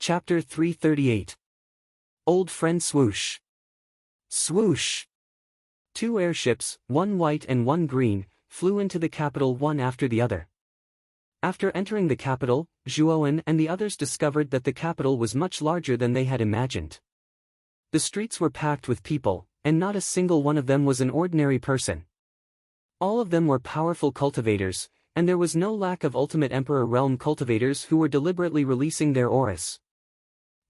Chapter 338. Old Friend Swoosh. Swoosh! Two airships, one white and one green, flew into the capital one after the other. After entering the capital, Zhuowen and the others discovered that the capital was much larger than they had imagined. The streets were packed with people, and not a single one of them was an ordinary person. All of them were powerful cultivators, and there was no lack of Ultimate Emperor Realm cultivators who were deliberately releasing their auras.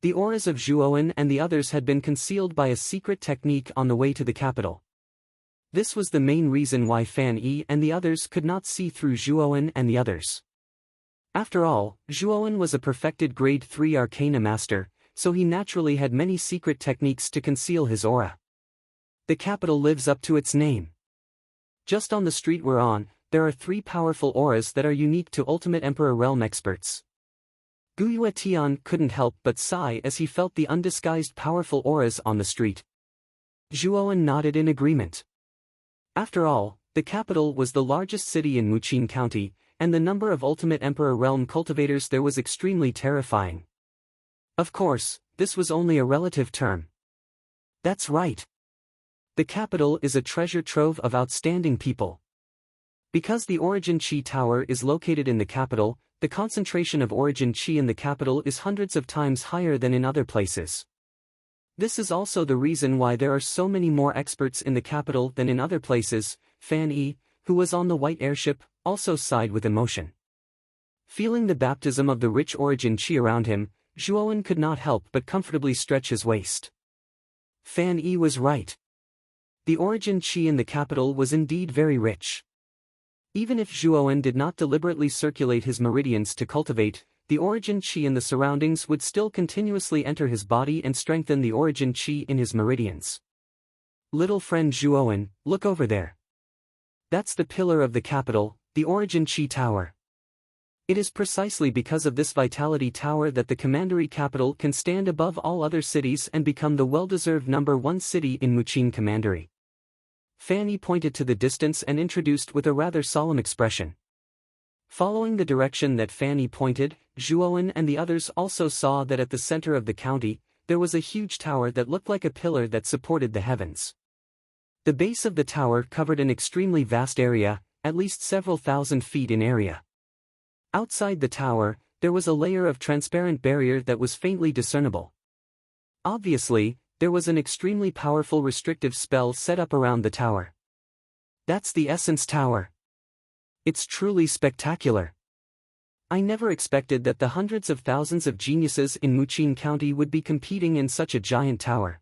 The auras of Zhuowen and the others had been concealed by a secret technique on the way to the capital. This was the main reason why Fan Yi and the others could not see through Zhuowen and the others. After all, Zhuowen was a perfected Grade 3 Arcana Master, so he naturally had many secret techniques to conceal his aura. The capital lives up to its name. Just on the street we're on, there are 3 powerful auras that are unique to Ultimate Emperor Realm experts. Guyue Tian couldn't help but sigh as he felt the undisguised powerful auras on the street. Zhuowen nodded in agreement. After all, the capital was the largest city in Muqin County, and the number of Ultimate Emperor Realm cultivators there was extremely terrifying. Of course, this was only a relative term. That's right. The capital is a treasure trove of outstanding people. Because the Origin Chi Tower is located in the capital, the concentration of Origin Chi in the capital is hundreds of times higher than in other places. This is also the reason why there are so many more experts in the capital than in other places. Fan Yi, who was on the white airship, also sighed with emotion. Feeling the baptism of the rich Origin Chi around him, Zhuowen could not help but comfortably stretch his waist. Fan Yi was right. The Origin Chi in the capital was indeed very rich. Even if Zhuowen did not deliberately circulate his meridians to cultivate, the Origin Chi in the surroundings would still continuously enter his body and strengthen the Origin Chi in his meridians. Little friend Zhuowen, look over there. That's the pillar of the capital, the Origin Chi Tower. It is precisely because of this Vitality Tower that the Commandery capital can stand above all other cities and become the well-deserved #1 city in Muqin Commandery. Fan Yi pointed to the distance and introduced with a rather solemn expression. Following the direction that Fan Yi pointed, Zhuowen and the others also saw that at the center of the county, there was a huge tower that looked like a pillar that supported the heavens. The base of the tower covered an extremely vast area, at least several thousand feet in area. Outside the tower, there was a layer of transparent barrier that was faintly discernible. Obviously, there was an extremely powerful restrictive spell set up around the tower. That's the Essence Tower. It's truly spectacular. I never expected that the hundreds of thousands of geniuses in Muqin County would be competing in such a giant tower.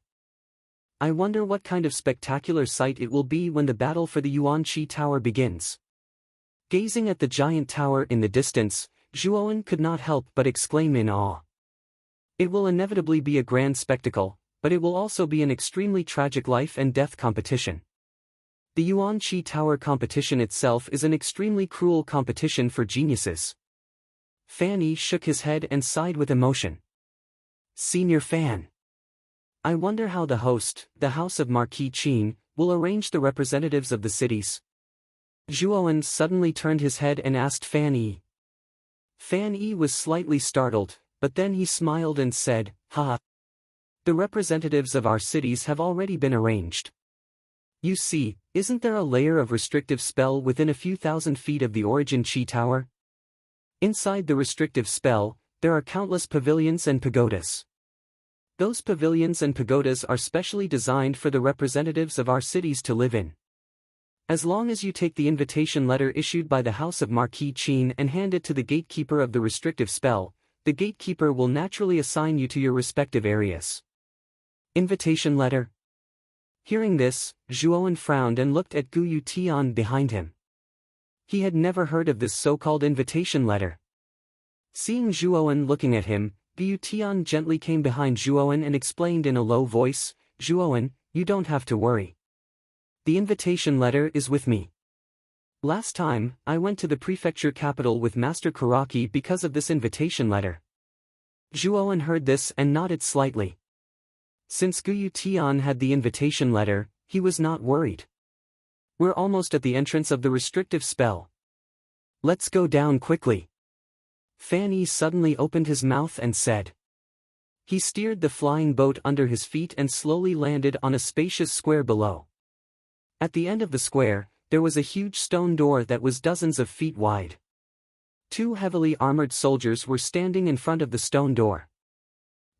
I wonder what kind of spectacular sight it will be when the battle for the Yuan Chi Tower begins. Gazing at the giant tower in the distance, Zhuowen could not help but exclaim in awe. It will inevitably be a grand spectacle, but it will also be an extremely tragic life and death competition. The Yuan Chi Tower competition itself is an extremely cruel competition for geniuses. Fan Yi shook his head and sighed with emotion. Senior Fan. I wonder how the host, the House of Marquis Qin, will arrange the representatives of the cities. Zhuowen suddenly turned his head and asked Fan Yi. Fan Yi was slightly startled, but then he smiled and said, "Ha! The representatives of our cities have already been arranged. You see, isn't there a layer of restrictive spell within a few thousand feet of the Origin Chi Tower? Inside the restrictive spell, there are countless pavilions and pagodas. Those pavilions and pagodas are specially designed for the representatives of our cities to live in. As long as you take the invitation letter issued by the House of Marquis Qin and hand it to the gatekeeper of the restrictive spell, the gatekeeper will naturally assign you to your respective areas." Invitation letter? Hearing this, Zhuowen frowned and looked at Guyue Tian behind him. He had never heard of this so-called invitation letter. Seeing Zhuowen looking at him, Guyue Tian gently came behind Zhuowen and explained in a low voice, "Zhuowen, you don't have to worry. The invitation letter is with me. Last time, I went to the prefecture capital with Master Karaki because of this invitation letter." Zhuowen heard this and nodded slightly. Since Guyue Tian had the invitation letter, he was not worried. We're almost at the entrance of the restrictive spell. Let's go down quickly. Fan Yi suddenly opened his mouth and said. He steered the flying boat under his feet and slowly landed on a spacious square below. At the end of the square, there was a huge stone door that was dozens of feet wide. 2 heavily armored soldiers were standing in front of the stone door.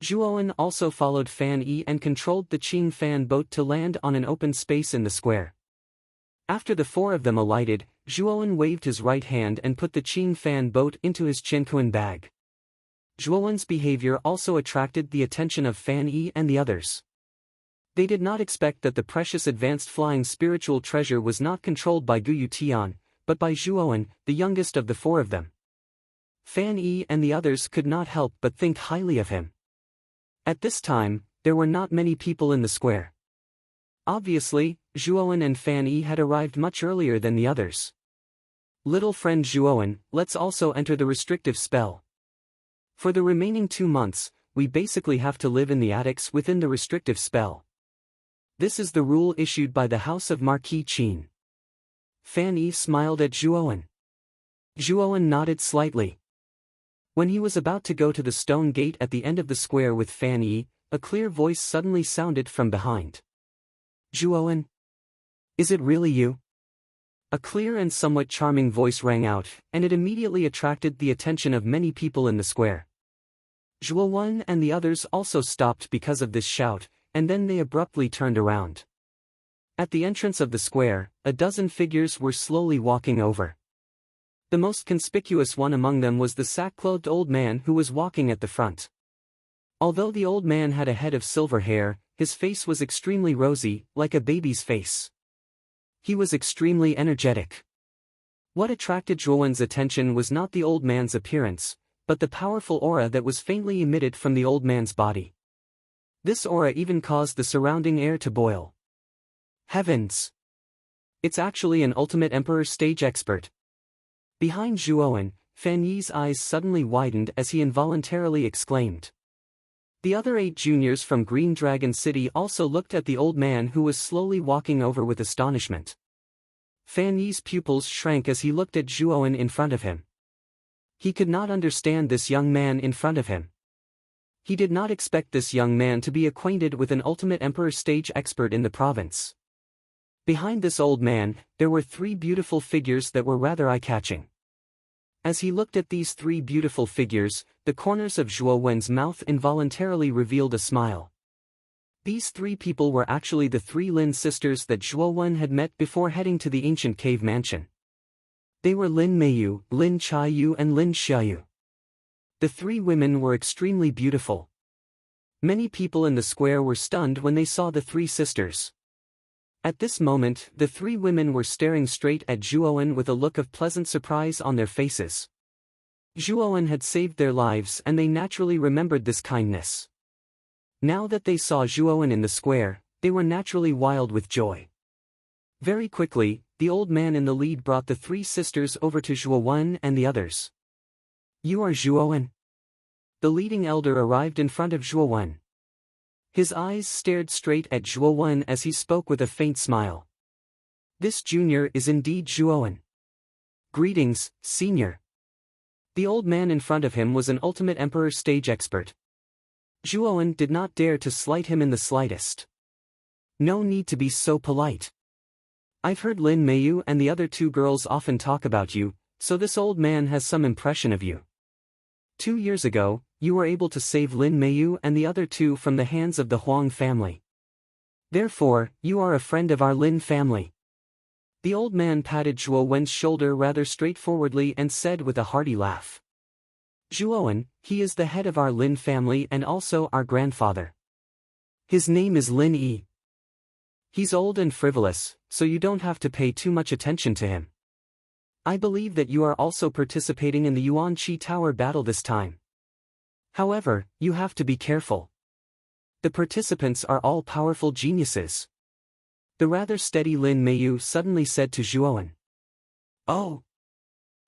Zhuowen also followed Fan Yi and controlled the Qing Fan boat to land on an open space in the square. After the 4 of them alighted, Zhuowen waved his right hand and put the Qing Fan boat into his Qianquan bag. Zhuowen's behavior also attracted the attention of Fan Yi and the others. They did not expect that the precious advanced flying spiritual treasure was not controlled by Guyu Tian, but by Zhuowen, the youngest of the 4 of them. Fan Yi and the others could not help but think highly of him. At this time, there were not many people in the square. Obviously, Zhuowen and Fan Yi had arrived much earlier than the others. Little friend Zhuowen, let's also enter the restrictive spell. For the remaining 2 months, we basically have to live in the attics within the restrictive spell. This is the rule issued by the House of Marquis Qin. Fan Yi smiled at Zhuowen. Zhuowen nodded slightly. When he was about to go to the stone gate at the end of the square with Fan Yi, a clear voice suddenly sounded from behind. Zhuowen? Is it really you? A clear and somewhat charming voice rang out, and it immediately attracted the attention of many people in the square. Zhuowen and the others also stopped because of this shout, and then they abruptly turned around. At the entrance of the square, a dozen figures were slowly walking over. The most conspicuous one among them was the sack-clothed old man who was walking at the front. Although the old man had a head of silver hair, his face was extremely rosy, like a baby's face. He was extremely energetic. What attracted Zhuowen's attention was not the old man's appearance, but the powerful aura that was faintly emitted from the old man's body. This aura even caused the surrounding air to boil. Heavens! It's actually an ultimate emperor stage expert. Behind Zhuowen, Fan Yi's eyes suddenly widened as he involuntarily exclaimed. The other 8 juniors from Green Dragon City also looked at the old man who was slowly walking over with astonishment. Fan Yi's pupils shrank as he looked at Zhuowen in front of him. He could not understand this young man in front of him. He did not expect this young man to be acquainted with an ultimate emperor stage expert in the province. Behind this old man, there were 3 beautiful figures that were rather eye-catching. As he looked at these 3 beautiful figures, the corners of Zhuowen's mouth involuntarily revealed a smile. These 3 people were actually the 3 Lin sisters that Zhuowen had met before heading to the ancient cave mansion. They were Lin Meiyu, Lin Chaiyu and Lin Xiaoyu. The 3 women were extremely beautiful. Many people in the square were stunned when they saw the 3 sisters. At this moment, the 3 women were staring straight at Zhuowen with a look of pleasant surprise on their faces. Zhuowen had saved their lives and they naturally remembered this kindness. Now that they saw Zhuowen in the square, they were naturally wild with joy. Very quickly, the old man in the lead brought the 3 sisters over to Zhuowen and the others. You are Zhuowen? The leading elder arrived in front of Zhuowen. His eyes stared straight at Zhuowen as he spoke with a faint smile. This junior is indeed Zhuowen. Greetings, senior. The old man in front of him was an ultimate emperor stage expert. Zhuowen did not dare to slight him in the slightest. No need to be so polite. I've heard Lin Meiyu and the other 2 girls often talk about you, so this old man has some impression of you. 2 years ago, you were able to save Lin Meiyu and the other 2 from the hands of the Huang family. Therefore, you are a friend of our Lin family. The old man patted Zhuowen's shoulder rather straightforwardly and said with a hearty laugh. Zhuowen, he is the head of our Lin family and also our grandfather. His name is Lin Yi. He's old and frivolous, so you don't have to pay too much attention to him. I believe that you are also participating in the Yuanqi Tower battle this time. However, you have to be careful. The participants are all powerful geniuses. The rather steady Lin Meiyu suddenly said to Zhuowen. Oh!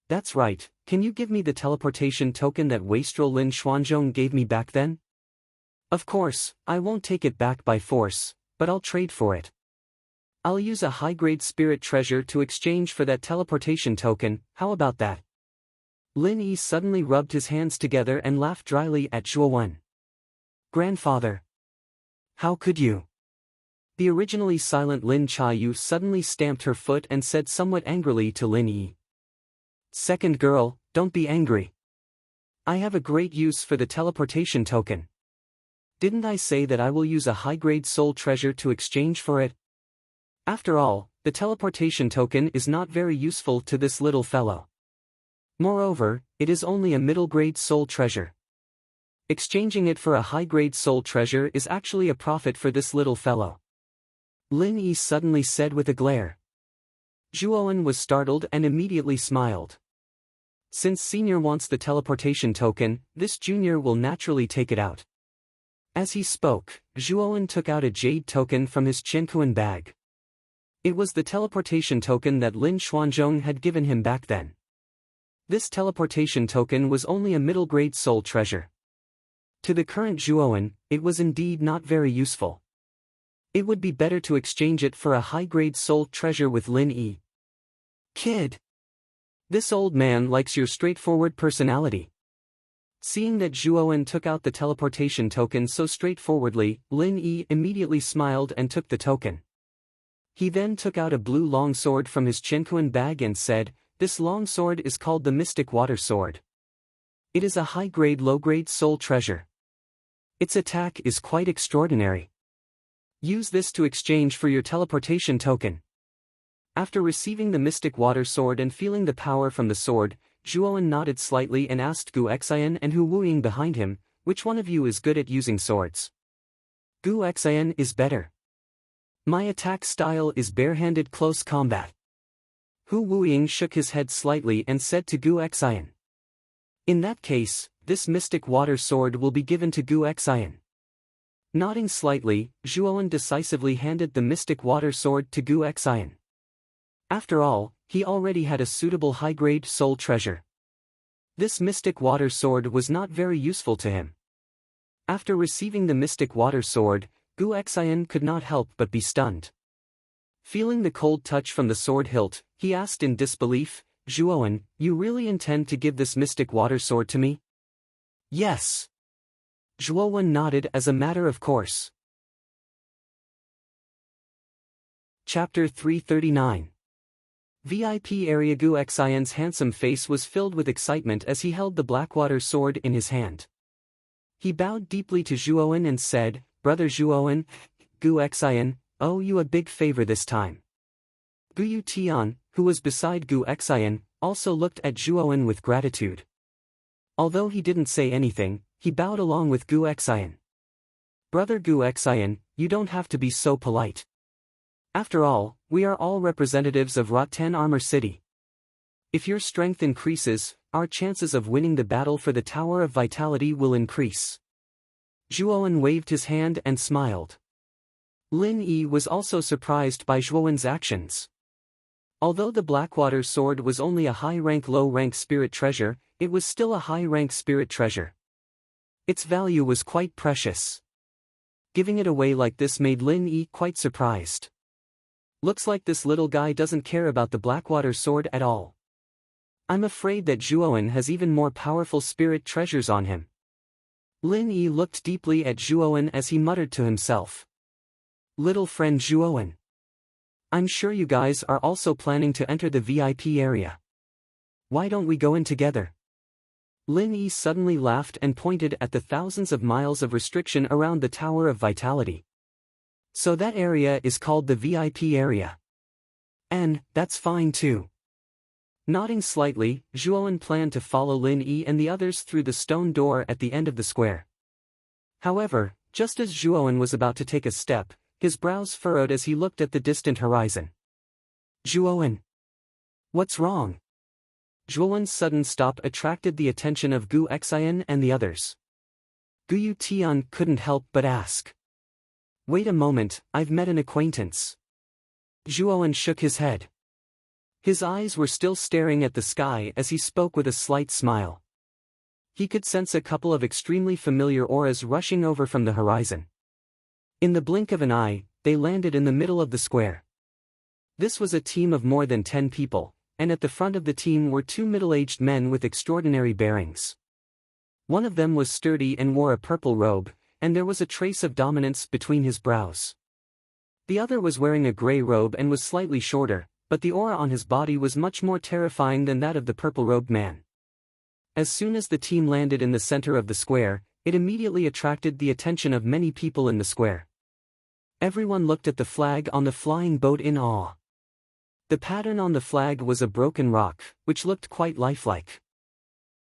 That's right, can you give me the teleportation token that wastrel Lin Xuanzhong gave me back then? Of course, I won't take it back by force, but I'll trade for it. I'll use a high-grade spirit treasure to exchange for that teleportation token, how about that? Lin Yi suddenly rubbed his hands together and laughed dryly at Zhuowen. Grandfather. How could you? The originally silent Lin Chayu suddenly stamped her foot and said somewhat angrily to Lin Yi. Second girl, don't be angry. I have a great use for the teleportation token. Didn't I say that I will use a high-grade soul treasure to exchange for it? After all, the teleportation token is not very useful to this little fellow. Moreover, it is only a middle-grade soul treasure. Exchanging it for a high-grade soul treasure is actually a profit for this little fellow. Lin Yi suddenly said with a glare. Zhuowen was startled and immediately smiled. Since senior wants the teleportation token, this junior will naturally take it out. As he spoke, Zhuowen took out a jade token from his Qiankuan bag. It was the teleportation token that Lin Xuanzhong had given him back then. This teleportation token was only a middle-grade soul treasure. To the current Zhuowen, it was indeed not very useful. It would be better to exchange it for a high-grade soul treasure with Lin Yi. Kid! This old man likes your straightforward personality. Seeing that Zhuowen took out the teleportation token so straightforwardly, Lin Yi immediately smiled and took the token. He then took out a blue longsword from his Qiankuan bag and said, "This longsword is called the Mystic Water Sword. It is a high-grade low-grade soul treasure. Its attack is quite extraordinary. Use this to exchange for your teleportation token." After receiving the Mystic Water Sword and feeling the power from the sword, Zhuowen nodded slightly and asked Gu Xian and Hu Wuying behind him, "Which one of you is good at using swords?" Gu Xian is better. My attack style is barehanded close combat. Hu Wuying shook his head slightly and said to Gu Xian. In that case, this Mystic Water Sword will be given to Gu Xian. Nodding slightly, Zhuowen decisively handed the Mystic Water Sword to Gu Xian. After all, he already had a suitable high-grade soul treasure. This Mystic Water Sword was not very useful to him. After receiving the Mystic Water Sword, Gu Xian could not help but be stunned. Feeling the cold touch from the sword hilt, he asked in disbelief, "Zhuowen, you really intend to give this Mystic Water Sword to me?" "Yes." Zhuowen nodded as a matter of course. Chapter 339. VIP area. Gu Xian's handsome face was filled with excitement as he held the Blackwater Sword in his hand. He bowed deeply to Zhuowen and said, "Brother Zhuowen, Gu Xian, owe you a big favor this time." Gu Yutian, who was beside Gu Xian, also looked at Zhuowen with gratitude. Although he didn't say anything, he bowed along with Gu Xian. "Brother Gu Xian, you don't have to be so polite. After all, we are all representatives of Rotan Armor City. If your strength increases, our chances of winning the battle for the Tower of Vitality will increase." Zhuowen waved his hand and smiled. Lin Yi was also surprised by Zhuowen's actions. Although the Blackwater Sword was only a high-rank low-rank spirit treasure, it was still a high-rank spirit treasure. Its value was quite precious. Giving it away like this made Lin Yi quite surprised. Looks like this little guy doesn't care about the Blackwater Sword at all. I'm afraid that Zhuowen has even more powerful spirit treasures on him. Lin Yi looked deeply at Zhuowen as he muttered to himself. Little friend Zhuowen. I'm sure you guys are also planning to enter the VIP area. Why don't we go in together? Lin Yi suddenly laughed and pointed at the thousands of miles of restriction around the Tower of Vitality. So that area is called the VIP area. And, that's fine too. Nodding slightly, Zhuowen planned to follow Lin Yi and the others through the stone door at the end of the square. However, just as Zhuowen was about to take a step, his brows furrowed as he looked at the distant horizon. Zhuowen. What's wrong? Zhuowen's sudden stop attracted the attention of Gu Xian and the others. Gu Yutian couldn't help but ask. Wait a moment, I've met an acquaintance. Zhuowen shook his head. His eyes were still staring at the sky as he spoke with a slight smile. He could sense a couple of extremely familiar auras rushing over from the horizon. In the blink of an eye, they landed in the middle of the square. This was a team of more than 10 people, and at the front of the team were 2 middle-aged men with extraordinary bearings. One of them was sturdy and wore a purple robe, and there was a trace of dominance between his brows. The other was wearing a grey robe and was slightly shorter, but the aura on his body was much more terrifying than that of the purple-robed man. As soon as the team landed in the center of the square, it immediately attracted the attention of many people in the square. Everyone looked at the flag on the flying boat in awe. The pattern on the flag was a broken rock, which looked quite lifelike.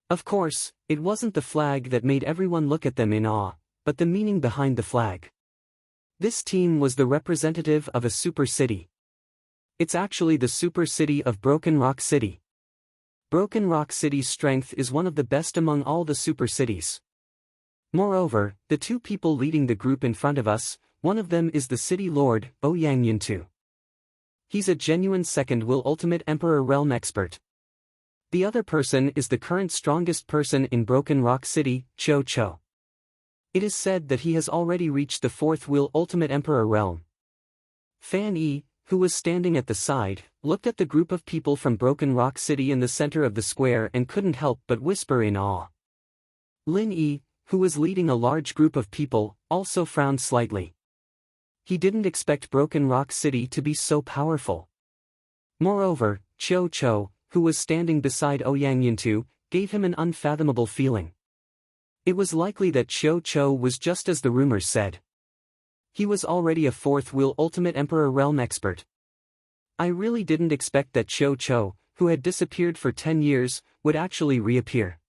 Of course, it wasn't the flag that made everyone look at them in awe, but the meaning behind the flag. This team was the representative of a super city. It's actually the super city of Broken Rock City. Broken Rock City's strength is one of the best among all the super cities. Moreover, the two people leading the group in front of us, one of them is the city lord, Ouyang Yuntu. He's a genuine second-will ultimate emperor realm expert. The other person is the current strongest person in Broken Rock City, Cho Cho. It is said that he has already reached the fourth-will ultimate emperor realm. Fan Yi, who was standing at the side, looked at the group of people from Broken Rock City in the center of the square and couldn't help but whisper in awe. Lin Yi, who was leading a large group of people, also frowned slightly. He didn't expect Broken Rock City to be so powerful. Moreover, Cho Cho, who was standing beside Ouyang Yuntu, gave him an unfathomable feeling. It was likely that Cho Cho was just as the rumors said. He was already a fourth-will ultimate emperor realm expert. I really didn't expect that Cho Cho, who had disappeared for 10 years, would actually reappear.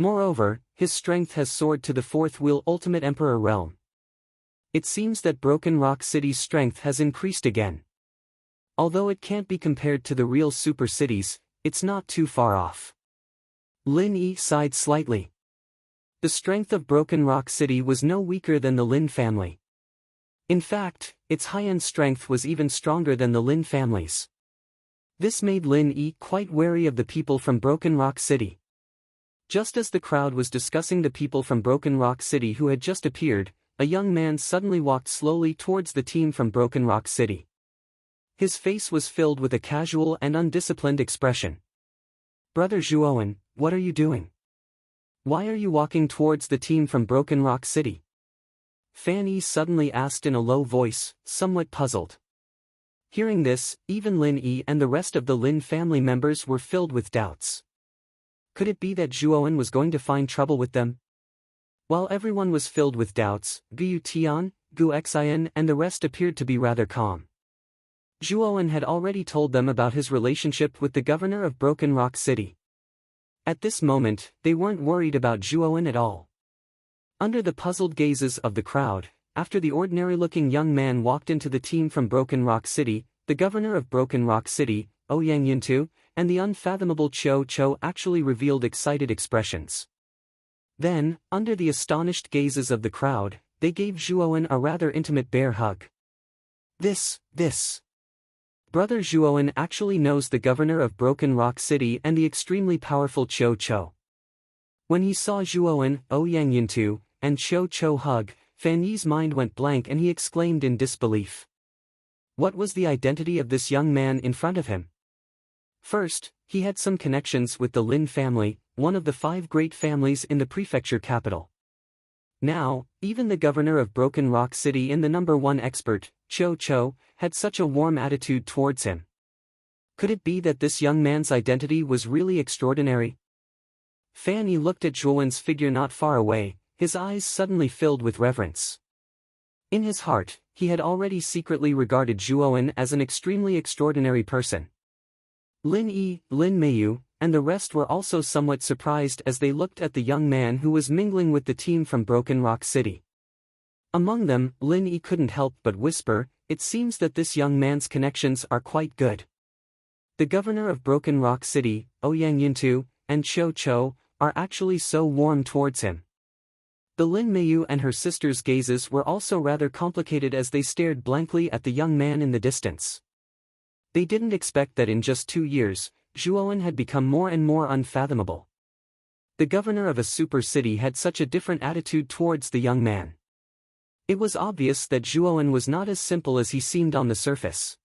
Moreover, his strength has soared to the fourth-will ultimate emperor realm. It seems that Broken Rock City's strength has increased again. Although it can't be compared to the real super cities, it's not too far off. Lin Yi sighed slightly. The strength of Broken Rock City was no weaker than the Lin family. In fact, its high-end strength was even stronger than the Lin family's. This made Lin Yi quite wary of the people from Broken Rock City. Just as the crowd was discussing the people from Broken Rock City who had just appeared, a young man suddenly walked slowly towards the team from Broken Rock City. His face was filled with a casual and undisciplined expression. "Brother Zhuowen, what are you doing? Why are you walking towards the team from Broken Rock City?" Fan Yi suddenly asked in a low voice, somewhat puzzled. Hearing this, even Lin Yi and the rest of the Lin family members were filled with doubts. Could it be that Zhuowen was going to find trouble with them? While everyone was filled with doubts, Gu Tian, Gu Xian and the rest appeared to be rather calm. Zhuowen had already told them about his relationship with the governor of Broken Rock City. At this moment, they weren't worried about Zhuowen at all. Under the puzzled gazes of the crowd, after the ordinary-looking young man walked into the team from Broken Rock City, the governor of Broken Rock City, Ouyang Yuntu, and the unfathomable Cho Cho actually revealed excited expressions. Then, under the astonished gazes of the crowd, they gave Zhuowen a rather intimate bear hug. This. Brother Zhuowen actually knows the governor of Broken Rock City and the extremely powerful Cho Cho. When he saw Zhuowen, Ouyang Yuntu, and Cho Cho hug, Fan Yi's mind went blank and he exclaimed in disbelief. What was the identity of this young man in front of him? First, he had some connections with the Lin family, one of the 5 great families in the prefecture capital. Now, even the governor of Broken Rock City and the #1 expert, Cho Cho, had such a warm attitude towards him. Could it be that this young man's identity was really extraordinary? Fan Yi looked at Zhuowen's figure not far away, his eyes suddenly filled with reverence. In his heart, he had already secretly regarded Zhuowen as an extremely extraordinary person. Lin Yi, Lin Meiyu, and the rest were also somewhat surprised as they looked at the young man who was mingling with the team from Broken Rock City. Among them, Lin Yi couldn't help but whisper, "It seems that this young man's connections are quite good." The governor of Broken Rock City, Ouyang Yuntu, and Cho Cho, are actually so warm towards him. The Lin Meiyu and her sister's gazes were also rather complicated as they stared blankly at the young man in the distance. They didn't expect that in just 2 years, Zhuowen had become more and more unfathomable. The governor of a super city had such a different attitude towards the young man. It was obvious that Zhuowen was not as simple as he seemed on the surface.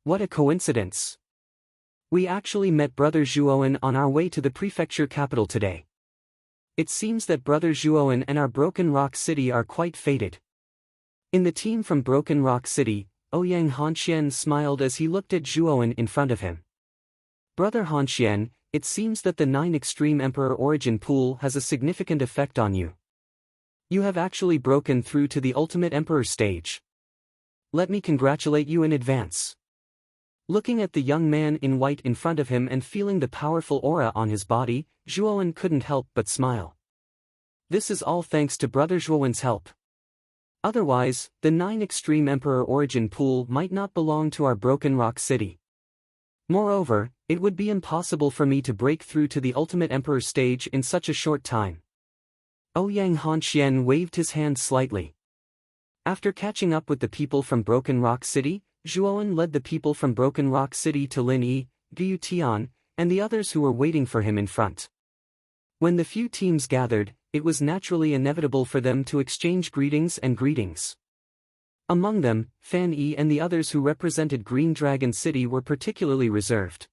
What a coincidence! We actually met Brother Zhuowen on our way to the prefecture capital today. It seems that Brother Zhuoan and our Broken Rock City are quite fated. In the team from Broken Rock City, Ouyang Hanxian smiled as he looked at Zhuoan in front of him. Brother Hanxian, it seems that the 9 Extreme Emperor Origin Pool has a significant effect on you. You have actually broken through to the Ultimate Emperor stage. Let me congratulate you in advance. Looking at the young man in white in front of him and feeling the powerful aura on his body, Zhuoan couldn't help but smile. This is all thanks to Brother Zhuoan's help. Otherwise, the 9 Extreme Emperor Origin Pool might not belong to our Broken Rock City. Moreover, it would be impossible for me to break through to the Ultimate Emperor stage in such a short time. Ouyang Hanxian waved his hand slightly. After catching up with the people from Broken Rock City, Zhuoan led the people from Broken Rock City to Lin Yi, Gu Tian, and the others who were waiting for him in front. When the few teams gathered, it was naturally inevitable for them to exchange greetings and greetings. Among them, Fan Yi and the others who represented Green Dragon City were particularly reserved.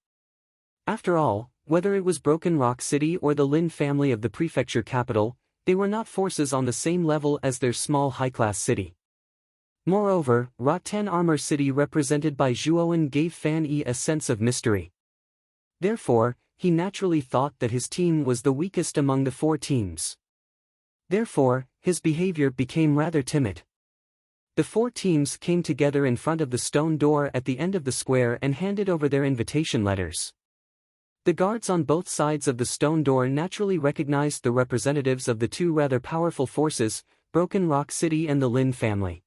After all, whether it was Broken Rock City or the Lin family of the prefecture capital, they were not forces on the same level as their small high-class city. Moreover, Rotten Armor City represented by Zhuoan gave Fan Yi a sense of mystery. Therefore, he naturally thought that his team was the weakest among the 4 teams. Therefore, his behavior became rather timid. The 4 teams came together in front of the stone door at the end of the square and handed over their invitation letters. The guards on both sides of the stone door naturally recognized the representatives of the 2 rather powerful forces, Broken Rock City and the Lin family.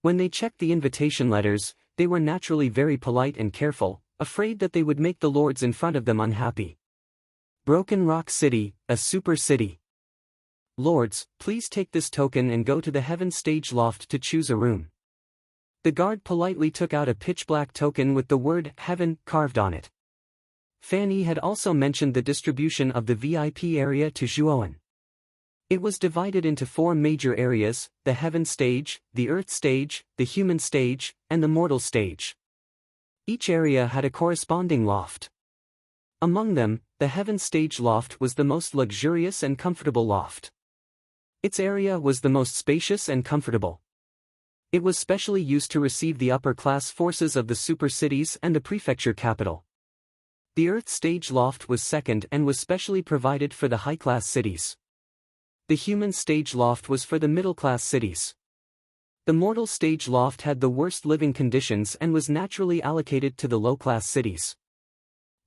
When they checked the invitation letters, they were naturally very polite and careful, afraid that they would make the lords in front of them unhappy. Broken Rock City, a super city. Lords, please take this token and go to the Heaven Stage Loft to choose a room. The guard politely took out a pitch-black token with the word Heaven carved on it. Fan Yi had also mentioned the distribution of the VIP area to Zhuoan. It was divided into 4 major areas: the Heaven Stage, the Earth Stage, the Human Stage, and the Mortal Stage. Each area had a corresponding loft. Among them, the Heaven Stage Loft was the most luxurious and comfortable loft. Its area was the most spacious and comfortable. It was specially used to receive the upper-class forces of the super cities and the prefecture capital. The Earth Stage Loft was second and was specially provided for the high-class cities. The Human Stage Loft was for the middle-class cities. The Mortal Stage Loft had the worst living conditions and was naturally allocated to the low-class cities.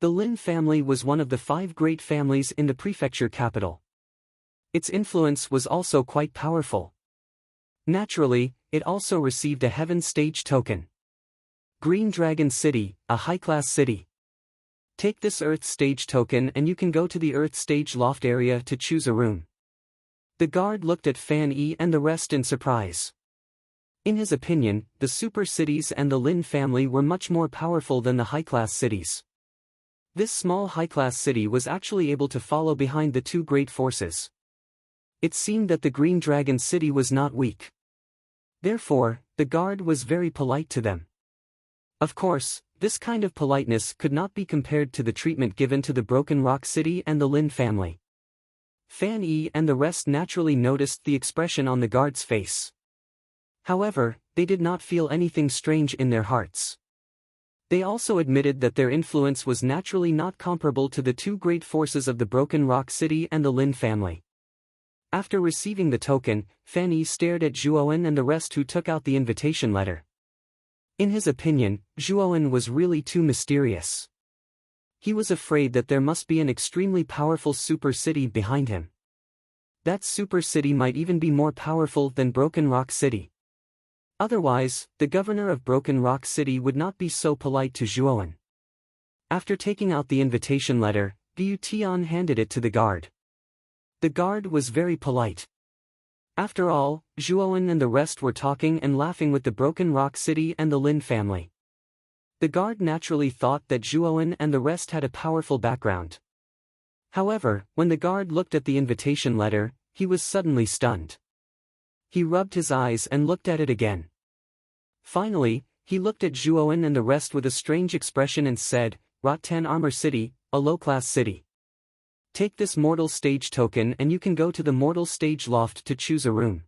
The Lin family was one of the 5 great families in the prefecture capital. Its influence was also quite powerful. Naturally, it also received a Heaven Stage token. Green Dragon City, a high-class city. Take this Earth Stage token and you can go to the Earth Stage Loft area to choose a room. The guard looked at Fan Yi and the rest in surprise. In his opinion, the super cities and the Lin family were much more powerful than the high-class cities. This small high-class city was actually able to follow behind the 2 great forces. It seemed that the Green Dragon City was not weak. Therefore, the guard was very polite to them. Of course, this kind of politeness could not be compared to the treatment given to the Broken Rock City and the Lin family. Fan Yi and the rest naturally noticed the expression on the guard's face. However, they did not feel anything strange in their hearts. They also admitted that their influence was naturally not comparable to the 2 great forces of the Broken Rock City and the Lin family. After receiving the token, Fan Yi stared at Zhuoan and the rest who took out the invitation letter. In his opinion, Zhuoan was really too mysterious. He was afraid that there must be an extremely powerful super city behind him. That super city might even be more powerful than Broken Rock City. Otherwise, the governor of Broken Rock City would not be so polite to Zhuoan. After taking out the invitation letter, Gu Tian handed it to the guard. The guard was very polite. After all, Zhuoan and the rest were talking and laughing with the Broken Rock City and the Lin family. The guard naturally thought that Zhuoan and the rest had a powerful background. However, when the guard looked at the invitation letter, he was suddenly stunned. He rubbed his eyes and looked at it again. Finally, he looked at Zhuoan and the rest with a strange expression and said, "Rotten Armor City, a low-class city. Take this mortal stage token and you can go to the mortal stage loft to choose a room.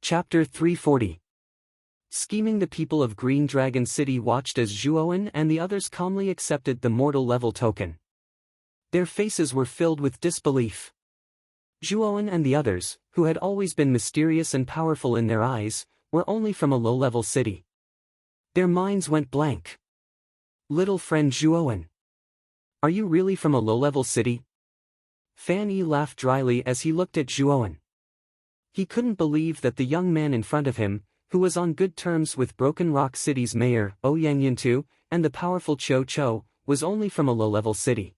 Chapter 340. Scheming. The people of Green Dragon City watched as Zhuowen and the others calmly accepted the mortal level token. Their faces were filled with disbelief. Zhuowen and the others, who had always been mysterious and powerful in their eyes, were only from a low-level city. Their minds went blank. Little friend Zhuowen, are you really from a low-level city? Fan Yi laughed dryly as he looked at Zhuowen. He couldn't believe that the young man in front of him, who was on good terms with Broken Rock City's mayor, Ouyang Yuntu, and the powerful Cho, was only from a low-level city.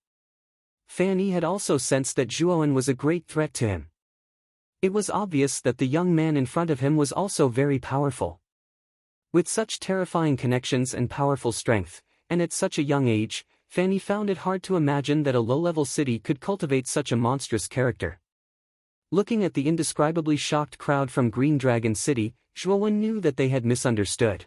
Fan Yi had also sensed that Zhuowen was a great threat to him. It was obvious that the young man in front of him was also very powerful. With such terrifying connections and powerful strength, and at such a young age, Fan Yi found it hard to imagine that a low-level city could cultivate such a monstrous character. Looking at the indescribably shocked crowd from Green Dragon City, Zhuowen knew that they had misunderstood.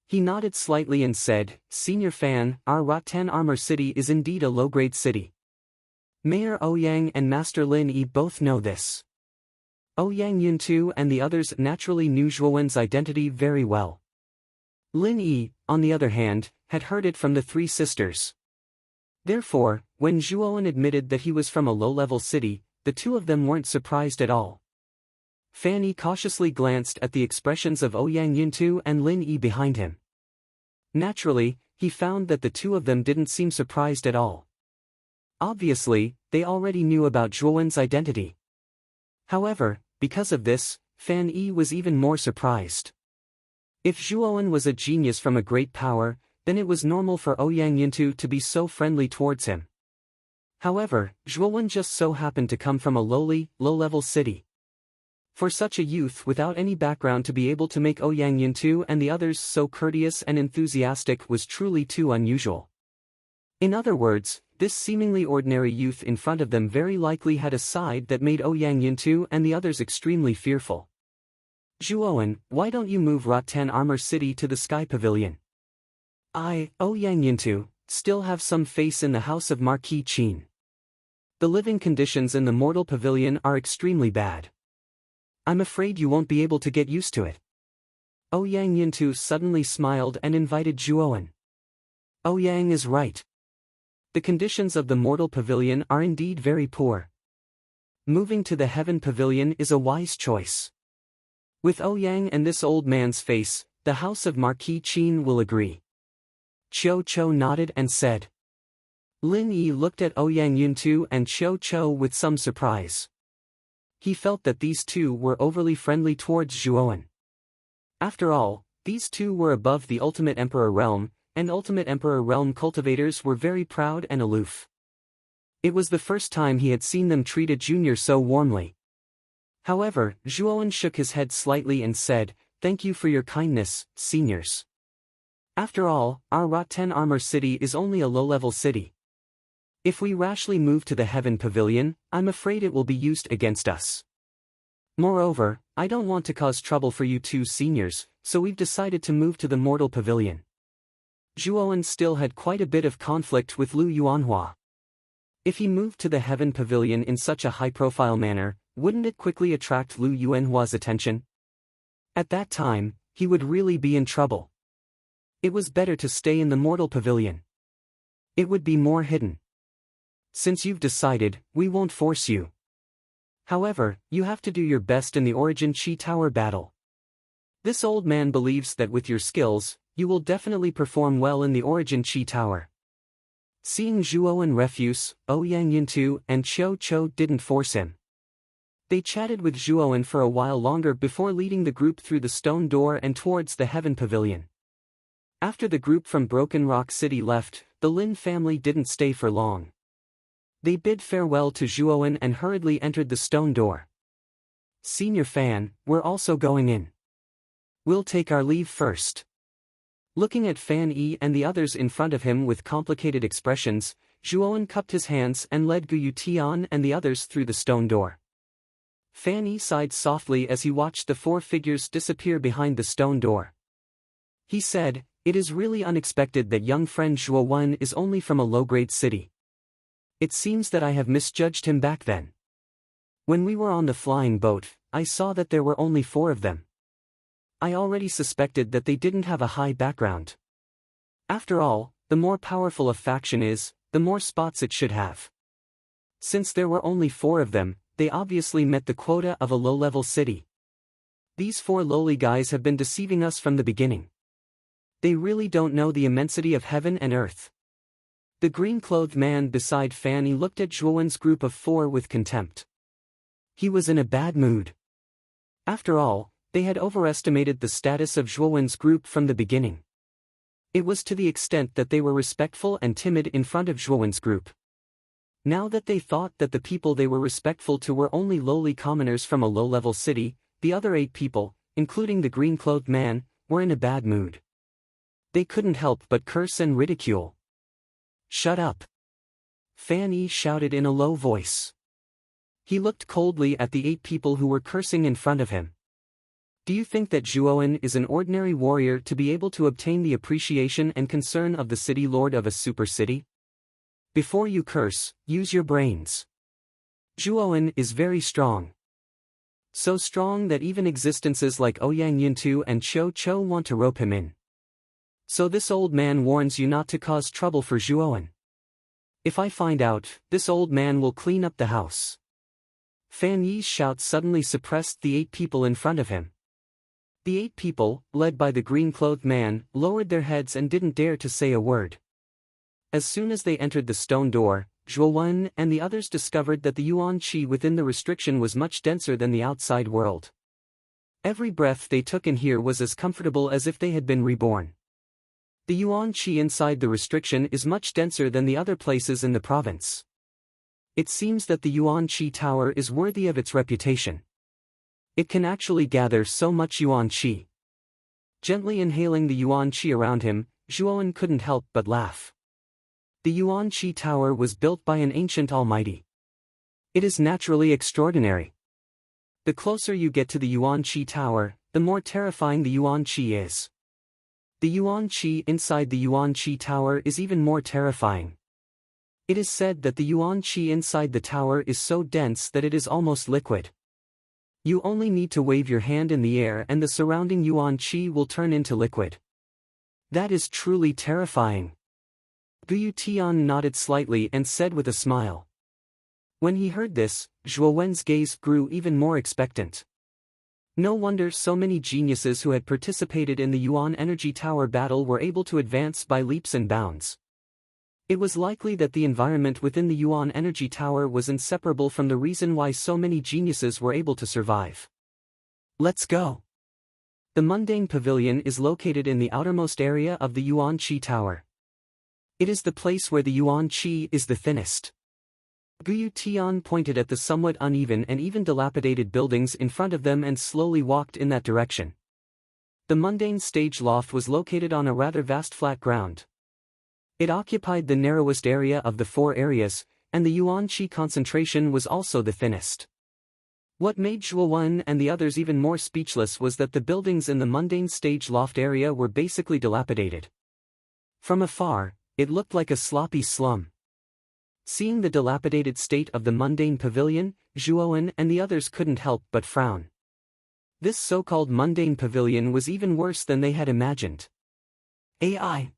He nodded slightly and said, "Senior Fan, our Rotten Armor City is indeed a low-grade city. Mayor Ouyang and Master Lin Yi both know this." Ouyang Yuntu and the others naturally knew Zhuowen's identity very well. Lin Yi, on the other hand, had heard it from the three sisters. Therefore, when Zhuowen admitted that he was from a low-level city, the two of them weren't surprised at all. Fan Yi cautiously glanced at the expressions of Ouyang Yuntu and Lin Yi behind him. Naturally, he found that the two of them didn't seem surprised at all. Obviously, they already knew about Zhuowen's identity. However, because of this, Fan Yi was even more surprised. If Zhuowen was a genius from a great power, then it was normal for Ouyang Yuntu to be so friendly towards him. However, Zhuowen just so happened to come from a low-level city. For such a youth without any background to be able to make Ouyang Yuntu and the others so courteous and enthusiastic was truly too unusual. In other words, this seemingly ordinary youth in front of them very likely had a side that made Ouyang Yuntu and the others extremely fearful. "Zhuowen, why don't you move Rotten Armor City to the Sky Pavilion? I, Ouyang Yuntu, still have some faith in the house of Marquis Qin. The living conditions in the Mortal Pavilion are extremely bad. I'm afraid you won't be able to get used to it." Ouyang Yuntu suddenly smiled and invited Zhuowen. Ouyang is right. The conditions of the Mortal Pavilion are indeed very poor. Moving to the Heaven Pavilion is a wise choice. With Ouyang and this old man's face, the house of Marquis Qin will agree. Cho nodded and said. Lin Yi looked at Ouyang Yuntu and Cho with some surprise. He felt that these two were overly friendly towards Zhuowen. After all, these two were above the Ultimate Emperor realm, and Ultimate Emperor realm cultivators were very proud and aloof. It was the first time he had seen them treat a junior so warmly. However, Zhuowen shook his head slightly and said, "Thank you for your kindness, seniors. After all, our Rotten Armor City is only a low-level city. If we rashly move to the Heaven Pavilion, I'm afraid it will be used against us. Moreover, I don't want to cause trouble for you two seniors, so we've decided to move to the Mortal Pavilion." Zhuowen still had quite a bit of conflict with Lu Yuanhua. If he moved to the Heaven Pavilion in such a high-profile manner, wouldn't it quickly attract Lu Yuanhua's attention? At that time, he would really be in trouble. It was better to stay in the Mortal Pavilion. It would be more hidden. "Since you've decided, we won't force you. However, you have to do your best in the Origin Chi Tower battle. This old man believes that with your skills, you will definitely perform well in the Origin Chi Tower." Seeing Zhuowen refuse, Ouyang Yuntu and Cho didn't force him. They chatted with Zhuowen for a while longer before leading the group through the stone door and towards the Heaven Pavilion. After the group from Broken Rock City left, the Lin family didn't stay for long. They bid farewell to Zhuowen and hurriedly entered the stone door. "Senior Fan, we're also going in. We'll take our leave first." Looking at Fan Yi and the others in front of him with complicated expressions, Zhuowen cupped his hands and led Guyu Tian and the others through the stone door. Fan Yi sighed softly as he watched the four figures disappear behind the stone door. He said, It is really unexpected that young friend Zhuo Wen is only from a low-grade city. It seems that I have misjudged him back then. When we were on the flying boat, I saw that there were only 4 of them. I already suspected that they didn't have a high background. After all, the more powerful a faction is, the more spots it should have. Since there were only 4 of them, they obviously met the quota of a low-level city. These 4 lowly guys have been deceiving us from the beginning. They really don't know the immensity of heaven and earth. The green-clothed man beside Fanny looked at Zhuo Wen's group of 4 with contempt. He was in a bad mood. After all, they had overestimated the status of Zhuo Wen's group from the beginning. It was to the extent that they were respectful and timid in front of Zhuo Wen's group. Now that they thought that the people they were respectful to were only lowly commoners from a low-level city, the other 8 people, including the green-clothed man, were in a bad mood. They couldn't help but curse and ridicule. "Shut up!" Fan Yi shouted in a low voice. He looked coldly at the 8 people who were cursing in front of him. Do you think that Zhuo Wen is an ordinary warrior to be able to obtain the appreciation and concern of the city lord of a super city? Before you curse, use your brains. Zhuo Wen is very strong. So strong that even existences like Ouyang Yuntu and Qiu Qiu want to rope him in. So this old man warns you not to cause trouble for Zhuo Wen. If I find out, this old man will clean up the house. Fan Yi's shout suddenly suppressed the 8 people in front of him. The 8 people, led by the green-clothed man, lowered their heads and didn't dare to say a word. As soon as they entered the stone door, Zhuo Wen and the others discovered that the yuan qi within the restriction was much denser than the outside world. Every breath they took in here was as comfortable as if they had been reborn. The yuan qi inside the restriction is much denser than the other places in the province. It seems that the yuan qi tower is worthy of its reputation. It can actually gather so much yuan qi. Gently inhaling the yuan qi around him, Zhuo Wen couldn't help but laugh. The yuan qi tower was built by an ancient almighty. It is naturally extraordinary. The closer you get to the yuan qi tower, the more terrifying the yuan qi is. The yuan qi inside the yuan qi tower is even more terrifying. It is said that the yuan qi inside the tower is so dense that it is almost liquid. You only need to wave your hand in the air and the surrounding yuan qi will turn into liquid. That is truly terrifying. Guyu Tian nodded slightly and said with a smile. When he heard this, Zhuo Wen's gaze grew even more expectant. No wonder so many geniuses who had participated in the Yuan Energy Tower battle were able to advance by leaps and bounds. It was likely that the environment within the Yuan Energy Tower was inseparable from the reason why so many geniuses were able to survive. Let's go. The mundane pavilion is located in the outermost area of the Yuan Qi Tower. It is the place where the yuan qi is the thinnest. Guyu Tian pointed at the somewhat uneven and even dilapidated buildings in front of them and slowly walked in that direction. The mundane stage loft was located on a rather vast flat ground. It occupied the narrowest area of the 4 areas, and the yuan qi concentration was also the thinnest. What made Zhuo Wen and the others even more speechless was that the buildings in the mundane stage loft area were basically dilapidated. From afar, it looked like a sloppy slum. Seeing the dilapidated state of the mundane pavilion, Zhuo Wen and the others couldn't help but frown. This so-called mundane pavilion was even worse than they had imagined. AI.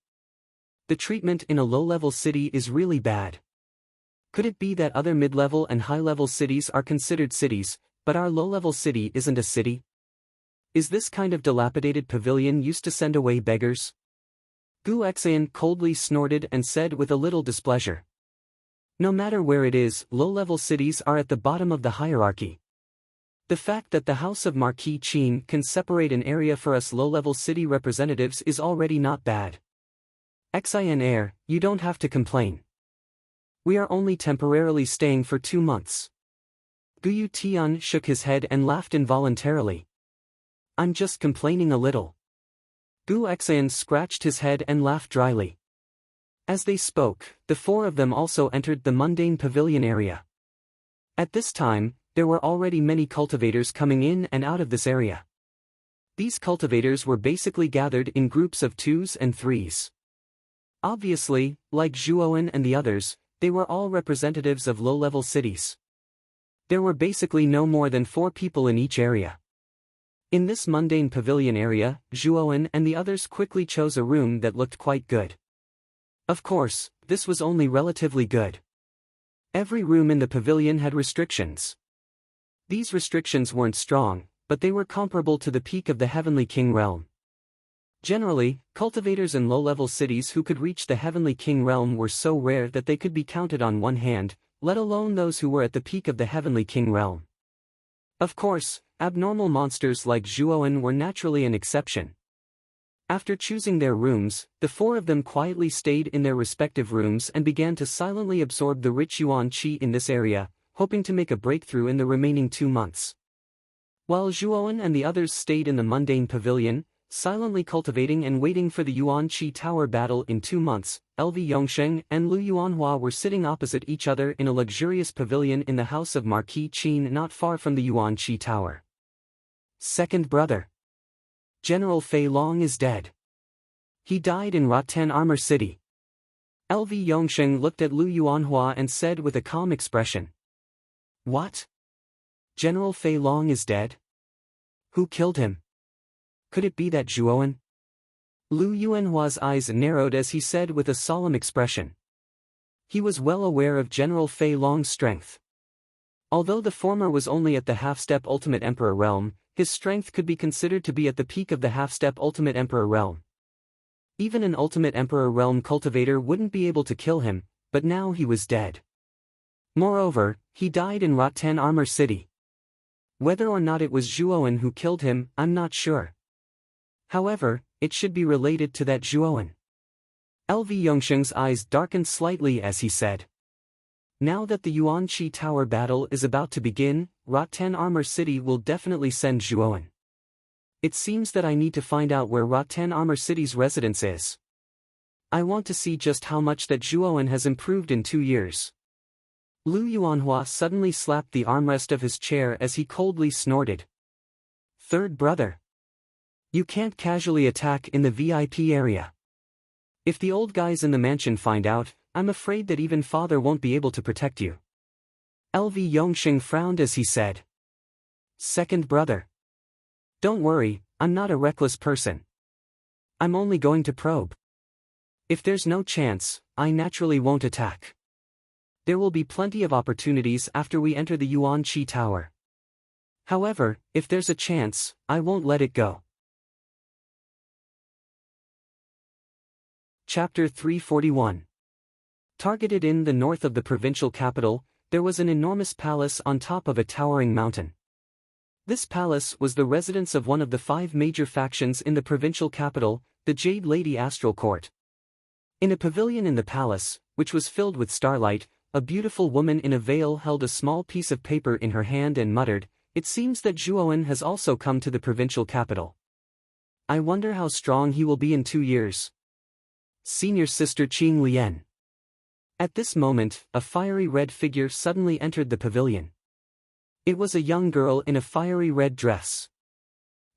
The treatment in a low-level city is really bad. Could it be that other mid-level and high-level cities are considered cities, but our low-level city isn't a city? Is this kind of dilapidated pavilion used to send away beggars? Gu Xian coldly snorted and said with a little displeasure. No matter where it is, low-level cities are at the bottom of the hierarchy. The fact that the House of Marquis Qin can separate an area for us low-level city representatives is already not bad. Xin Air, you don't have to complain. We are only temporarily staying for 2 months. Guyu Tian shook his head and laughed involuntarily. I'm just complaining a little. Gu Xian scratched his head and laughed dryly. As they spoke, the 4 of them also entered the mundane pavilion area. At this time, there were already many cultivators coming in and out of this area. These cultivators were basically gathered in groups of 2s and 3s. Obviously, like Zhuowen and the others, they were all representatives of low-level cities. There were basically no more than 4 people in each area. In this mundane pavilion area, Zhuowen and the others quickly chose a room that looked quite good. Of course, this was only relatively good. Every room in the pavilion had restrictions. These restrictions weren't strong, but they were comparable to the peak of the Heavenly King realm. Generally, cultivators in low-level cities who could reach the Heavenly King realm were so rare that they could be counted on one hand, let alone those who were at the peak of the Heavenly King realm. Of course, abnormal monsters like Zhuowen were naturally an exception. After choosing their rooms, the 4 of them quietly stayed in their respective rooms and began to silently absorb the rich yuan qi in this area, hoping to make a breakthrough in the remaining 2 months. While Zhuowen and the others stayed in the mundane pavilion, silently cultivating and waiting for the Yuan Qi Tower battle in 2 months, LV Yongsheng and Lu Yuanhua were sitting opposite each other in a luxurious pavilion in the house of Marquis Qin not far from the Yuan Qi Tower. Second brother. General Fei Long is dead. He died in Rotten Armor City. LV Yongsheng looked at Lu Yuanhua and said with a calm expression. What? General Fei Long is dead? Who killed him? Could it be that Zhuowen? Lu Yuanhua's eyes narrowed as he said with a solemn expression. He was well aware of General Fei Long's strength. Although the former was only at the half-step Ultimate Emperor realm, his strength could be considered to be at the peak of the half-step Ultimate Emperor realm. Even an Ultimate Emperor realm cultivator wouldn't be able to kill him, but now he was dead. Moreover, he died in Rotten Armor City. Whether or not it was Zhuowen who killed him, I'm not sure. However, it should be related to that Zhuowen. LV Yongsheng's eyes darkened slightly as he said. Now that the Yuan Qi Tower battle is about to begin, Rotten Armor City will definitely send Zhuowen. It seems that I need to find out where Rotten Armor City's residence is. I want to see just how much that Zhuowen has improved in 2 years. Lu Yuanhua suddenly slapped the armrest of his chair as he coldly snorted. Third brother. You can't casually attack in the VIP area. If the old guys in the mansion find out, I'm afraid that even father won't be able to protect you. LV Yongsheng frowned as he said. Second brother. Don't worry, I'm not a reckless person. I'm only going to probe. If there's no chance, I naturally won't attack. There will be plenty of opportunities after we enter the Yuan Qi Tower. However, if there's a chance, I won't let it go. Chapter 341. Targeted in the north of the provincial capital, there was an enormous palace on top of a towering mountain. This palace was the residence of one of the 5 major factions in the provincial capital, the Jade Lady Astral Court. In a pavilion in the palace, which was filled with starlight, a beautiful woman in a veil held a small piece of paper in her hand and muttered, "It seems that Zhuowen has also come to the provincial capital. I wonder how strong he will be in 2 years." Senior Sister Qing Lian. At this moment, a fiery red figure suddenly entered the pavilion. It was a young girl in a fiery red dress.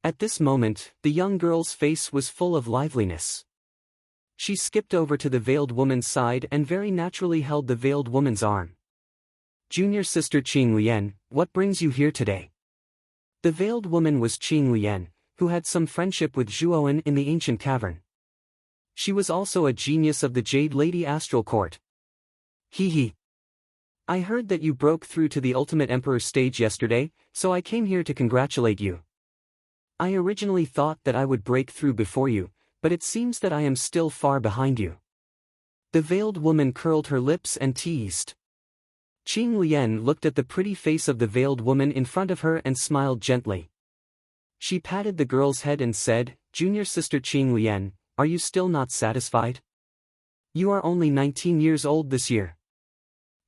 At this moment, the young girl's face was full of liveliness. She skipped over to the veiled woman's side and very naturally held the veiled woman's arm. Junior Sister Qing Lian, what brings you here today? The veiled woman was Qing Lian, who had some friendship with Zhuowen in the ancient cavern. She was also a genius of the Jade Lady Astral Court. Hee. I heard that you broke through to the Ultimate Emperor stage yesterday, so I came here to congratulate you. I originally thought that I would break through before you, but it seems that I am still far behind you. The veiled woman curled her lips and teased. Qing Lian looked at the pretty face of the veiled woman in front of her and smiled gently. She patted the girl's head and said, Junior Sister Qing Lian, are you still not satisfied? You are only 19 years old this year.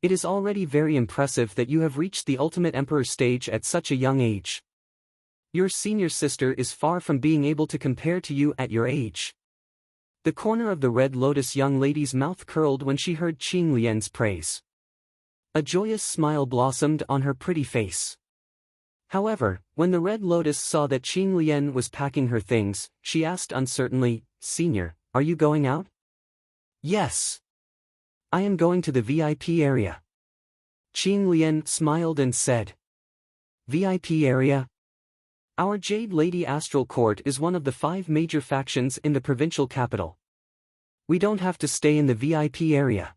It is already very impressive that you have reached the Ultimate Emperor stage at such a young age. Your senior sister is far from being able to compare to you at your age. The corner of the Red Lotus young lady's mouth curled when she heard Qing Lian's praise. A joyous smile blossomed on her pretty face. However, when the Red Lotus saw that Qing Lian was packing her things, she asked uncertainly, "Senior, are you going out?" "Yes. I am going to the VIP area." Qing Lian smiled and said, "VIP area? Our Jade Lady Astral Court is one of the 5 major factions in the provincial capital. We don't have to stay in the VIP area.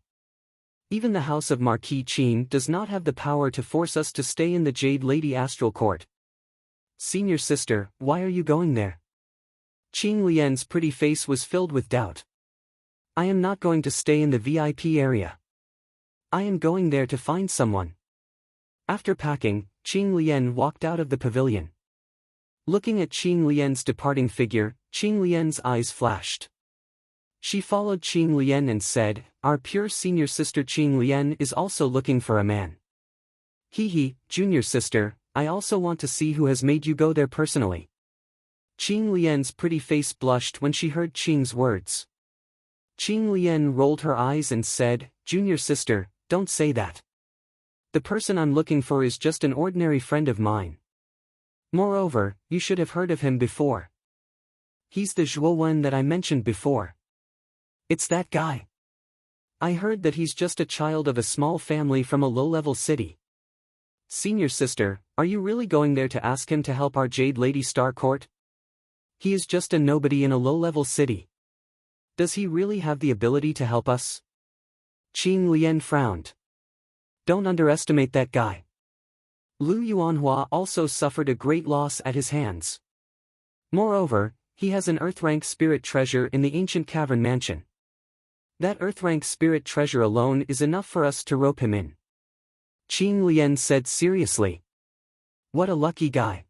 Even the House of Marquis Qin does not have the power to force us to stay in the Jade Lady Astral Court. Senior sister, why are you going there?" Qing Lian's pretty face was filled with doubt. "I am not going to stay in the VIP area. I am going there to find someone." After packing, Qing Lian walked out of the pavilion. Looking at Qing Lian's departing figure, Qing Lian's eyes flashed. She followed Qing Lian and said, "Our pure senior sister Qing Lian is also looking for a man." "Hee, junior sister, I also want to see who has made you go there personally." Qing Lian's pretty face blushed when she heard Qing's words. Qing Lian rolled her eyes and said, "Junior sister, don't say that. The person I'm looking for is just an ordinary friend of mine. Moreover, you should have heard of him before. He's the Zhuowen that I mentioned before. It's that guy. I heard that he's just a child of a small family from a low-level city. Senior sister, are you really going there to ask him to help our Jade Lady Star Court? He is just a nobody in a low-level city. Does he really have the ability to help us?" Qing Lian frowned. "Don't underestimate that guy. Lu Yuanhua also suffered a great loss at his hands. Moreover, he has an Earth-rank spirit treasure in the ancient cavern mansion. That Earth-rank spirit treasure alone is enough for us to rope him in." Qing Lian said seriously. "What a lucky guy.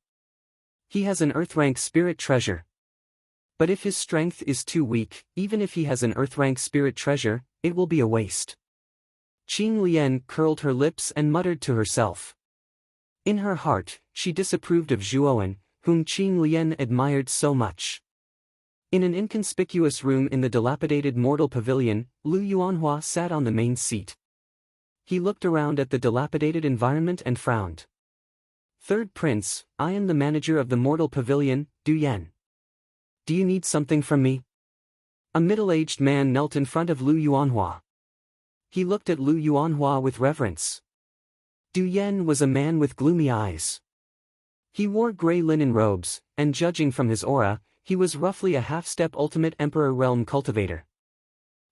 He has an Earth-rank spirit treasure. But if his strength is too weak, even if he has an Earth-rank spirit treasure, it will be a waste." Qing Lian curled her lips and muttered to herself. In her heart, she disapproved of Zhuowen, whom Qing Lian admired so much. In an inconspicuous room in the dilapidated mortal pavilion, Lu Yuanhua sat on the main seat. He looked around at the dilapidated environment and frowned. "Third Prince, I am the manager of the mortal pavilion, Du Yan. Do you need something from me?" A middle-aged man knelt in front of Lu Yuanhua. He looked at Lu Yuanhua with reverence. Du Yan was a man with gloomy eyes. He wore gray linen robes, and judging from his aura, he was roughly a half-step Ultimate Emperor Realm cultivator.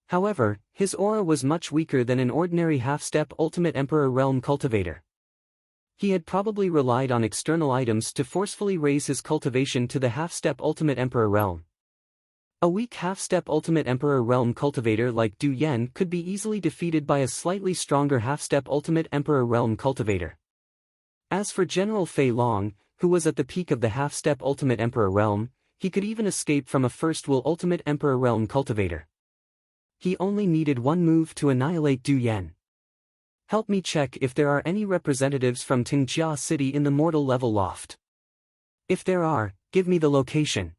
However, his aura was much weaker than an ordinary half-step Ultimate Emperor Realm cultivator. He had probably relied on external items to forcefully raise his cultivation to the half-step Ultimate Emperor Realm. A weak half-step Ultimate Emperor Realm cultivator like Du Yan could be easily defeated by a slightly stronger half-step Ultimate Emperor Realm cultivator. As for General Fei Long, who was at the peak of the half-step Ultimate Emperor Realm, he could even escape from a first-will Ultimate Emperor Realm cultivator. He only needed one move to annihilate Du Yan. "Help me check if there are any representatives from Tingjia City in the mortal level loft. If there are, give me the location."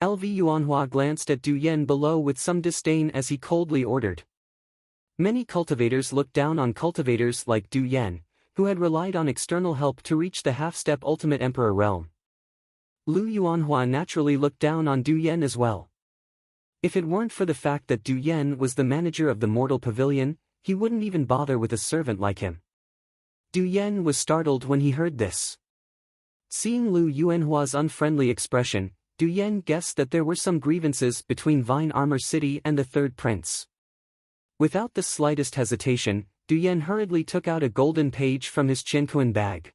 Lv Yuanhua glanced at Du Yan below with some disdain as he coldly ordered. Many cultivators looked down on cultivators like Du Yan, who had relied on external help to reach the half-step Ultimate Emperor Realm. Lu Yuanhua naturally looked down on Du Yan as well. If it weren't for the fact that Du Yan was the manager of the mortal pavilion, he wouldn't even bother with a servant like him. Du Yan was startled when he heard this. Seeing Lu Yuanhua's unfriendly expression, Du Yan guessed that there were some grievances between Vine Armor City and the Third Prince. Without the slightest hesitation, Du Yan hurriedly took out a golden page from his Qianquan bag.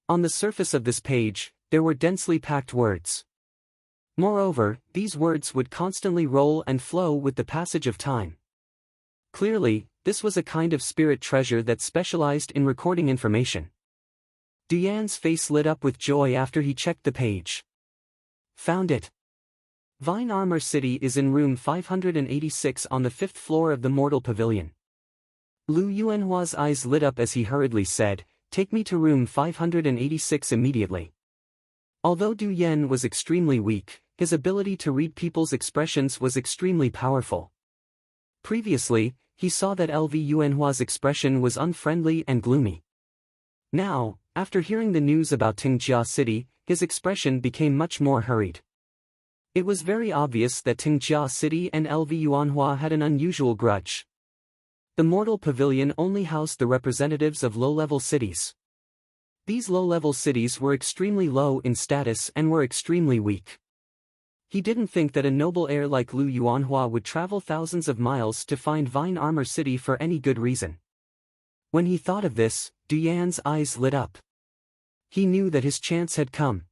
On the surface of this page, there were densely packed words. Moreover, these words would constantly roll and flow with the passage of time. Clearly, this was a kind of spirit treasure that specialized in recording information. Du Yan's face lit up with joy after he checked the page. Found it. Vine Armor City is in room 586 on the 5th floor of the Mortal Pavilion. Lu Yuanhua's eyes lit up as he hurriedly said, "Take me to room 586 immediately." Although Du Yan was extremely weak, his ability to read people's expressions was extremely powerful. Previously, he saw that Lv Yuanhua's expression was unfriendly and gloomy. Now, After hearing the news about Tingjia City, his expression became much more hurried. It was very obvious that Tingjia City and LV Yuanhua had an unusual grudge. The Mortal Pavilion only housed the representatives of low-level cities. These low-level cities were extremely low in status and were extremely weak. He didn't think that a noble heir like Lu Yuanhua would travel thousands of miles to find Vine Armor City for any good reason. When he thought of this, Du Yan's eyes lit up. He knew that his chance had come.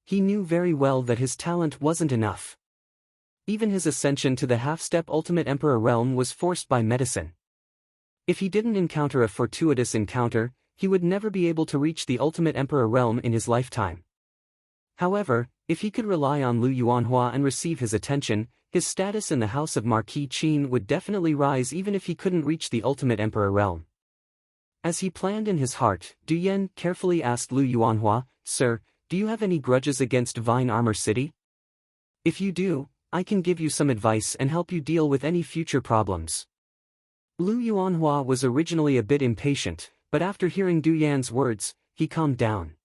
He knew very well that his talent wasn't enough. Even his ascension to the half-step Ultimate Emperor realm was forced by medicine. If he didn't encounter a fortuitous encounter, he would never be able to reach the Ultimate Emperor realm in his lifetime. However, if he could rely on Lu Yuanhua and receive his attention, his status in the house of Marquis Qin would definitely rise even if he couldn't reach the Ultimate Emperor realm. As he planned in his heart, Du Yan carefully asked Lu Yuanhua, "Sir, do you have any grudges against Vine Armor City? If you do, I can give you some advice and help you deal with any future problems." Lu Yuanhua was originally a bit impatient, but after hearing Du Yan's words, he calmed down.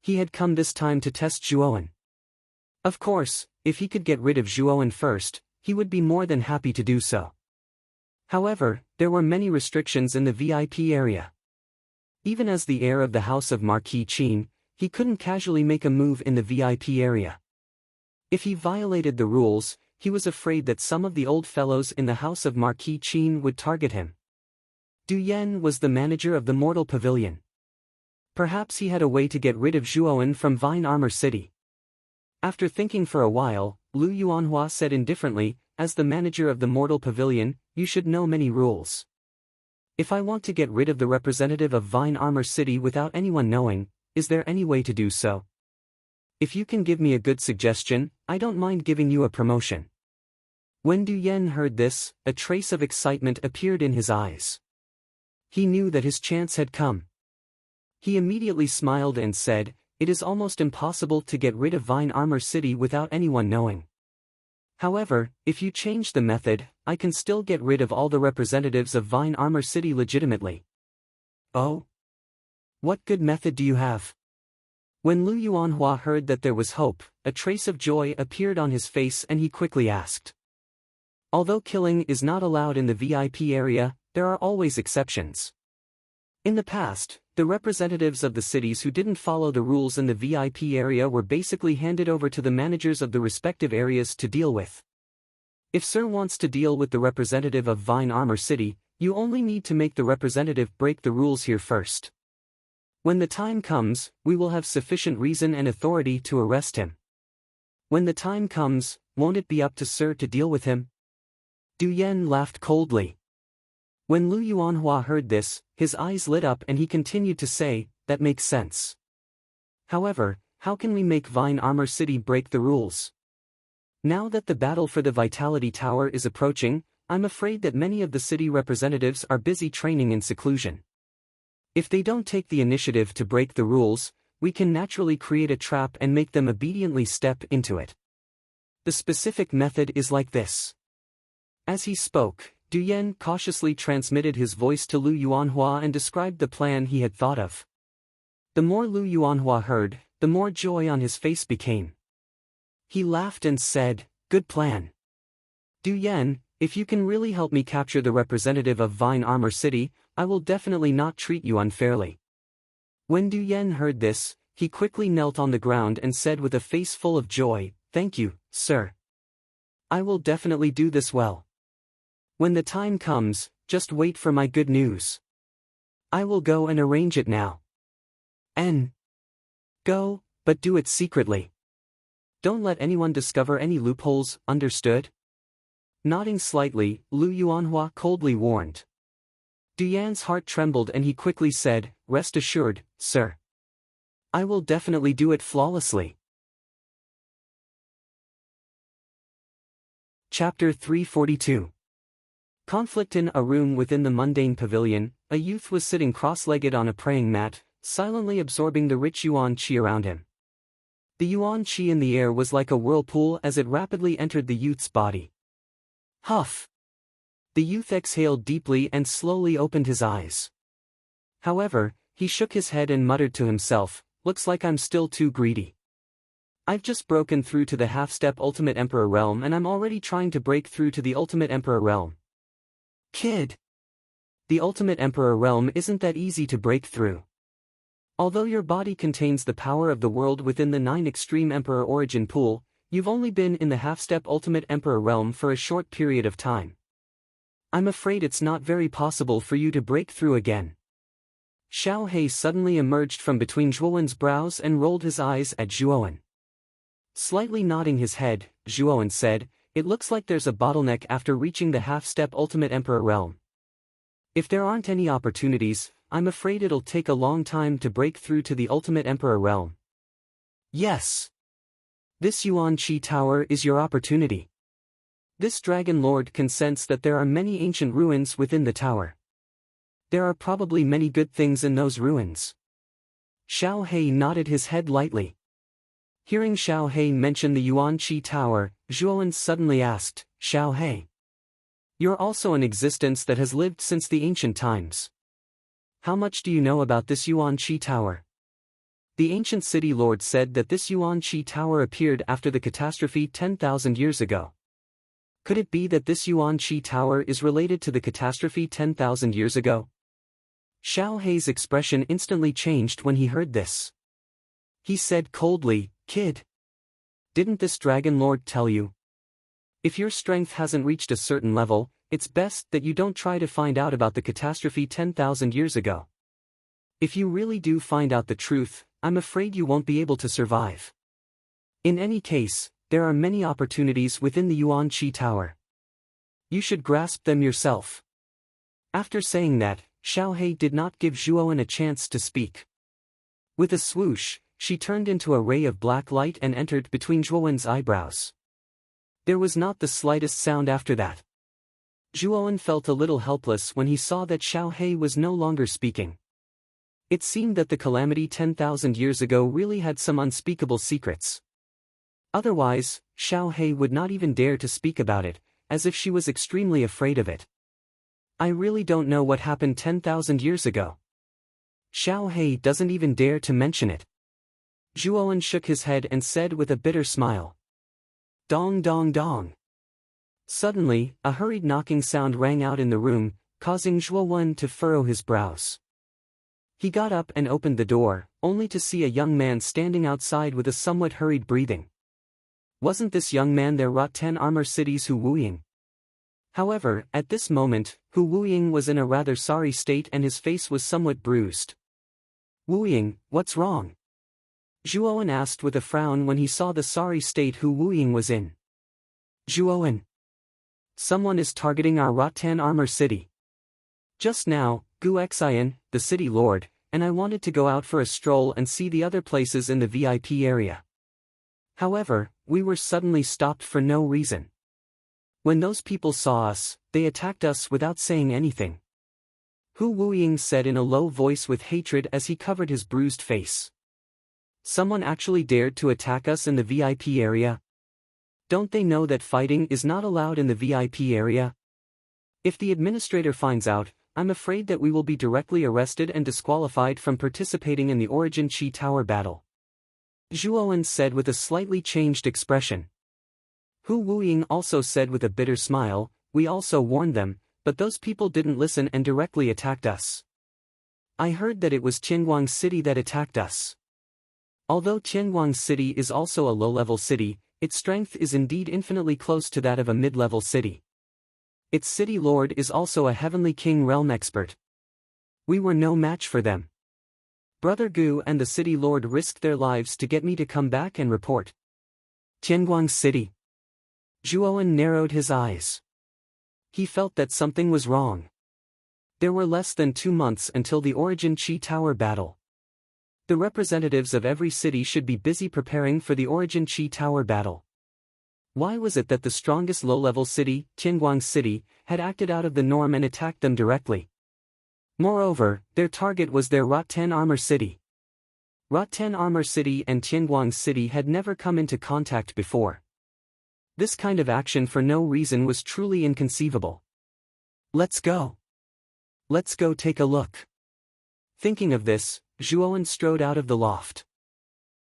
He had come this time to test Zhuowen. Of course, if he could get rid of Zhuowen first, he would be more than happy to do so. However, there were many restrictions in the VIP area. Even as the heir of the house of Marquis Qin, he couldn't casually make a move in the VIP area. If he violated the rules, he was afraid that some of the old fellows in the house of Marquis Qin would target him. Du Yan was the manager of the Mortal Pavilion. Perhaps he had a way to get rid of Zhuowen from Vine Armor City. After thinking for a while, Lu Yuanhua said indifferently, "As the manager of the Mortal Pavilion, you should know many rules. If I want to get rid of the representative of Vine Armor City without anyone knowing, is there any way to do so? If you can give me a good suggestion, I don't mind giving you a promotion." When Du Yan heard this, a trace of excitement appeared in his eyes. He knew that his chance had come. He immediately smiled and said, "It is almost impossible to get rid of Vine Armor City without anyone knowing. However, if you change the method, I can still get rid of all the representatives of Vine Armor City legitimately." "Oh? What good method do you have?" When Lu Yuanhua heard that there was hope, a trace of joy appeared on his face and he quickly asked. Although killing is not allowed in the VIP area, there are always exceptions. In the past, the representatives of the cities who didn't follow the rules in the VIP area were basically handed over to the managers of the respective areas to deal with. If Sir wants to deal with the representative of Vine Armor City, you only need to make the representative break the rules here first. When the time comes, we will have sufficient reason and authority to arrest him. When the time comes, won't it be up to Sir to deal with him?" Du Yan laughed coldly. When Lu Yuanhua heard this, his eyes lit up and he continued to say, "That makes sense. However, how can we make Vine Armor City break the rules? Now that the battle for the Vitality Tower is approaching, I'm afraid that many of the city representatives are busy training in seclusion. If they don't take the initiative to break the rules, we can naturally create a trap and make them obediently step into it. The specific method is like this." As he spoke, Du Yan cautiously transmitted his voice to Lu Yuanhua and described the plan he had thought of. The more Lu Yuanhua heard, the more joy on his face became. He laughed and said, "Good plan. Du Yan, if you can really help me capture the representative of Vine Armor City, I will definitely not treat you unfairly." When Du Yan heard this, he quickly knelt on the ground and said with a face full of joy, "Thank you, sir. I will definitely do this well. When the time comes, just wait for my good news. I will go and arrange it now." Go, but do it secretly. Don't let anyone discover any loopholes, understood?" Nodding slightly, Lu Yuanhua coldly warned. Du Yan's heart trembled and he quickly said, "Rest assured, sir. I will definitely do it flawlessly." Chapter 342. Conflict. In a room within the mundane pavilion, a youth was sitting cross-legged on a praying mat, silently absorbing the rich yuan qi around him. The yuan qi in the air was like a whirlpool as it rapidly entered the youth's body. Huff! The youth exhaled deeply and slowly opened his eyes. However, He shook his head and muttered to himself, "Looks like I'm still too greedy. I've just broken through to the half-step Ultimate Emperor realm and I'm already trying to break through to the Ultimate Emperor realm. Kid! The Ultimate Emperor realm isn't that easy to break through. Although your body contains the power of the world within the 9 Extreme Emperor origin pool, you've only been in the half-step Ultimate Emperor realm for a short period of time. I'm afraid it's not very possible for you to break through again." Xiao He suddenly emerged from between Zhuowen's brows and rolled his eyes at Zhuowen. Slightly nodding his head, Zhuowen said, "It looks like there's a bottleneck after reaching the half-step Ultimate Emperor realm. If there aren't any opportunities, I'm afraid it'll take a long time to break through to the Ultimate Emperor realm." "Yes. This Yuan Qi Tower is your opportunity. This Dragon Lord can sense that there are many ancient ruins within the tower. There are probably many good things in those ruins." Xiao He nodded his head lightly. Hearing Xiao He mention the Yuan Qi Tower, Zhuowen suddenly asked, "Xiao He, you're also an existence that has lived since the ancient times. How much do you know about this Yuan Qi Tower?" The ancient city lord said that this Yuan Qi Tower appeared after the catastrophe 10,000 years ago. Could it be that this Yuan Qi Tower is related to the catastrophe 10,000 years ago? Xiao He's expression instantly changed when he heard this. He said coldly, "Kid, didn't this Dragon Lord tell you? If your strength hasn't reached a certain level, it's best that you don't try to find out about the catastrophe 10,000 years ago. If you really do find out the truth, I'm afraid you won't be able to survive. In any case, there are many opportunities within the Yuan Qi Tower. You should grasp them yourself." After saying that, Xiao He did not give Zhuowen a chance to speak. With a swoosh, she turned into a ray of black light and entered between Zhuowen's eyebrows. There was not the slightest sound after that. Zhuowen felt a little helpless when he saw that Xiao He was no longer speaking. It seemed that the calamity 10,000 years ago really had some unspeakable secrets. Otherwise, Xiao He would not even dare to speak about it, as if she was extremely afraid of it. "I really don't know what happened 10,000 years ago. Xiao He doesn't even dare to mention it." Zhuowen shook his head and said with a bitter smile. Dong dong dong. Suddenly, a hurried knocking sound rang out in the room, causing Zhuowen to furrow his brows. He got up and opened the door, only to see a young man standing outside with a somewhat hurried breathing. Wasn't this young man their Rot-10 Armor City's Hu Wuying? However, at this moment, Hu Wuying was in a rather sorry state and his face was somewhat bruised. "Wuying, what's wrong?" Zhuowen asked with a frown when he saw the sorry state Hu Wuying was in. "Zhuowen, someone is targeting our Rot-10 Armor City. Just now, Gu Xian, the city lord, and I wanted to go out for a stroll and see the other places in the VIP area. However, we were suddenly stopped for no reason. When those people saw us, they attacked us without saying anything." Hu Wuying said in a low voice with hatred as he covered his bruised face. "Someone actually dared to attack us in the VIP area? Don't they know that fighting is not allowed in the VIP area? If the administrator finds out, I'm afraid that we will be directly arrested and disqualified from participating in the Origin Qi Tower battle." Zhuowen said with a slightly changed expression. Hu Wuying also said with a bitter smile, "We also warned them, but those people didn't listen and directly attacked us. I heard that it was Tianguang City that attacked us. Although Tianguang City is also a low-level city, its strength is indeed infinitely close to that of a mid-level city. Its city lord is also a Heavenly King realm expert. We were no match for them. Brother Gu and the city lord risked their lives to get me to come back and report." Tianguang City. Zhuowen narrowed his eyes. He felt that something was wrong. There were less than 2 months until the Origin Qi Tower battle. The representatives of every city should be busy preparing for the Origin Qi Tower battle. Why was it that the strongest low-level city, Tianguang City, had acted out of the norm and attacked them directly? Moreover, their target was their Rot-10 Armor City. Rot-10 Armor City and Tianguang City had never come into contact before. This kind of action for no reason was truly inconceivable. "Let's go. Let's go take a look." Thinking of this, Zhuoan strode out of the loft.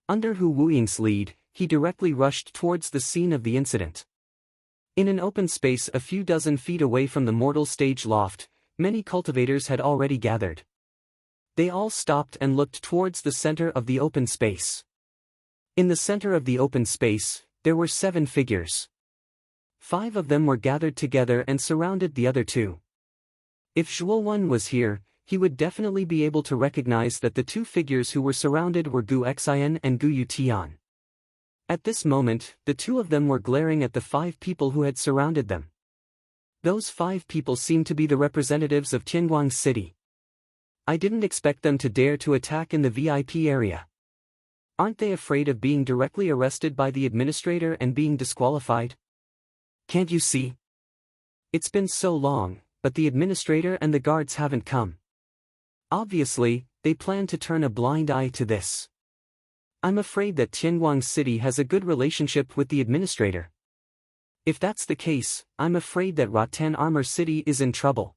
Under Hu Wuying's lead, he directly rushed towards the scene of the incident. In an open space a few dozen feet away from the mortal stage loft, many cultivators had already gathered. They all stopped and looked towards the center of the open space. In the center of the open space, there were 7 figures. 5 of them were gathered together and surrounded the other 2. If Zhuoan was here, he would definitely be able to recognize that the 2 figures who were surrounded were Gu Xian and Gu Yutian. At this moment, the 2 of them were glaring at the 5 people who had surrounded them. Those 5 people seemed to be the representatives of Tianguang City. I didn't expect them to dare to attack in the VIP area. Aren't they afraid of being directly arrested by the administrator and being disqualified? Can't you see? It's been so long, but the administrator and the guards haven't come. Obviously, they plan to turn a blind eye to this. I'm afraid that Tianguang City has a good relationship with the administrator. If that's the case, I'm afraid that Rattan Armor City is in trouble.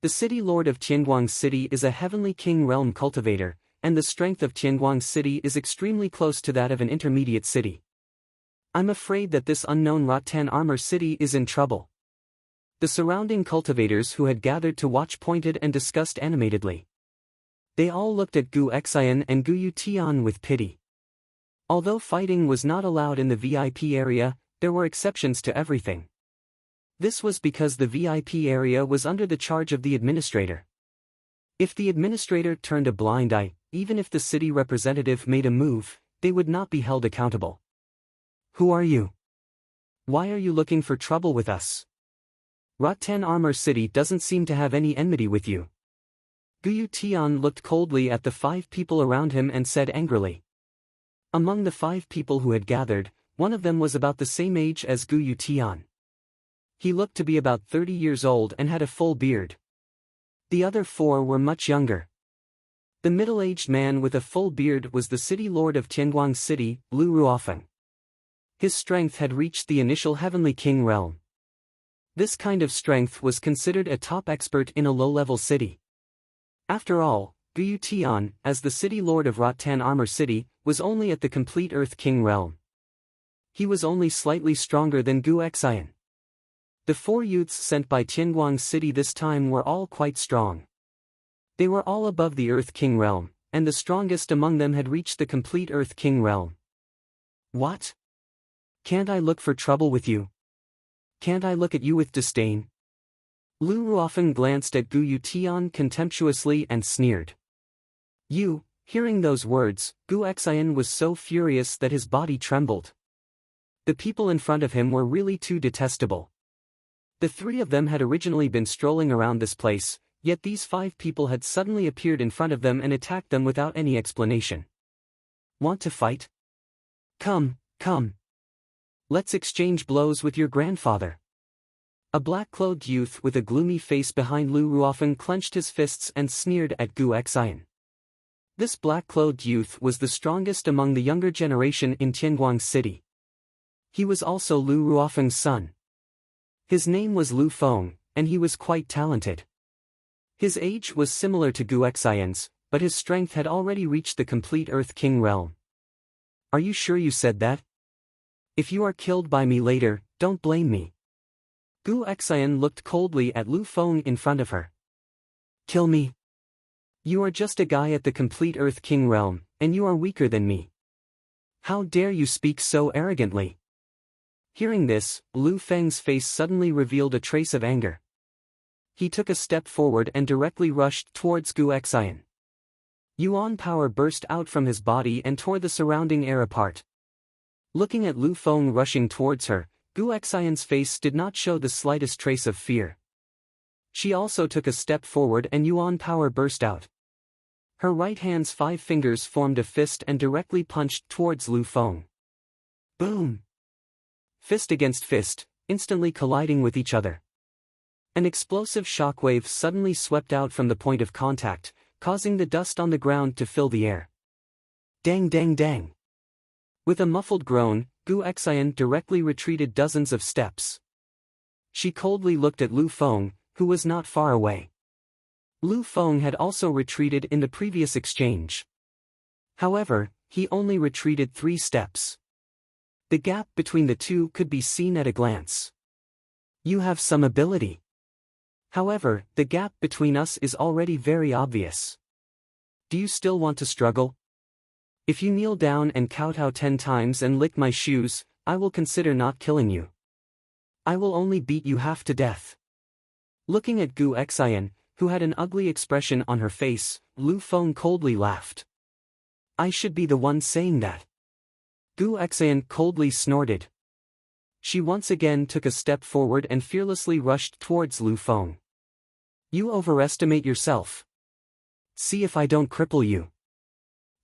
The city lord of Tianguang City is a heavenly king realm cultivator, and the strength of Tianguang City is extremely close to that of an intermediate city. I'm afraid that this unknown Rattan Armor City is in trouble. The surrounding cultivators who had gathered to watch pointed and discussed animatedly. They all looked at Gu Xian and Gu Yutian with pity. Although fighting was not allowed in the VIP area, there were exceptions to everything. This was because the VIP area was under the charge of the administrator. If the administrator turned a blind eye, even if the city representative made a move, they would not be held accountable. Who are you? Why are you looking for trouble with us? Rattan Armor City doesn't seem to have any enmity with you. Gu Yutian looked coldly at the 5 people around him and said angrily. Among the 5 people who had gathered, one of them was about the same age as Gu Yutian. He looked to be about 30 years old and had a full beard. The other 4 were much younger. The middle-aged man with a full beard was the city lord of Tianguang City, Lu Ruofeng. His strength had reached the initial heavenly king realm. This kind of strength was considered a top expert in a low-level city. After all, Gu Yutian, as the city lord of Rattan Armor City, was only at the complete Earth King realm. He was only slightly stronger than Gu Xian. The 4 youths sent by Tianguang City this time were all quite strong. They were all above the Earth King realm, and the strongest among them had reached the complete Earth King realm. What? Can't I look for trouble with you? Can't I look at you with disdain? Lu Ruofeng glanced at Gu Yutian contemptuously and sneered. You, hearing those words, Gu Xian was so furious that his body trembled. The people in front of him were really too detestable. The 3 of them had originally been strolling around this place, yet these 5 people had suddenly appeared in front of them and attacked them without any explanation. Want to fight? Come, come. Let's exchange blows with your grandfather. A black-clothed youth with a gloomy face behind Lu Ruofeng clenched his fists and sneered at Gu Xian. This black-clothed youth was the strongest among the younger generation in Tianguang City. He was also Lu Ruofeng's son. His name was Lu Feng, and he was quite talented. His age was similar to Gu Xian's, but his strength had already reached the complete Earth King realm. Are you sure you said that? If you are killed by me later, don't blame me. Gu Xian looked coldly at Lu Feng in front of her. Kill me? You are just a guy at the complete Earth King realm, and you are weaker than me. How dare you speak so arrogantly? Hearing this, Lu Feng's face suddenly revealed a trace of anger. He took a step forward and directly rushed towards Gu Xian. Yuan power burst out from his body and tore the surrounding air apart. Looking at Lu Feng rushing towards her, Gu Xian's face did not show the slightest trace of fear. She also took a step forward and Yuan power burst out. Her right hand's 5 fingers formed a fist and directly punched towards Lu Feng. Boom! Fist against fist, instantly colliding with each other. An explosive shockwave suddenly swept out from the point of contact, causing the dust on the ground to fill the air. Dang dang dang! With a muffled groan, Gu Xian directly retreated dozens of steps. She coldly looked at Lu Feng, who was not far away. Lu Feng had also retreated in the previous exchange. However, he only retreated 3 steps. The gap between the two could be seen at a glance. You have some ability. However, the gap between us is already very obvious. Do you still want to struggle? If you kneel down and kowtow 10 times and lick my shoes, I will consider not killing you. I will only beat you half to death. Looking at Gu Xian, who had an ugly expression on her face, Lu Feng coldly laughed. I should be the one saying that. Gu Xian coldly snorted. She once again took a step forward and fearlessly rushed towards Lu Feng. You overestimate yourself. See if I don't cripple you.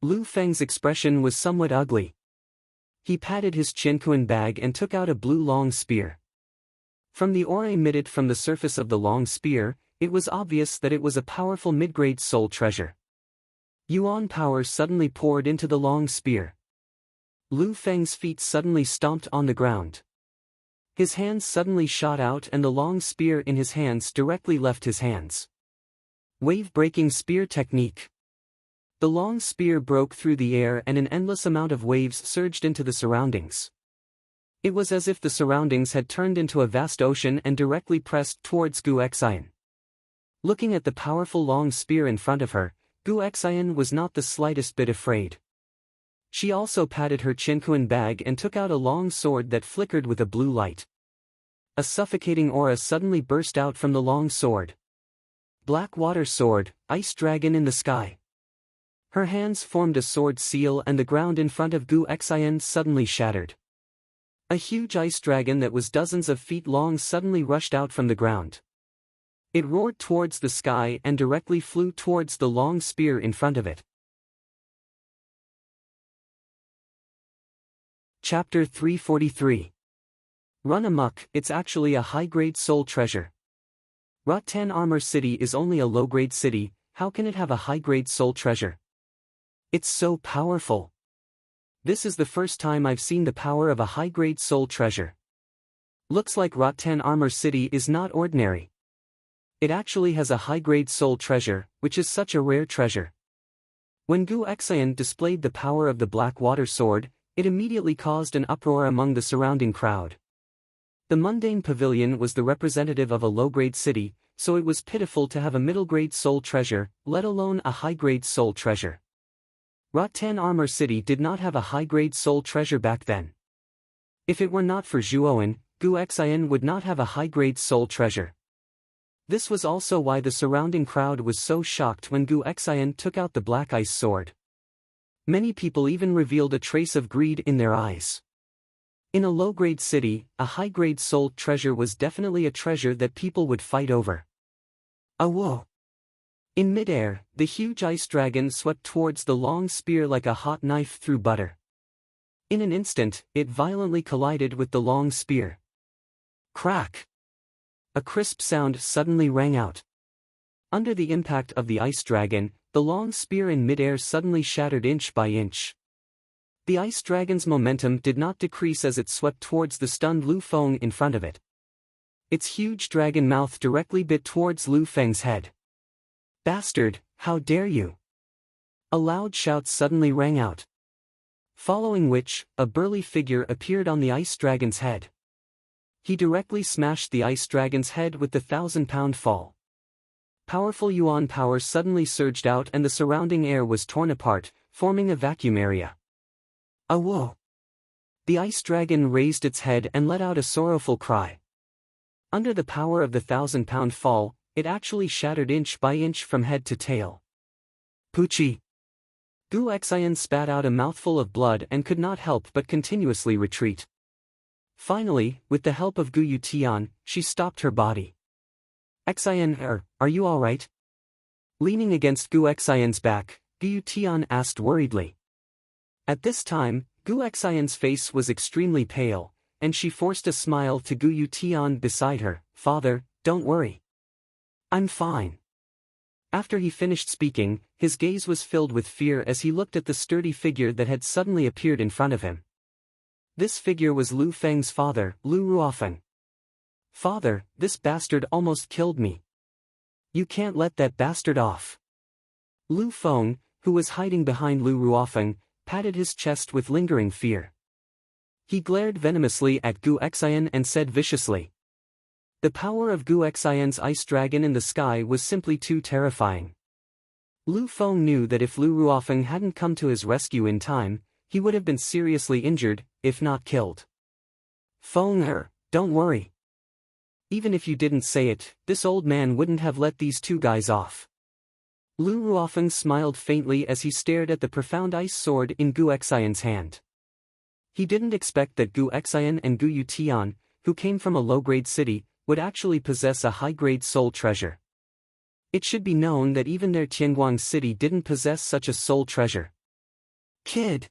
Lu Feng's expression was somewhat ugly. He patted his chinkuan bag and took out a blue long spear. From the aura emitted from the surface of the long spear, it was obvious that it was a powerful mid-grade soul treasure. Yuan power suddenly poured into the long spear. Lu Feng's feet suddenly stomped on the ground. His hands suddenly shot out and the long spear in his hands directly left his hands. Wave-breaking spear technique. The long spear broke through the air and an endless amount of waves surged into the surroundings. It was as if the surroundings had turned into a vast ocean and directly pressed towards Gu Xian. Looking at the powerful long spear in front of her, Gu Xian was not the slightest bit afraid. She also patted her chinkuan bag and took out a long sword that flickered with a blue light. A suffocating aura suddenly burst out from the long sword. Black water sword, ice dragon in the sky. Her hands formed a sword seal and the ground in front of Gu Xian suddenly shattered. A huge ice dragon that was dozens of feet long suddenly rushed out from the ground. It roared towards the sky and directly flew towards the long spear in front of it. Chapter 343. Run amok. It's actually a high-grade soul treasure. Rattan Armor City is only a low-grade city, how can it have a high-grade soul treasure? It's so powerful. This is the first time I've seen the power of a high-grade soul treasure. Looks like Rattan Armor City is not ordinary. It actually has a high-grade soul treasure, which is such a rare treasure. When Gu Xian displayed the power of the black water sword, it immediately caused an uproar among the surrounding crowd. The mundane pavilion was the representative of a low-grade city, so it was pitiful to have a middle-grade soul treasure, let alone a high-grade soul treasure. Rattan Armor City did not have a high-grade soul treasure back then. If it were not for Zhuowen, Gu Xian would not have a high-grade soul treasure. This was also why the surrounding crowd was so shocked when Gu Xian took out the black ice sword. Many people even revealed a trace of greed in their eyes. In a low-grade city, a high-grade soul treasure was definitely a treasure that people would fight over. Whoa! In midair, the huge ice dragon swept towards the long spear like a hot knife through butter. In an instant, it violently collided with the long spear. Crack! A crisp sound suddenly rang out. Under the impact of the ice dragon, the long spear in midair suddenly shattered inch by inch. The ice dragon's momentum did not decrease as it swept towards the stunned Lu Feng in front of it. Its huge dragon mouth directly bit towards Lu Feng's head. Bastard, how dare you! A loud shout suddenly rang out. Following which, a burly figure appeared on the ice dragon's head. He directly smashed the ice dragon's head with the 1,000-pound fall. Powerful yuan power suddenly surged out and the surrounding air was torn apart, forming a vacuum area. Whoa! The ice dragon raised its head and let out a sorrowful cry. Under the power of the 1,000-pound fall, it actually shattered inch by inch from head to tail. Poochie! Gu Xian spat out a mouthful of blood and could not help but continuously retreat. Finally, with the help of Gu Yutian, she stopped her body. Xian, are you alright? Leaning against Gu Xian's back, Gu Yutian asked worriedly. At this time, Gu Xian's face was extremely pale, and she forced a smile to Gu Yutian beside her. Father, don't worry. I'm fine. After he finished speaking, his gaze was filled with fear as he looked at the sturdy figure that had suddenly appeared in front of him. This figure was Lu Feng's father, Lu Ruofeng. Father, this bastard almost killed me. You can't let that bastard off. Lu Feng, who was hiding behind Lu Ruofeng, patted his chest with lingering fear. He glared venomously at Gu Xian and said viciously. The power of Gu Xian's ice dragon in the sky was simply too terrifying. Lu Feng knew that if Lu Ruofeng hadn't come to his rescue in time, he would have been seriously injured, if not killed. Feng, don't worry. Even if you didn't say it, this old man wouldn't have let these two guys off. Lu Ruofeng smiled faintly as he stared at the profound ice sword in Gu Xian's hand. He didn't expect that Gu Xian and Gu Yutian, who came from a low-grade city, would actually possess a high-grade soul treasure. It should be known that even their Tianguang city didn't possess such a soul treasure. Kid!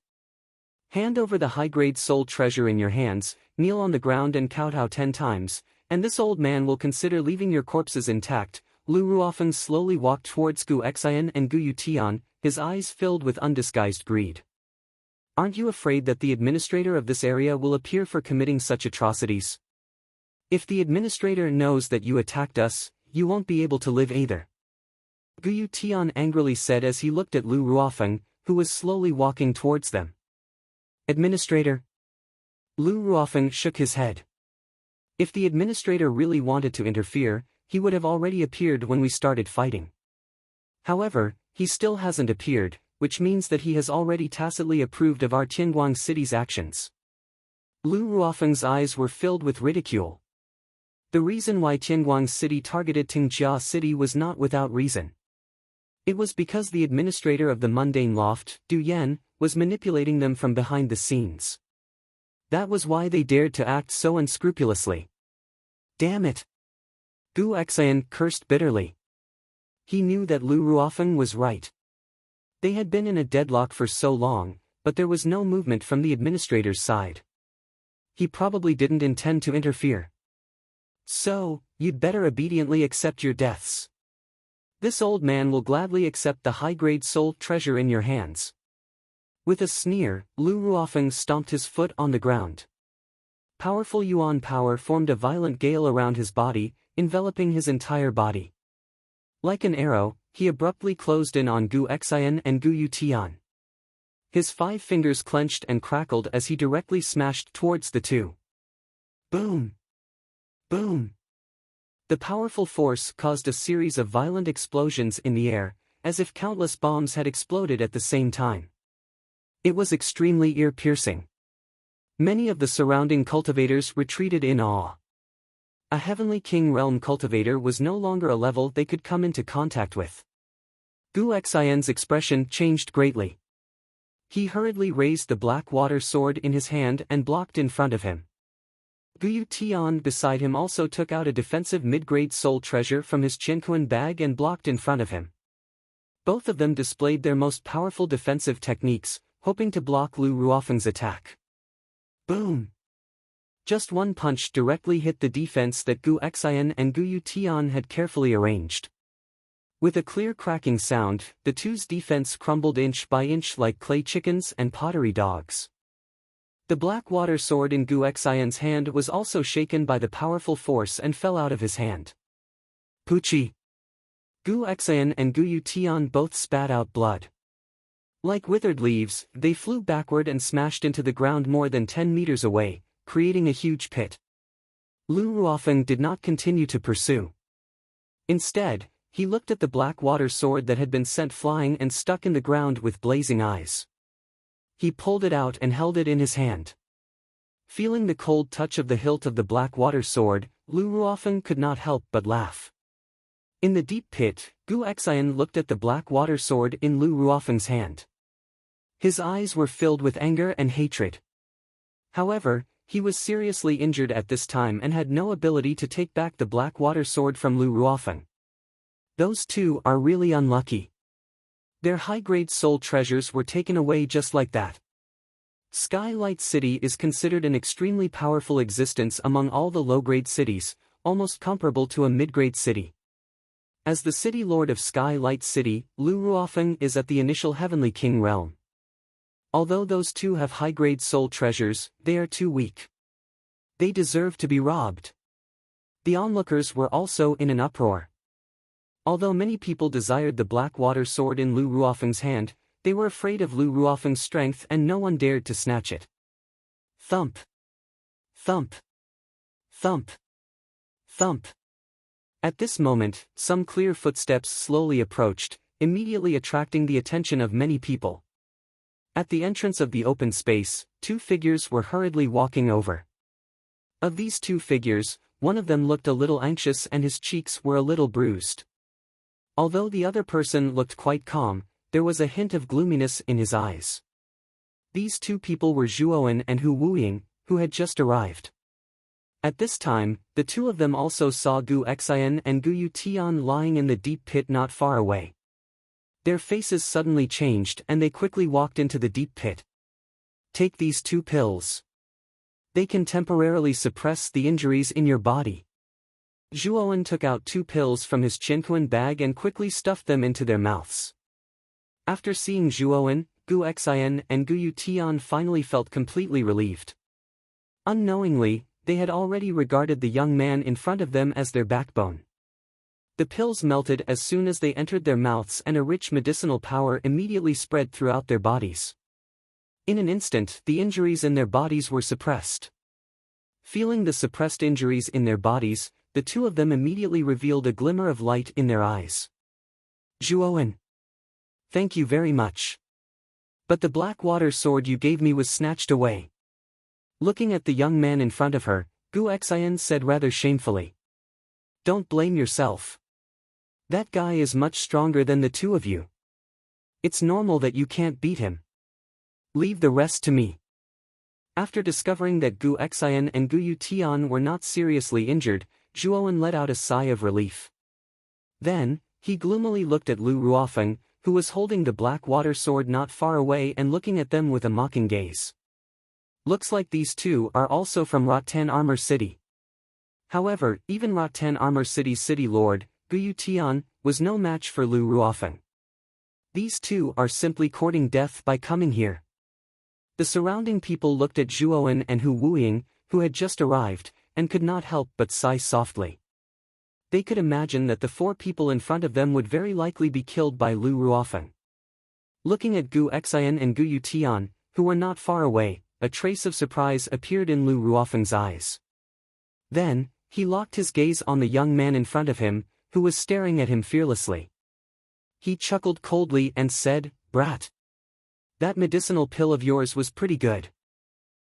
Hand over the high-grade soul treasure in your hands, kneel on the ground and kowtow 10 times, and this old man will consider leaving your corpses intact. Lu Ruofeng slowly walked towards Gu Xian and Gu Yutian, his eyes filled with undisguised greed. Aren't you afraid that the administrator of this area will appear for committing such atrocities? If the administrator knows that you attacked us, you won't be able to live either. Gu Yutian angrily said as he looked at Lu Ruofeng, who was slowly walking towards them. Administrator? Lu Ruofeng shook his head. If the administrator really wanted to interfere, he would have already appeared when we started fighting. However, he still hasn't appeared, which means that he has already tacitly approved of our Tianguang city's actions. Lu Ruofeng's eyes were filled with ridicule. The reason why Tianguang city targeted Tingjia city was not without reason. It was because the administrator of the mundane loft, Du Yan, was manipulating them from behind the scenes. That was why they dared to act so unscrupulously. Damn it! Gu Xian cursed bitterly. He knew that Lu Ruofeng was right. They had been in a deadlock for so long, but there was no movement from the administrator's side. He probably didn't intend to interfere. So, you'd better obediently accept your deaths. This old man will gladly accept the high-grade soul treasure in your hands. With a sneer, Lu Ruofeng stomped his foot on the ground. Powerful Yuan power formed a violent gale around his body, enveloping his entire body. Like an arrow, he abruptly closed in on Gu Xian and Gu Yutian. His 5 fingers clenched and crackled as he directly smashed towards the two. Boom! Boom! The powerful force caused a series of violent explosions in the air, as if countless bombs had exploded at the same time. It was extremely ear-piercing. Many of the surrounding cultivators retreated in awe. A Heavenly King Realm cultivator was no longer a level they could come into contact with. Gu Xian's expression changed greatly. He hurriedly raised the black water sword in his hand and blocked in front of him. Gu Yutian beside him also took out a defensive mid-grade soul treasure from his Qianquan bag and blocked in front of him. Both of them displayed their most powerful defensive techniques, hoping to block Lu Ruofeng's attack. Boom! Just one punch directly hit the defense that Gu Xian and Gu Yutian had carefully arranged. With a clear cracking sound, the two's defense crumbled inch by inch like clay chickens and pottery dogs. The black water sword in Gu Xian's hand was also shaken by the powerful force and fell out of his hand. Puchi! Gu Xian and Gu Yutian both spat out blood. Like withered leaves, they flew backward and smashed into the ground more than 10 meters away, creating a huge pit. Lu Ruofeng did not continue to pursue. Instead, he looked at the black water sword that had been sent flying and stuck in the ground with blazing eyes. He pulled it out and held it in his hand. Feeling the cold touch of the hilt of the black water sword, Lu Ruofeng could not help but laugh. In the deep pit, Gu Xian looked at the black water sword in Lu Ruofeng's hand. His eyes were filled with anger and hatred. However, he was seriously injured at this time and had no ability to take back the black water sword from Lu Ruofeng. Those two are really unlucky. Their high-grade soul treasures were taken away just like that. Skylight City is considered an extremely powerful existence among all the low-grade cities, almost comparable to a mid-grade city. As the city lord of Skylight City, Lu Ruofeng is at the initial Heavenly King realm. Although those two have high-grade soul treasures, they are too weak. They deserve to be robbed. The onlookers were also in an uproar. Although many people desired the black water sword in Lu Ruofeng's hand, they were afraid of Lu Ruofeng's strength and no one dared to snatch it. Thump! Thump! Thump! Thump! At this moment, some clear footsteps slowly approached, immediately attracting the attention of many people. At the entrance of the open space, two figures were hurriedly walking over. Of these two figures, one of them looked a little anxious and his cheeks were a little bruised. Although the other person looked quite calm, there was a hint of gloominess in his eyes. These two people were Zhuowen and Hu Wuying, who had just arrived. At this time, the two of them also saw Gu Xian and Gu Yutian lying in the deep pit not far away. Their faces suddenly changed and they quickly walked into the deep pit. Take these 2 pills. They can temporarily suppress the injuries in your body. Zhuowen took out 2 pills from his Qinquan bag and quickly stuffed them into their mouths. After seeing Zhuowen, Gu Xian and Gu Yutian finally felt completely relieved. Unknowingly, they had already regarded the young man in front of them as their backbone. The pills melted as soon as they entered their mouths and a rich medicinal power immediately spread throughout their bodies. In an instant, the injuries in their bodies were suppressed. Feeling the suppressed injuries in their bodies, the two of them immediately revealed a glimmer of light in their eyes. Zhuowen. Thank you very much. But the black water sword you gave me was snatched away. Looking at the young man in front of her, Gu Xian said rather shamefully. Don't blame yourself. That guy is much stronger than the two of you. It's normal that you can't beat him. Leave the rest to me. After discovering that Gu Xian and Gu Yutian were not seriously injured, Zhuowen let out a sigh of relief. Then, he gloomily looked at Lu Ruofeng, who was holding the black water sword not far away and looking at them with a mocking gaze. Looks like these two are also from Rattan Armor City. However, even Rattan Armor City's city lord, Gu Yutian, was no match for Lu Ruofeng. These two are simply courting death by coming here. The surrounding people looked at Zhuowen and Hu Wuying, who had just arrived, and could not help but sigh softly. They could imagine that the 4 people in front of them would very likely be killed by Lu Ruofeng. Looking at Gu Xian and Gu Yutian, who were not far away, a trace of surprise appeared in Lu Ruofeng's eyes. Then, he locked his gaze on the young man in front of him, who was staring at him fearlessly. He chuckled coldly and said, Brat. That medicinal pill of yours was pretty good.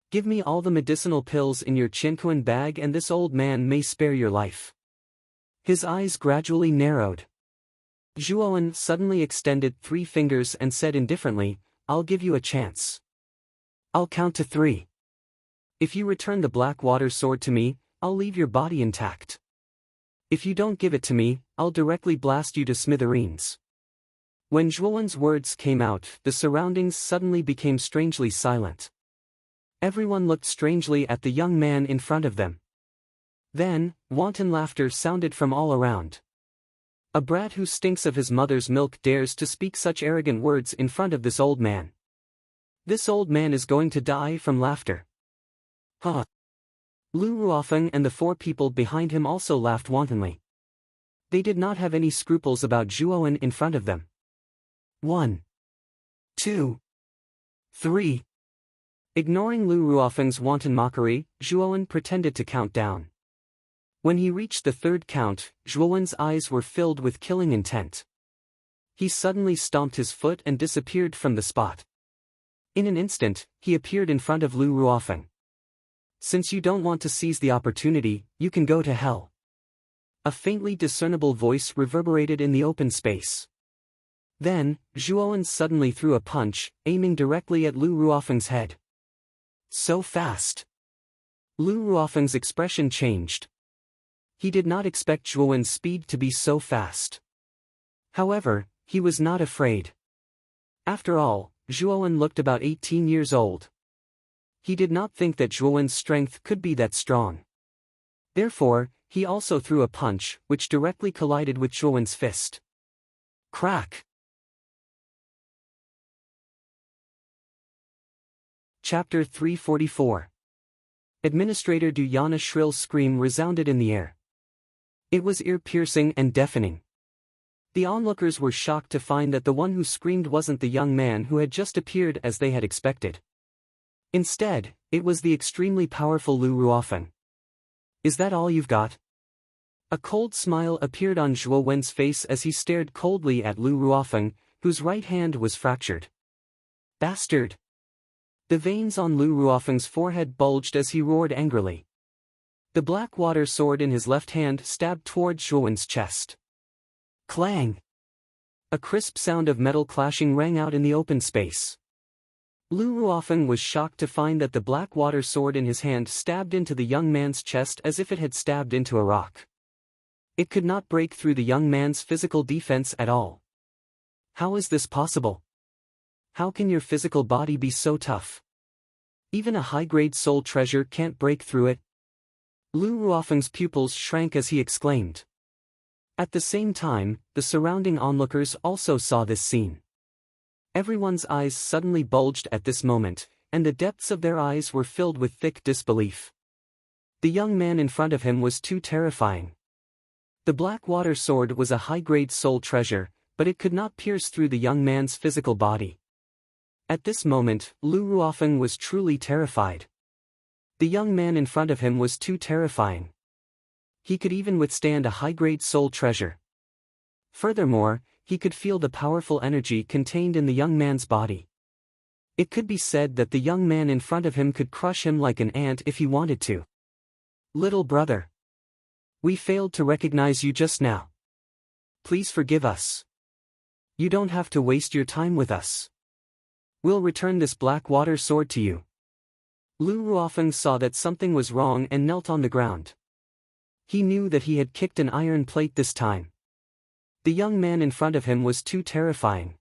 Give me all the medicinal pills in your Qinquan bag and this old man may spare your life. His eyes gradually narrowed. Zhuowen suddenly extended 3 fingers and said indifferently, I'll give you a chance. I'll count to 3. If you return the black water sword to me, I'll leave your body intact. If you don't give it to me, I'll directly blast you to smithereens. When Zhuowen's words came out, the surroundings suddenly became strangely silent. Everyone looked strangely at the young man in front of them. Then, wanton laughter sounded from all around. A brat who stinks of his mother's milk dares to speak such arrogant words in front of this old man. This old man is going to die from laughter. Huh. Lu Ruofeng and the 4 people behind him also laughed wantonly. They did not have any scruples about Zhuowen in front of them. 1, 2, 3. Ignoring Lu Ruofeng's wanton mockery, Zhuowen pretended to count down. When he reached the 3rd count, Zhuowen's eyes were filled with killing intent. He suddenly stomped his foot and disappeared from the spot. In an instant, he appeared in front of Lu Ruofeng. Since you don't want to seize the opportunity, you can go to hell. A faintly discernible voice reverberated in the open space. Then, Zhuowen suddenly threw a punch, aiming directly at Lu Ruofeng's head. So fast. Lu Ruofeng's expression changed. He did not expect Zhuowen's speed to be so fast. However, he was not afraid. After all, Zhuowen looked about 18 years old. He did not think that Zhuowen's strength could be that strong. Therefore, he also threw a punch, which directly collided with Zhuowen's fist. Crack! Chapter 344. Administrator Duyana's shrill scream resounded in the air. It was ear-piercing and deafening. The onlookers were shocked to find that the one who screamed wasn't the young man who had just appeared as they had expected. Instead, it was the extremely powerful Lu Ruofeng. "Is that all you've got?" A cold smile appeared on Zhuo Wen's face as he stared coldly at Lu Ruofeng, whose right hand was fractured. "Bastard!" The veins on Lu Ruofeng's forehead bulged as he roared angrily. The black water sword in his left hand stabbed toward Zhuo Wen's chest. Clang! A crisp sound of metal clashing rang out in the open space. Lu Ruofeng was shocked to find that the black water sword in his hand stabbed into the young man's chest as if it had stabbed into a rock. It could not break through the young man's physical defense at all. How is this possible? How can your physical body be so tough? Even a high-grade soul treasure can't break through it? Lu Ruofeng's pupils shrank as he exclaimed. At the same time, the surrounding onlookers also saw this scene. Everyone's eyes suddenly bulged at this moment, and the depths of their eyes were filled with thick disbelief. The young man in front of him was too terrifying. The black water sword was a high-grade soul treasure, but it could not pierce through the young man's physical body. At this moment, Lu Ruofeng was truly terrified. The young man in front of him was too terrifying. He could even withstand a high-grade soul treasure. Furthermore, he could feel the powerful energy contained in the young man's body. It could be said that the young man in front of him could crush him like an ant if he wanted to. "Little brother. We failed to recognize you just now. Please forgive us. You don't have to waste your time with us. We'll return this black water sword to you." Lu Ruofeng saw that something was wrong and knelt on the ground. He knew that he had kicked an iron plate this time. The young man in front of him was too terrifying.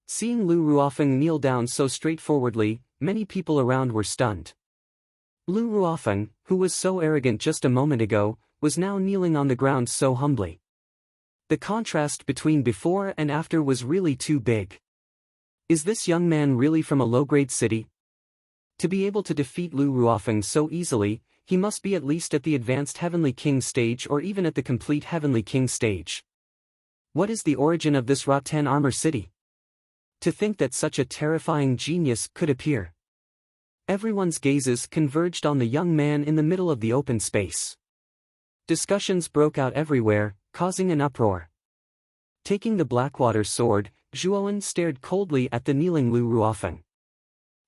Seeing Lu Ruofeng kneel down so straightforwardly, many people around were stunned. Lu Ruofeng, who was so arrogant just a moment ago, was now kneeling on the ground so humbly. The contrast between before and after was really too big. Is this young man really from a low-grade city? To be able to defeat Lu Ruofeng so easily, he must be at least at the advanced Heavenly King stage or even at the complete Heavenly King stage. What is the origin of this Rattan Armor City? To think that such a terrifying genius could appear. Everyone's gazes converged on the young man in the middle of the open space. Discussions broke out everywhere, causing an uproar. Taking the Blackwater sword, Zhuowen stared coldly at the kneeling Lu Ruofeng.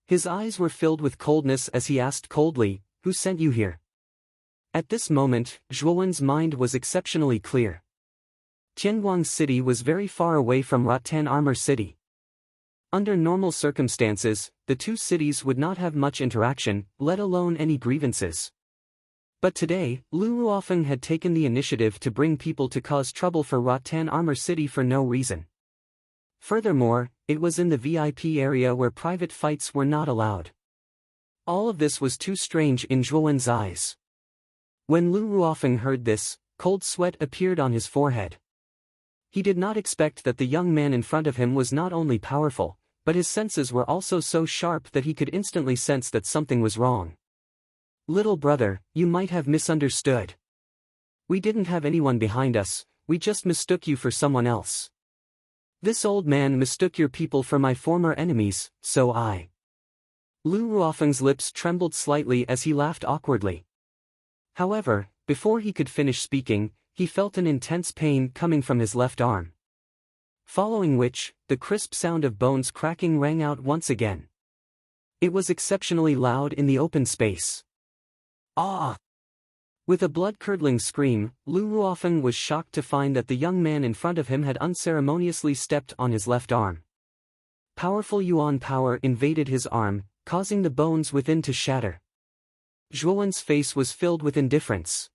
His eyes were filled with coldness as he asked coldly, "Who sent you here?" At this moment, Zhuowen's mind was exceptionally clear. Tianguang City was very far away from Rattan Armor City. Under normal circumstances, the two cities would not have much interaction, let alone any grievances. But today, Lu Ruofeng had taken the initiative to bring people to cause trouble for Rattan Armor City for no reason. Furthermore, it was in the VIP area where private fights were not allowed. All of this was too strange in Zhuowen's eyes. When Lu Ruofeng heard this, cold sweat appeared on his forehead. He did not expect that the young man in front of him was not only powerful, but his senses were also so sharp that he could instantly sense that something was wrong. "Little brother, you might have misunderstood. We didn't have anyone behind us, we just mistook you for someone else. This old man mistook your people for my former enemies, so I..." Lu Ruofeng's lips trembled slightly as he laughed awkwardly. However, before he could finish speaking, he felt an intense pain coming from his left arm. Following which, the crisp sound of bones cracking rang out once again. It was exceptionally loud in the open space. "Ah!" With a blood-curdling scream, Lu Ruofeng was shocked to find that the young man in front of him had unceremoniously stepped on his left arm. Powerful Yuan power invaded his arm, causing the bones within to shatter. Zhuowen's face was filled with indifference.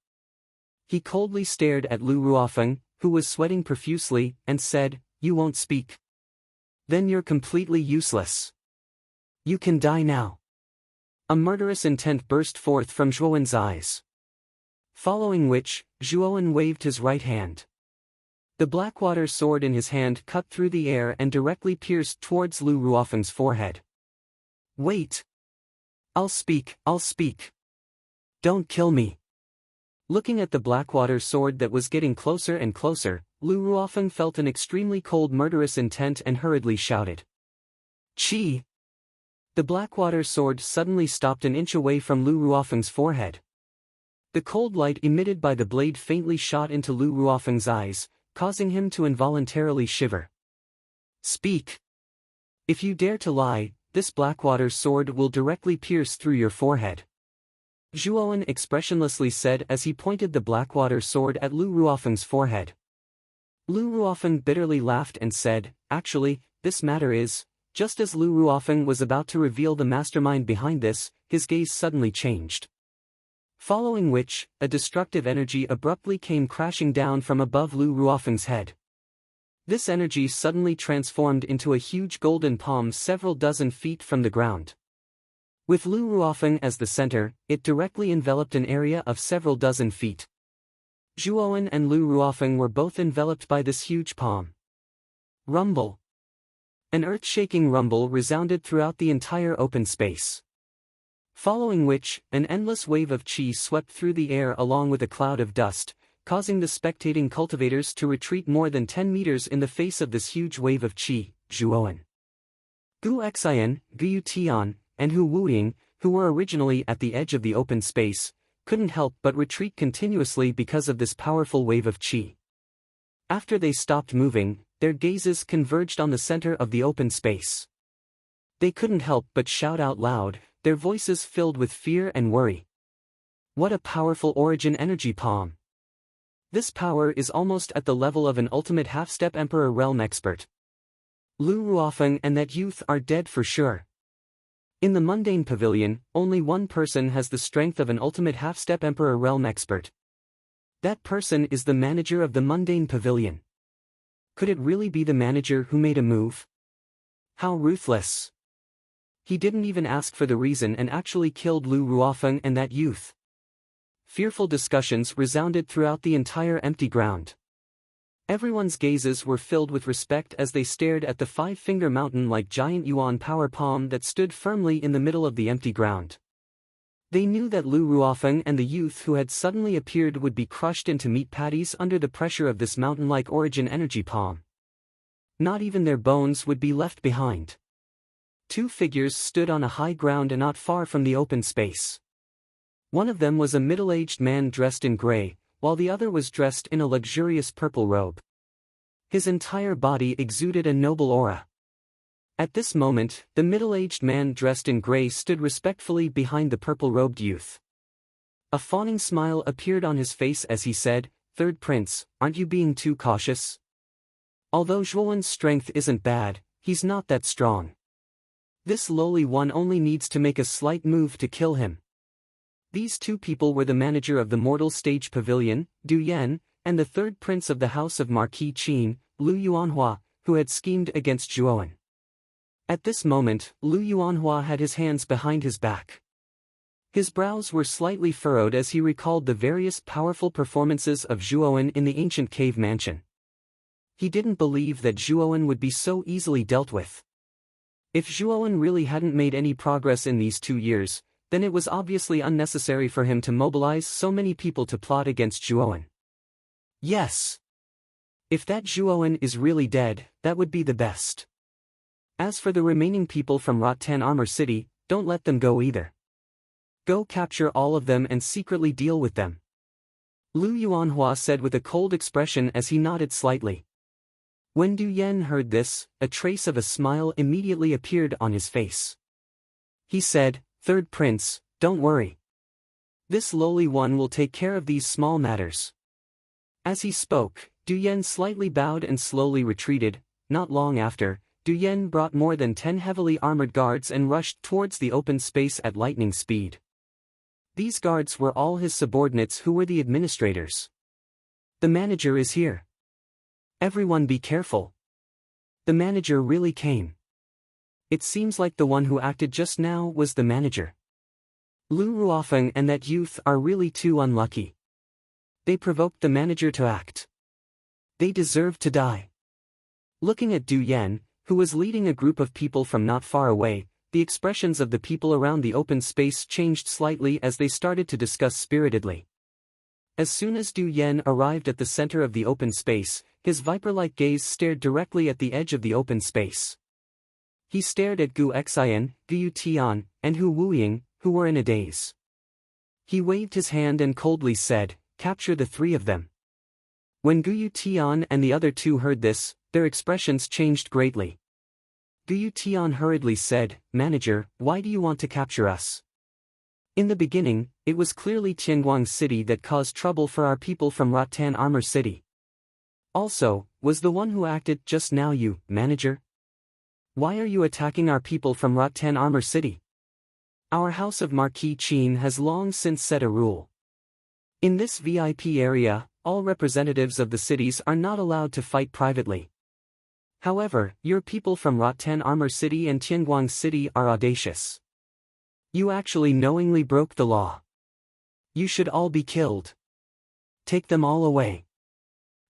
He coldly stared at Lu Ruofeng, who was sweating profusely, and said, "You won't speak? Then you're completely useless. You can die now." A murderous intent burst forth from Zhuowen's eyes. Following which, Zhuowen waved his right hand. The Blackwater sword in his hand cut through the air and directly pierced towards Lu Ruofeng's forehead. "Wait! I'll speak. Don't kill me." Looking at the Blackwater sword that was getting closer and closer, Lu Ruofeng felt an extremely cold murderous intent and hurriedly shouted. Qi! The Blackwater sword suddenly stopped an inch away from Lu Ruofeng's forehead. The cold light emitted by the blade faintly shot into Lu Ruofeng's eyes, causing him to involuntarily shiver. Speak! If you dare to lie, this Blackwater sword will directly pierce through your forehead. Zhuowen expressionlessly said as he pointed the Blackwater sword at Lu Ruofeng's forehead. Lu Ruofeng bitterly laughed and said, Actually, this matter is. Just as Lu Ruofeng was about to reveal the mastermind behind this, his gaze suddenly changed. Following which, a destructive energy abruptly came crashing down from above Lu Ruofeng's head. This energy suddenly transformed into a huge golden palm several dozen feet from the ground. With Lu Ruofeng as the center, it directly enveloped an area of several dozen feet. Zhuowen and Lu Ruofeng were both enveloped by this huge palm. Rumble! An earth-shaking rumble resounded throughout the entire open space. Following which, an endless wave of qi swept through the air along with a cloud of dust, causing the spectating cultivators to retreat more than 10 meters in the face of this huge wave of qi. Zhuowen, Gu Xian, Gu Tian, and Hu Wuying, who were originally at the edge of the open space, couldn't help but retreat continuously because of this powerful wave of qi. After they stopped moving, their gazes converged on the center of the open space. They couldn't help but shout out loud, their voices filled with fear and worry. What a powerful origin energy palm! This power is almost at the level of an ultimate half-step Emperor realm expert. Lu Ruofeng and that youth are dead for sure. In the mundane pavilion, only one person has the strength of an ultimate half-step Emperor realm expert. That person is the manager of the mundane pavilion. Could it really be the manager who made a move? How ruthless! He didn't even ask for the reason and actually killed Lu Ruofeng and that youth. Fearful discussions resounded throughout the entire empty ground. Everyone's gazes were filled with respect as they stared at the five-finger mountain-like giant yuan power palm that stood firmly in the middle of the empty ground. They knew that Lu Ruofeng and the youth who had suddenly appeared would be crushed into meat patties under the pressure of this mountain-like origin energy palm. Not even their bones would be left behind. Two figures stood on a high ground not far from the open space. One of them was a middle-aged man dressed in gray, while the other was dressed in a luxurious purple robe. His entire body exuded a noble aura. At this moment, the middle-aged man dressed in gray stood respectfully behind the purple-robed youth. A fawning smile appeared on his face as he said, "Third Prince, aren't you being too cautious? Although Zhuowen's strength isn't bad, he's not that strong. This lowly one only needs to make a slight move to kill him." These two people were the manager of the Mortal Stage Pavilion, Du Yan, and the third prince of the House of Marquis Qin, Lu Yuanhua, who had schemed against Zhuowen. At this moment, Lu Yuanhua had his hands behind his back. His brows were slightly furrowed as he recalled the various powerful performances of Zhuowen in the ancient cave mansion. He didn't believe that Zhuowen would be so easily dealt with. If Zhuowen really hadn't made any progress in these 2 years, then it was obviously unnecessary for him to mobilize so many people to plot against Zhuowen. Yes. If that Zhuowen is really dead, that would be the best. As for the remaining people from Rotan Armor City, don't let them go either. Go capture all of them and secretly deal with them. Lu Yuanhua said with a cold expression as he nodded slightly. When Du Yan heard this, a trace of a smile immediately appeared on his face. He said, "Third Prince, don't worry. This lowly one will take care of these small matters." As he spoke, Du Yan slightly bowed and slowly retreated. Not long after, Du Yan brought more than 10 heavily armored guards and rushed towards the open space at lightning speed. These guards were all his subordinates who were the administrators. The manager is here. Everyone be careful. The manager really came. It seems like the one who acted just now was the manager. Lu Ruofeng and that youth are really too unlucky. They provoked the manager to act. They deserve to die. Looking at Du Yan, who was leading a group of people from not far away, the expressions of the people around the open space changed slightly as they started to discuss spiritedly. As soon as Du Yan arrived at the center of the open space, his viper-like gaze stared directly at the edge of the open space. He stared at Gu Xian, Gu Tian, and Hu Wuying, who were in a daze. He waved his hand and coldly said, "Capture the three of them." When Gu Tian and the other two heard this, their expressions changed greatly. Gu Tian hurriedly said, "Manager, why do you want to capture us? In the beginning, it was clearly Tianguang City that caused trouble for our people from Rattan Armor City. Also, was the one who acted just now you, manager? Why are you attacking our people from Rattan Armor City? Our House of Marquis Qin has long since set a rule. In this VIP area, all representatives of the cities are not allowed to fight privately. However, your people from Rattan Armor City and Tianguang City are audacious. You actually knowingly broke the law. You should all be killed. Take them all away."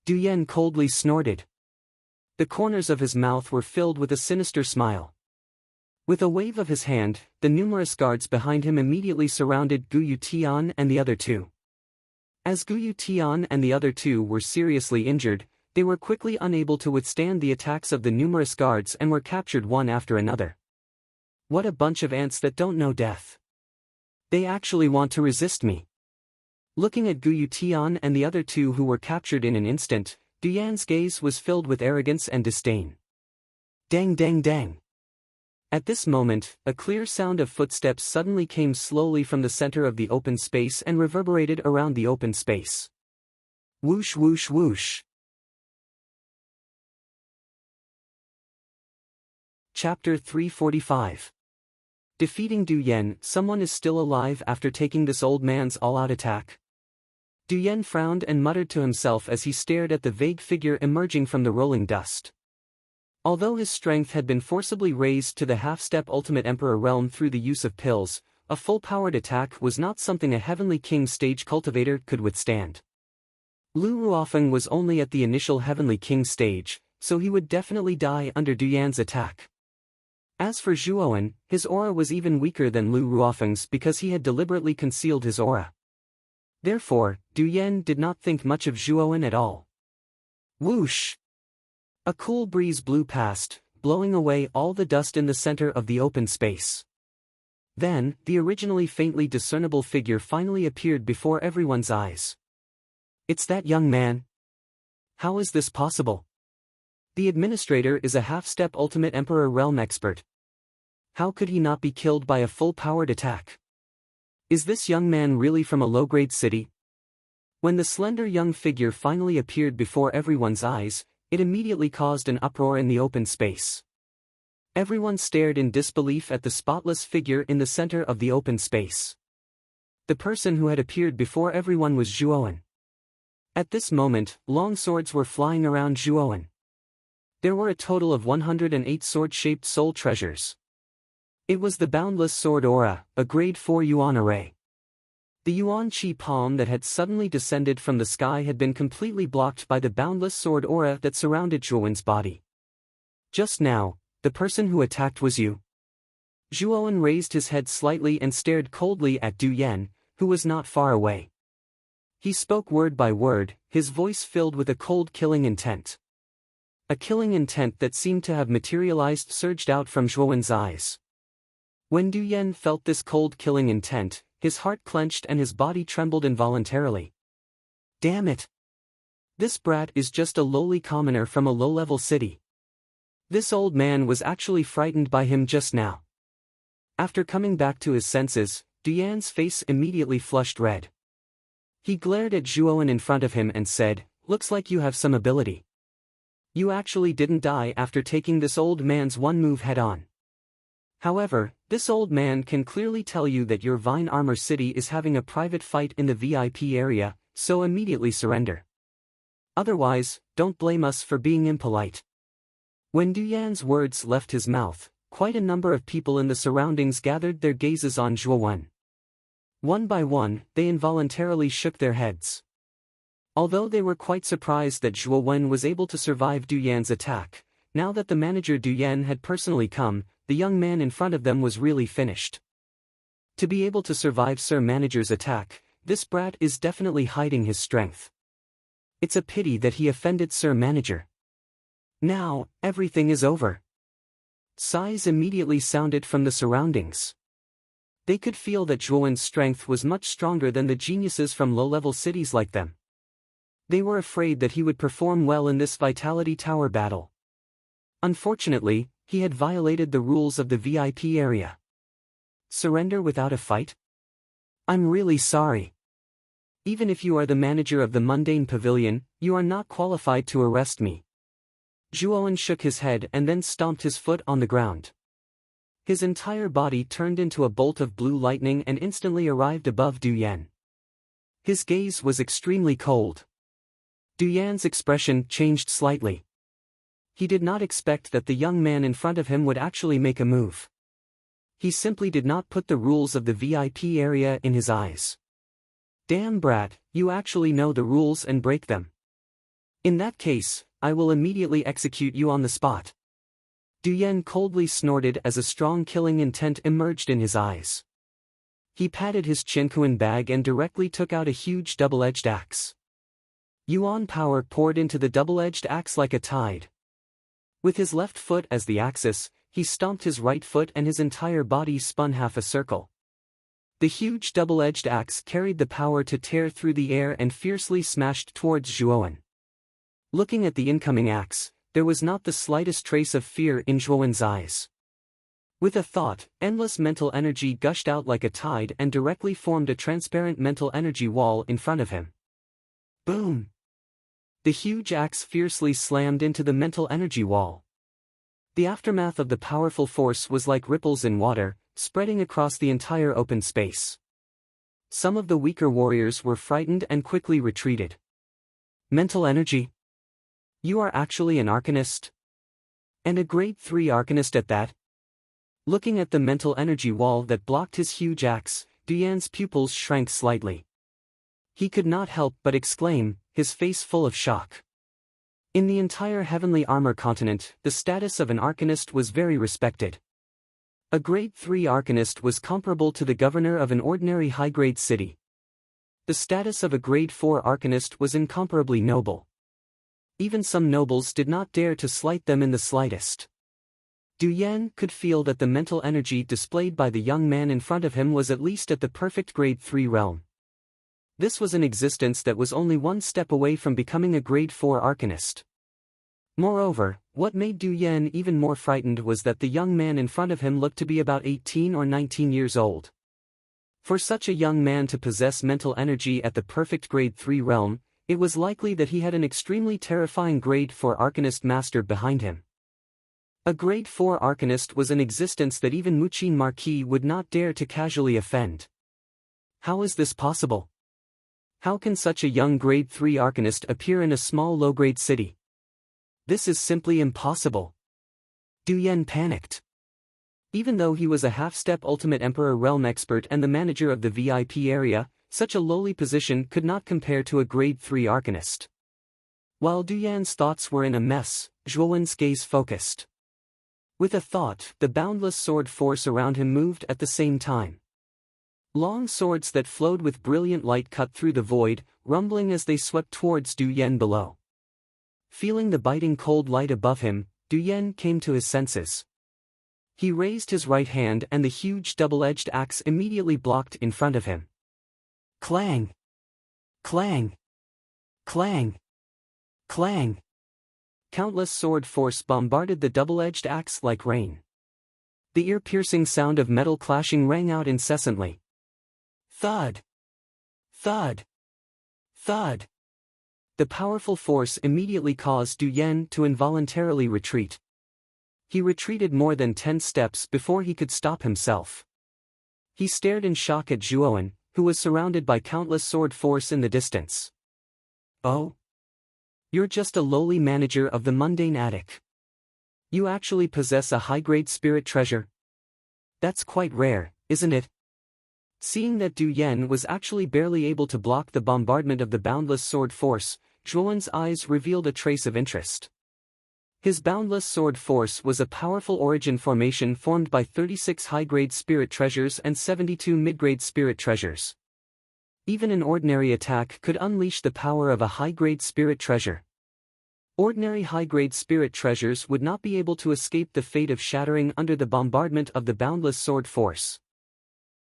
Du Yan coldly snorted. The corners of his mouth were filled with a sinister smile. With a wave of his hand, the numerous guards behind him immediately surrounded Gu Tian and the other two. As Gu Tian and the other two were seriously injured, they were quickly unable to withstand the attacks of the numerous guards and were captured one after another. What a bunch of ants that don't know death. They actually want to resist me. Looking at Gu Tian and the other two who were captured in an instant, Du Yan's gaze was filled with arrogance and disdain. Dang dang dang. At this moment, a clear sound of footsteps suddenly came slowly from the center of the open space and reverberated around the open space. Whoosh whoosh whoosh. Chapter 345. Defeating Du Yan. Someone is still alive after taking this old man's all-out attack. Du Yan frowned and muttered to himself as he stared at the vague figure emerging from the rolling dust. Although his strength had been forcibly raised to the half-step ultimate emperor realm through the use of pills, a full-powered attack was not something a heavenly king stage cultivator could withstand. Lu Ruofeng was only at the initial heavenly king stage, so he would definitely die under Du Yan's attack. As for Zhuowen, his aura was even weaker than Lu Ruofeng's because he had deliberately concealed his aura. Therefore, Du Yan did not think much of Zhuowen at all. Whoosh! A cool breeze blew past, blowing away all the dust in the center of the open space. Then, the originally faintly discernible figure finally appeared before everyone's eyes. It's that young man. How is this possible? The administrator is a half-step ultimate emperor realm expert. How could he not be killed by a full-powered attack? Is this young man really from a low-grade city? When the slender young figure finally appeared before everyone's eyes, it immediately caused an uproar in the open space. Everyone stared in disbelief at the spotless figure in the center of the open space. The person who had appeared before everyone was Zhuowen. At this moment, long swords were flying around Zhuowen. There were a total of 108 sword-shaped soul treasures. It was the Boundless Sword Aura, a grade 4 Yuan array. The Yuan Qi palm that had suddenly descended from the sky had been completely blocked by the Boundless Sword Aura that surrounded Zhuowen's body. Just now, the person who attacked was you. Zhuowen raised his head slightly and stared coldly at Du Yan, who was not far away. He spoke word by word, his voice filled with a cold killing intent. A killing intent that seemed to have materialized surged out from Zhuowen's eyes. When Du Yan felt this cold killing intent, his heart clenched and his body trembled involuntarily. Damn it! This brat is just a lowly commoner from a low-level city. This old man was actually frightened by him just now. After coming back to his senses, Du Yan's face immediately flushed red. He glared at Zhuowen in front of him and said, "Looks like you have some ability. You actually didn't die after taking this old man's one move head-on. However, this old man can clearly tell you that your Vine Armor City is having a private fight in the VIP area, so immediately surrender. Otherwise, don't blame us for being impolite." When Du Yan's words left his mouth, quite a number of people in the surroundings gathered their gazes on Zhuowen. One by one, they involuntarily shook their heads. Although they were quite surprised that Zhuowen was able to survive Du Yan's attack, now that the manager Du Yan had personally come, the young man in front of them was really finished. To be able to survive Sir Manager's attack, this brat is definitely hiding his strength. It's a pity that he offended Sir Manager. Now, everything is over. Sighs immediately sounded from the surroundings. They could feel that Zhuowen's strength was much stronger than the geniuses from low-level cities like them. They were afraid that he would perform well in this Vitality Tower battle. Unfortunately, he had violated the rules of the VIP area. Surrender without a fight? I'm really sorry. Even if you are the manager of the mundane pavilion, you are not qualified to arrest me. Zhuowen shook his head and then stomped his foot on the ground. His entire body turned into a bolt of blue lightning and instantly arrived above Du Yan. His gaze was extremely cold. Du Yan's expression changed slightly. He did not expect that the young man in front of him would actually make a move. He simply did not put the rules of the VIP area in his eyes. Damn brat, you actually know the rules and break them. In that case, I will immediately execute you on the spot. Du Yan coldly snorted as a strong killing intent emerged in his eyes. He patted his Chinkuan bag and directly took out a huge double-edged axe. Yuan power poured into the double-edged axe like a tide. With his left foot as the axis, he stomped his right foot and his entire body spun half a circle. The huge double-edged axe carried the power to tear through the air and fiercely smashed towards Zhuowen. Looking at the incoming axe, there was not the slightest trace of fear in Zhuowen's eyes. With a thought, endless mental energy gushed out like a tide and directly formed a transparent mental energy wall in front of him. Boom! The huge axe fiercely slammed into the mental energy wall. The aftermath of the powerful force was like ripples in water, spreading across the entire open space. Some of the weaker warriors were frightened and quickly retreated. Mental energy? You are actually an arcanist? And a grade 3 arcanist at that? Looking at the mental energy wall that blocked his huge axe, Du Yan's pupils shrank slightly. He could not help but exclaim, his face full of shock. In the entire Heavenly Armor continent, the status of an arcanist was very respected. A grade 3 arcanist was comparable to the governor of an ordinary high-grade city. The status of a grade 4 arcanist was incomparably noble. Even some nobles did not dare to slight them in the slightest. Du Yan could feel that the mental energy displayed by the young man in front of him was at least at the perfect grade 3 realm. This was an existence that was only one step away from becoming a grade 4 arcanist. Moreover, what made Du Yan even more frightened was that the young man in front of him looked to be about 18 or 19 years old. For such a young man to possess mental energy at the perfect grade 3 realm, it was likely that he had an extremely terrifying grade 4 arcanist master behind him. A grade 4 arcanist was an existence that even Muqin Marquis would not dare to casually offend. How is this possible? How can such a young grade 3 arcanist appear in a small low-grade city? This is simply impossible. Du Yan panicked. Even though he was a half-step Ultimate Emperor realm expert and the manager of the VIP area, such a lowly position could not compare to a grade 3 arcanist. While Du Yan's thoughts were in a mess, Zhuowen's gaze focused. With a thought, the boundless sword force around him moved at the same time. Long swords that flowed with brilliant light cut through the void, rumbling as they swept towards Du Yan below. Feeling the biting cold light above him, Du Yan came to his senses. He raised his right hand and the huge double-edged axe immediately blocked in front of him. Clang! Clang! Clang! Clang! Countless sword force bombarded the double-edged axe like rain. The ear-piercing sound of metal clashing rang out incessantly. Thud! Thud! Thud! The powerful force immediately caused Du Yan to involuntarily retreat. He retreated more than 10 steps before he could stop himself. He stared in shock at Zhuowen, who was surrounded by countless sword force in the distance. Oh? You're just a lowly manager of the mundane attic. You actually possess a high-grade spirit treasure? That's quite rare, isn't it? Seeing that Du Yan was actually barely able to block the bombardment of the boundless sword force, Zhuowen's eyes revealed a trace of interest. His boundless sword force was a powerful origin formation formed by 36 high-grade spirit treasures and 72 mid-grade spirit treasures. Even an ordinary attack could unleash the power of a high-grade spirit treasure. Ordinary high-grade spirit treasures would not be able to escape the fate of shattering under the bombardment of the boundless sword force.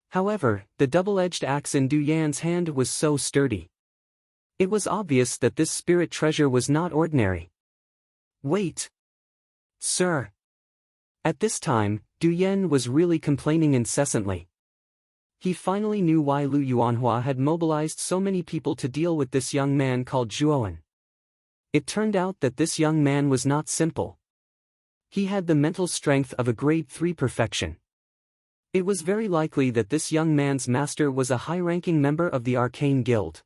However, the double-edged axe in Du Yan's hand was so sturdy. It was obvious that this spirit treasure was not ordinary. Wait! Sir! At this time, Du Yan was really complaining incessantly. He finally knew why Lu Yuanhua had mobilized so many people to deal with this young man called Zhuowen. It turned out that this young man was not simple. He had the mental strength of a grade 3 perfection. It was very likely that this young man's master was a high-ranking member of the Arcane Guild.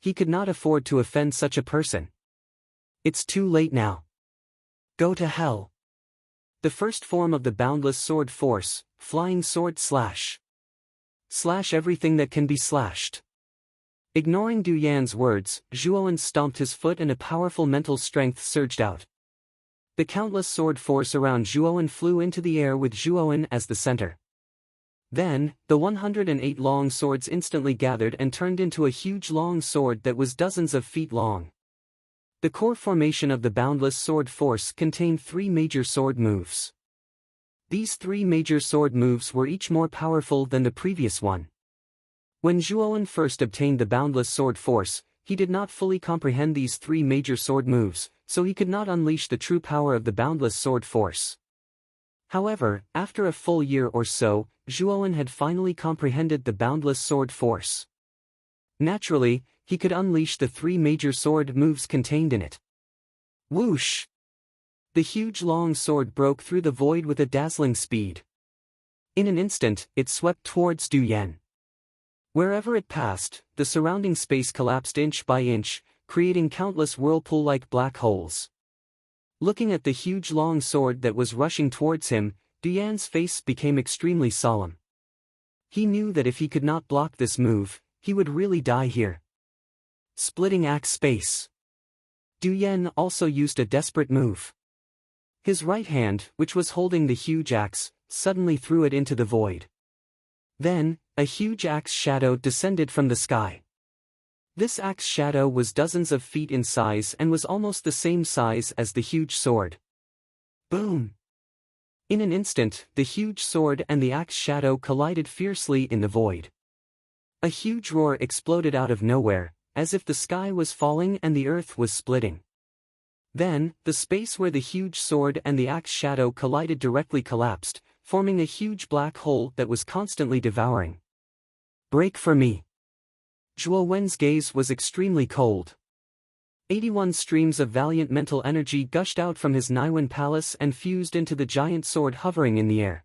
He could not afford to offend such a person. It's too late now. Go to hell. The first form of the boundless sword force, flying sword slash. Slash everything that can be slashed. Ignoring Du Yan's words, Zhuowen stomped his foot and a powerful mental strength surged out. The countless sword force around Zhuowen flew into the air with Zhuowen as the center. Then, the 108 long swords instantly gathered and turned into a huge long sword that was dozens of feet long. The core formation of the boundless sword force contained 3 major sword moves. These 3 major sword moves were each more powerful than the previous one. When Zhuowen first obtained the boundless sword force, he did not fully comprehend these 3 major sword moves, so he could not unleash the true power of the boundless sword force. However, after a full year or so, Zhuowen had finally comprehended the boundless sword force. Naturally, he could unleash the 3 major sword moves contained in it. Whoosh! The huge long sword broke through the void with a dazzling speed. In an instant, it swept towards Du Yan. Wherever it passed, the surrounding space collapsed inch by inch, creating countless whirlpool-like black holes. Looking at the huge long sword that was rushing towards him, Du Yan's face became extremely solemn. He knew that if he could not block this move, he would really die here. Splitting axe space. Du Yan also used a desperate move. His right hand, which was holding the huge axe, suddenly threw it into the void. Then, a huge axe shadow descended from the sky. This axe shadow was dozens of feet in size and was almost the same size as the huge sword. Boom! In an instant, the huge sword and the axe shadow collided fiercely in the void. A huge roar exploded out of nowhere, as if the sky was falling and the earth was splitting. Then, the space where the huge sword and the axe shadow collided directly collapsed, forming a huge black hole that was constantly devouring. Break for me. Zhuowen's gaze was extremely cold. 81 streams of valiant mental energy gushed out from his Naiwen palace and fused into the giant sword hovering in the air.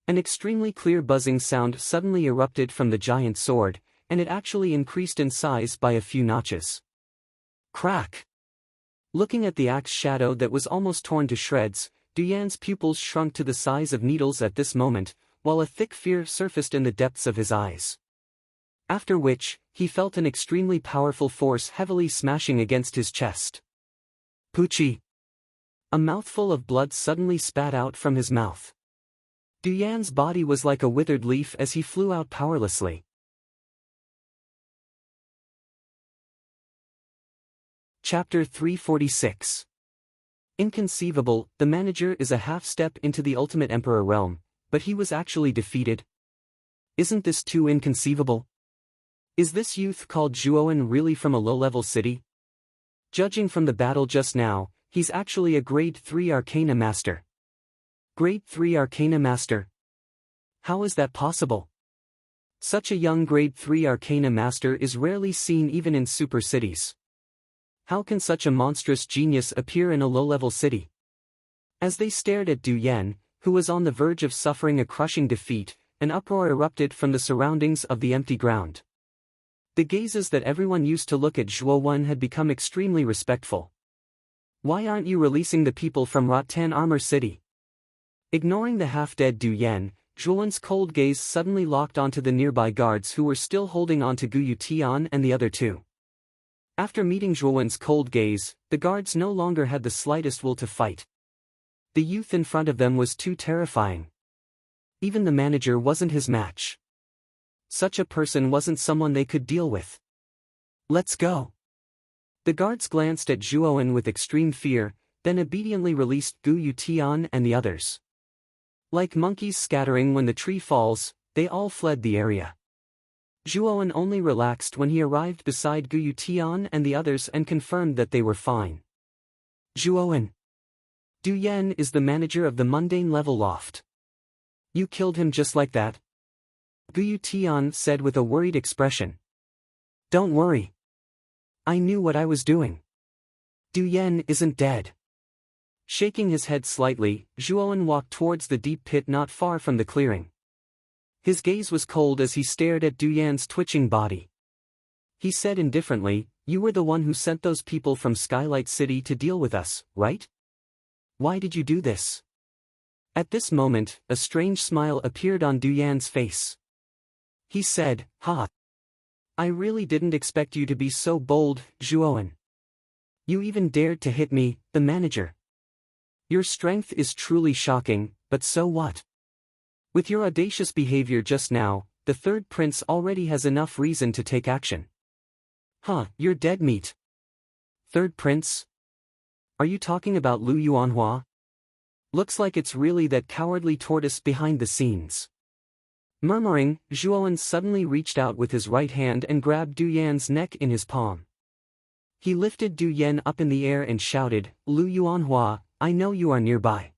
An extremely clear buzzing sound suddenly erupted from the giant sword, and it actually increased in size by a few notches. Crack! Looking at the axe shadow that was almost torn to shreds, Du Yan's pupils shrunk to the size of needles at this moment, while a thick fear surfaced in the depths of his eyes. After which, he felt an extremely powerful force heavily smashing against his chest. Poochie! A mouthful of blood suddenly spat out from his mouth. Du Yan's body was like a withered leaf as he flew out powerlessly. Chapter 346. Inconceivable, the manager is a half-step into the ultimate emperor realm, but he was actually defeated. Isn't this too inconceivable? Is this youth called Zhuowen really from a low-level city? Judging from the battle just now, he's actually a grade 3 Arcana Master. Grade 3 Arcana Master? How is that possible? Such a young grade 3 Arcana Master is rarely seen even in super cities. How can such a monstrous genius appear in a low-level city? As they stared at Du Yan, who was on the verge of suffering a crushing defeat, an uproar erupted from the surroundings of the empty ground. The gazes that everyone used to look at Zhuowen had become extremely respectful. Why aren't you releasing the people from Rattan Armor City? Ignoring the half-dead Du Yan, Zhuowen's cold gaze suddenly locked onto the nearby guards who were still holding on to Guyu Tian and the other two. After meeting Zhuowen's cold gaze, the guards no longer had the slightest will to fight. The youth in front of them was too terrifying. Even the manager wasn't his match. Such a person wasn't someone they could deal with. Let's go. The guards glanced at Zhuowen with extreme fear, then obediently released Gu Yutian and the others. Like monkeys scattering when the tree falls, they all fled the area. Zhuowen only relaxed when he arrived beside Gu Yutian and the others and confirmed that they were fine. Zhuowen. Du Yan is the manager of the mundane level loft. You killed him just like that? Gu Yutian said with a worried expression. Don't worry. I knew what I was doing. Du Yan isn't dead. Shaking his head slightly, Zhuowen walked towards the deep pit not far from the clearing. His gaze was cold as he stared at Du Yan's twitching body. He said indifferently, "You were the one who sent those people from Skylight City to deal with us, right? Why did you do this?" At this moment, a strange smile appeared on Du Yan's face. He said, "Ha! I really didn't expect you to be so bold, Zhuowen. You even dared to hit me, the manager. Your strength is truly shocking, but so what? With your audacious behavior just now, the third prince already has enough reason to take action." Huh, you're dead meat. Third prince? Are you talking about Lu Yuanhua? Looks like it's really that cowardly tortoise behind the scenes. Murmuring, Zhuowen suddenly reached out with his right hand and grabbed Du Yan's neck in his palm. He lifted Du Yan up in the air and shouted, "Lu Yuanhua, I know you are nearby.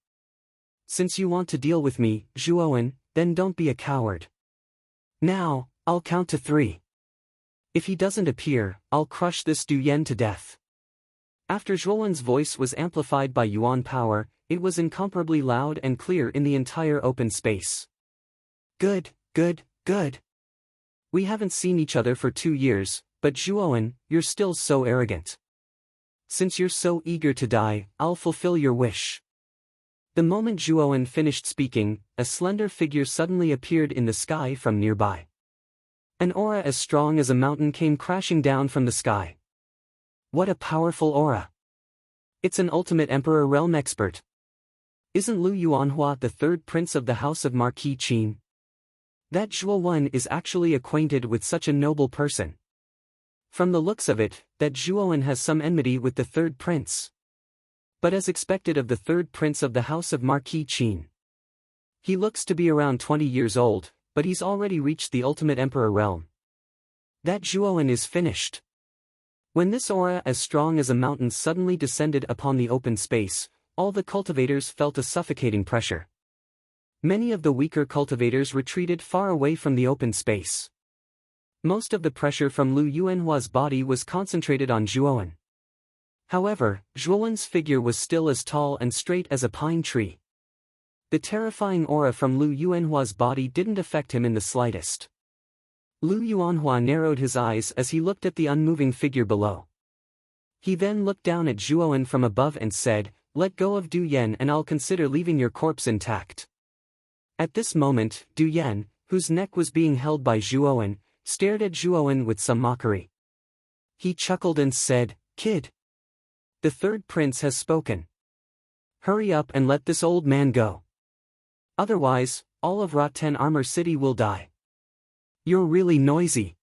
Since you want to deal with me, Zhuowen, then don't be a coward. Now, I'll count to 3. If he doesn't appear, I'll crush this Du Yan to death." After Zhuowen's voice was amplified by Yuan power, it was incomparably loud and clear in the entire open space. Good, good, good. We haven't seen each other for 2 years, but Zhuowen, you're still so arrogant. Since you're so eager to die, I'll fulfill your wish. The moment Zhuowen finished speaking, a slender figure suddenly appeared in the sky from nearby. An aura as strong as a mountain came crashing down from the sky. What a powerful aura! It's an ultimate Emperor realm expert. Isn't Lu Yuanhua the third prince of the house of Marquis Qin? That Zhuowen is actually acquainted with such a noble person. From the looks of it, that Zhuowen has some enmity with the third prince. But as expected of the third prince of the house of Marquis Qin. He looks to be around 20 years old, but he's already reached the ultimate Emperor realm. That Zhuowen is finished. When this aura as strong as a mountain suddenly descended upon the open space, all the cultivators felt a suffocating pressure. Many of the weaker cultivators retreated far away from the open space. Most of the pressure from Lu Yuanhua's body was concentrated on Zhuowen. However, Zhuowen's figure was still as tall and straight as a pine tree. The terrifying aura from Lu Yuanhua's body didn't affect him in the slightest. Lu Yuanhua narrowed his eyes as he looked at the unmoving figure below. He then looked down at Zhuowen from above and said, "Let go of Du Yan and I'll consider leaving your corpse intact." At this moment, Du Yan, whose neck was being held by Zhuowen, stared at Zhuowen with some mockery. He chuckled and said, "Kid. The third prince has spoken. Hurry up and let this old man go. Otherwise, all of Rotten Armor City will die. You're really noisy.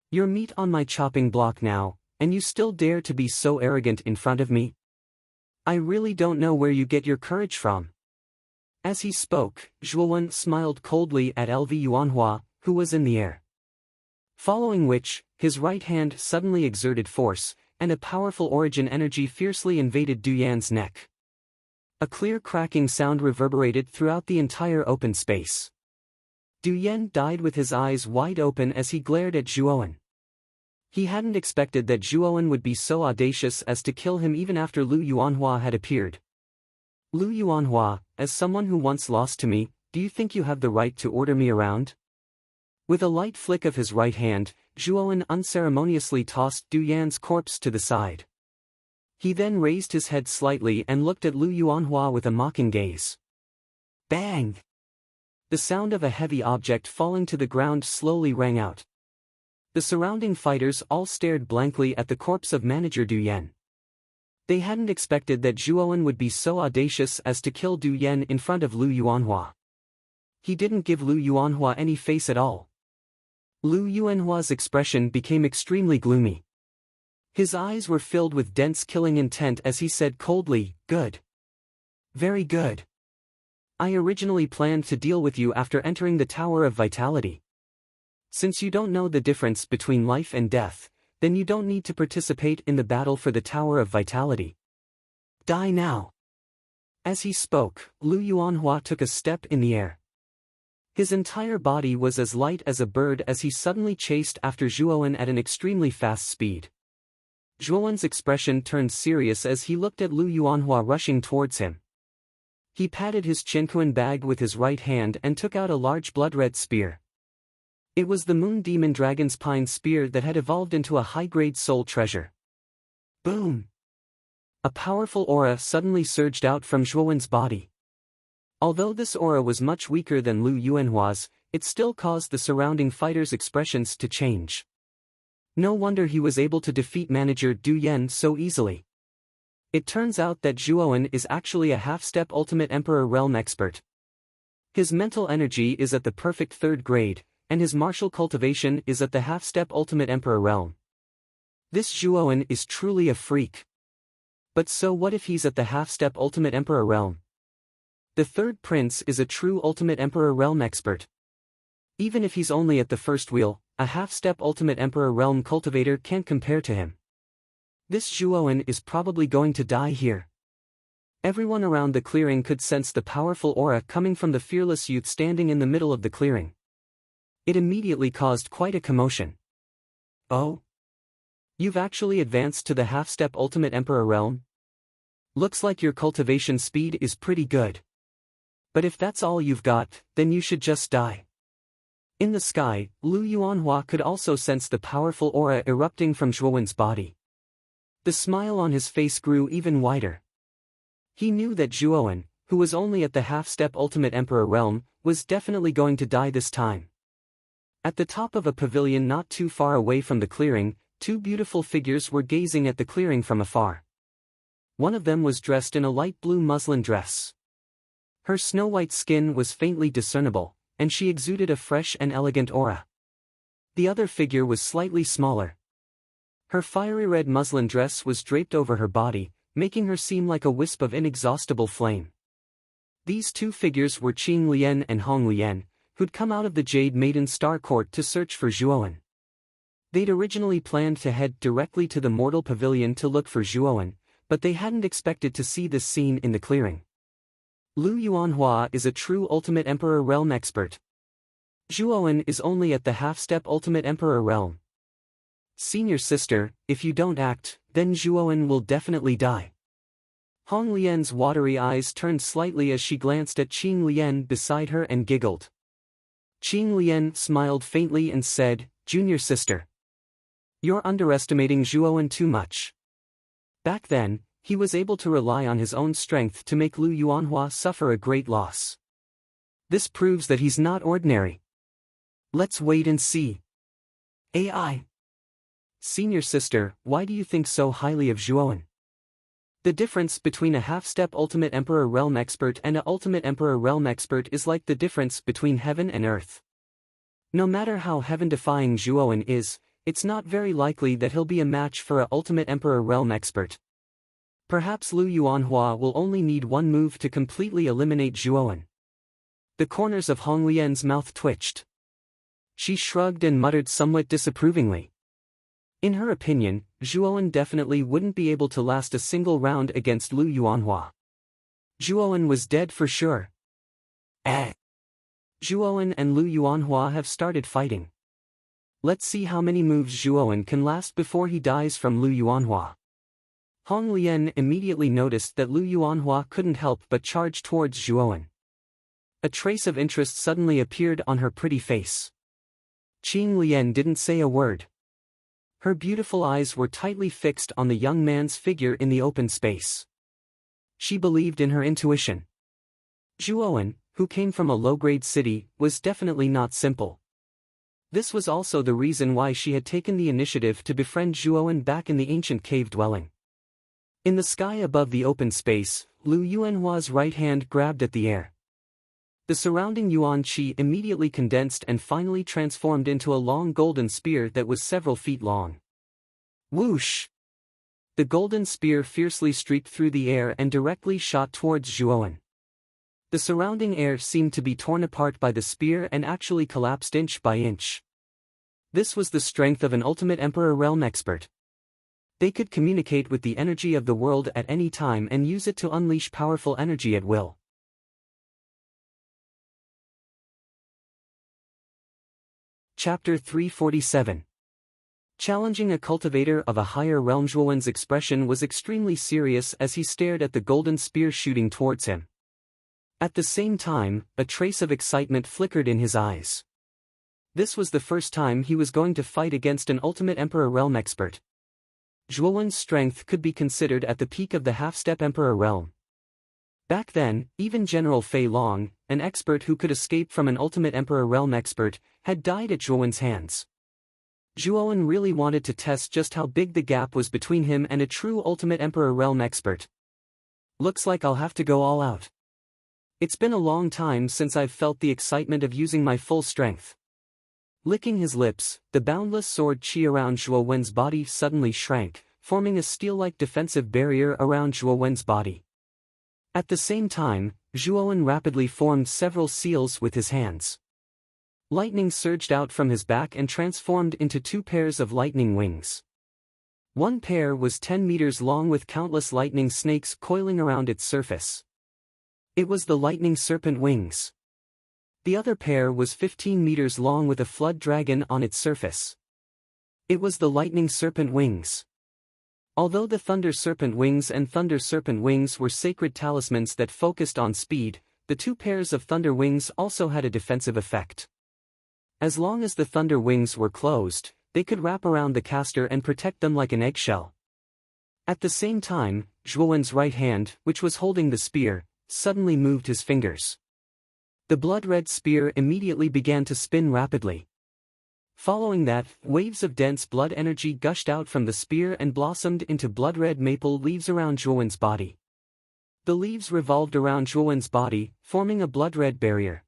You're meat on my chopping block now, and you still dare to be so arrogant in front of me? I really don't know where you get your courage from." As he spoke, Zhuowen smiled coldly at Lv Yuanhua, who was in the air. Following which, his right hand suddenly exerted force, and a powerful origin energy fiercely invaded Du Yan's neck. A clear cracking sound reverberated throughout the entire open space. Du Yan died with his eyes wide open as he glared at Zhuowen. He hadn't expected that Zhuowen would be so audacious as to kill him even after Lu Yuanhua had appeared. "Lu Yuanhua, as someone who once lost to me, do you think you have the right to order me around?" With a light flick of his right hand, Zhuowen unceremoniously tossed Du Yan's corpse to the side. He then raised his head slightly and looked at Lu Yuanhua with a mocking gaze. Bang! The sound of a heavy object falling to the ground slowly rang out. The surrounding fighters all stared blankly at the corpse of manager Du Yan. They hadn't expected that Zhuowen would be so audacious as to kill Du Yan in front of Lu Yuanhua. He didn't give Lu Yuanhua any face at all. Lu Yuanhua's expression became extremely gloomy. His eyes were filled with dense killing intent as he said coldly, "Good. Very good. I originally planned to deal with you after entering the Tower of Vitality. Since you don't know the difference between life and death, then you don't need to participate in the battle for the Tower of Vitality. Die now." As he spoke, Lu Yuanhua took a step in the air. His entire body was as light as a bird as he suddenly chased after Zhuowen at an extremely fast speed. Zhuowen's expression turned serious as he looked at Lu Yuanhua rushing towards him. He patted his Qinquan bag with his right hand and took out a large blood-red spear. It was the Moon Demon Dragon's Pine Spear that had evolved into a high-grade soul treasure. Boom! A powerful aura suddenly surged out from Zhuowen's body. Although this aura was much weaker than Lu Yuanhua's, it still caused the surrounding fighters' expressions to change. No wonder he was able to defeat manager Du Yan so easily. It turns out that Zhuowen is actually a half-step Ultimate Emperor Realm expert. His mental energy is at the perfect 3rd grade, and his martial cultivation is at the half-step Ultimate Emperor Realm. This Zhuowen is truly a freak. But so what if he's at the half-step Ultimate Emperor Realm? The 3rd prince is a true Ultimate Emperor Realm expert. Even if he's only at the 1st wheel, a half-step Ultimate Emperor Realm cultivator can't compare to him. This Zhuowen is probably going to die here. Everyone around the clearing could sense the powerful aura coming from the fearless youth standing in the middle of the clearing. It immediately caused quite a commotion. Oh? You've actually advanced to the half-step Ultimate Emperor Realm? Looks like your cultivation speed is pretty good. But if that's all you've got, then you should just die. In the sky, Lu Yuanhua could also sense the powerful aura erupting from Zhuowen's body. The smile on his face grew even wider. He knew that Zhuowen, who was only at the half-step Ultimate Emperor Realm, was definitely going to die this time. At the top of a pavilion not too far away from the clearing, 2 beautiful figures were gazing at the clearing from afar. One of them was dressed in a light blue muslin dress. Her snow-white skin was faintly discernible, and she exuded a fresh and elegant aura. The other figure was slightly smaller. Her fiery red muslin dress was draped over her body, making her seem like a wisp of inexhaustible flame. These 2 figures were Qing Lian and Hong Lian, who'd come out of the Jade Maiden Star Court to search for Zhuowen. They'd originally planned to head directly to the Mortal Pavilion to look for Zhuowen, but they hadn't expected to see this scene in the clearing. Lu Yuanhua is a true Ultimate Emperor Realm expert. Zhuowen is only at the half-step Ultimate Emperor Realm. Senior sister, if you don't act, then Zhuowen will definitely die. Hong Lian's watery eyes turned slightly as she glanced at Qing Lian beside her and giggled. Qing Lian smiled faintly and said, "Junior sister. You're underestimating Zhuowen too much." Back then, he was able to rely on his own strength to make Lu Yuanhua suffer a great loss. This proves that he's not ordinary. Let's wait and see. AI. Senior sister, why do you think so highly of Zhuowen? The difference between a half-step Ultimate Emperor Realm expert and an Ultimate Emperor Realm expert is like the difference between heaven and earth. No matter how heaven-defying Zhuowen is, it's not very likely that he'll be a match for an Ultimate Emperor Realm expert. Perhaps Lu Yuanhua will only need one move to completely eliminate Zhuowen. The corners of Hong Lian's mouth twitched. She shrugged and muttered somewhat disapprovingly. In her opinion, Zhuowen definitely wouldn't be able to last a single round against Lu Yuanhua. Zhuowen was dead for sure. Zhuowen and Lu Yuanhua have started fighting. Let's see how many moves Zhuowen can last before he dies from Lu Yuanhua. Hong Lian immediately noticed that Lu Yuanhua couldn't help but charge towards Zhuowen. A trace of interest suddenly appeared on her pretty face. Qing Lian didn't say a word. Her beautiful eyes were tightly fixed on the young man's figure in the open space. She believed in her intuition. Zhuowen, who came from a low-grade city, was definitely not simple. This was also the reason why she had taken the initiative to befriend Zhuowen back in the ancient cave dwelling. In the sky above the open space, Lu Yuanhua's right hand grabbed at the air. The surrounding yuan qi immediately condensed and finally transformed into a long golden spear that was several feet long. Whoosh! The golden spear fiercely streaked through the air and directly shot towards Zhuowen. The surrounding air seemed to be torn apart by the spear and actually collapsed inch by inch. This was the strength of an ultimate Emperor realm expert. They could communicate with the energy of the world at any time and use it to unleash powerful energy at will. Chapter 347. Challenging a cultivator of a higher realm. Zhuowen's expression was extremely serious as he stared at the golden spear shooting towards him. At the same time, a trace of excitement flickered in his eyes. This was the first time he was going to fight against an ultimate Emperor realm expert. Zhuowen's strength could be considered at the peak of the half-step Emperor realm. Back then, even General Fei Long, an expert who could escape from an ultimate Emperor realm expert, had died at Zhuowen's hands. Zhuowen really wanted to test just how big the gap was between him and a true ultimate Emperor realm expert. Looks like I'll have to go all out. It's been a long time since I've felt the excitement of using my full strength. Licking his lips, the boundless sword qi around Zhuowen's body suddenly shrank, forming a steel-like defensive barrier around Zhuowen's body. At the same time, Zhuowen rapidly formed several seals with his hands. Lightning surged out from his back and transformed into two pairs of lightning wings. One pair was 10 meters long with countless lightning snakes coiling around its surface. It was the lightning serpent wings. The other pair was 15 meters long with a flood dragon on its surface. It was the lightning serpent wings. Although the thunder serpent wings and thunder serpent wings were sacred talismans that focused on speed, the two pairs of thunder wings also had a defensive effect. As long as the thunder wings were closed, they could wrap around the caster and protect them like an eggshell. At the same time, Zhuowen's right hand, which was holding the spear, suddenly moved his fingers. The blood-red spear immediately began to spin rapidly. Following that, waves of dense blood energy gushed out from the spear and blossomed into blood-red maple leaves around Zhuowen's body. The leaves revolved around Zhuowen's body, forming a blood-red barrier.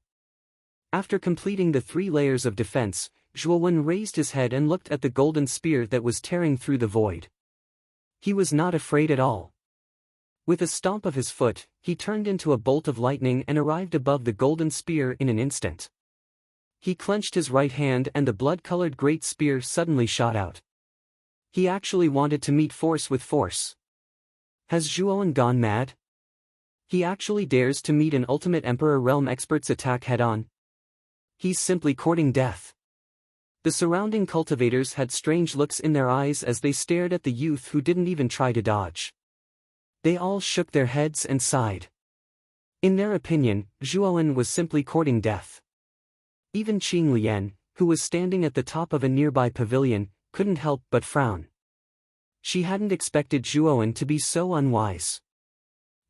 After completing the 3 layers of defense, Zhuowen raised his head and looked at the golden spear that was tearing through the void. He was not afraid at all. With a stomp of his foot, he turned into a bolt of lightning and arrived above the golden spear in an instant. He clenched his right hand and the blood-colored great spear suddenly shot out. He actually wanted to meet force with force. Has Zhuowen gone mad? He actually dares to meet an ultimate Emperor realm expert's attack head-on. He's simply courting death. The surrounding cultivators had strange looks in their eyes as they stared at the youth who didn't even try to dodge. They all shook their heads and sighed. In their opinion, Zhuowen was simply courting death. Even Qing Lian, who was standing at the top of a nearby pavilion, couldn't help but frown. She hadn't expected Zhuowen to be so unwise.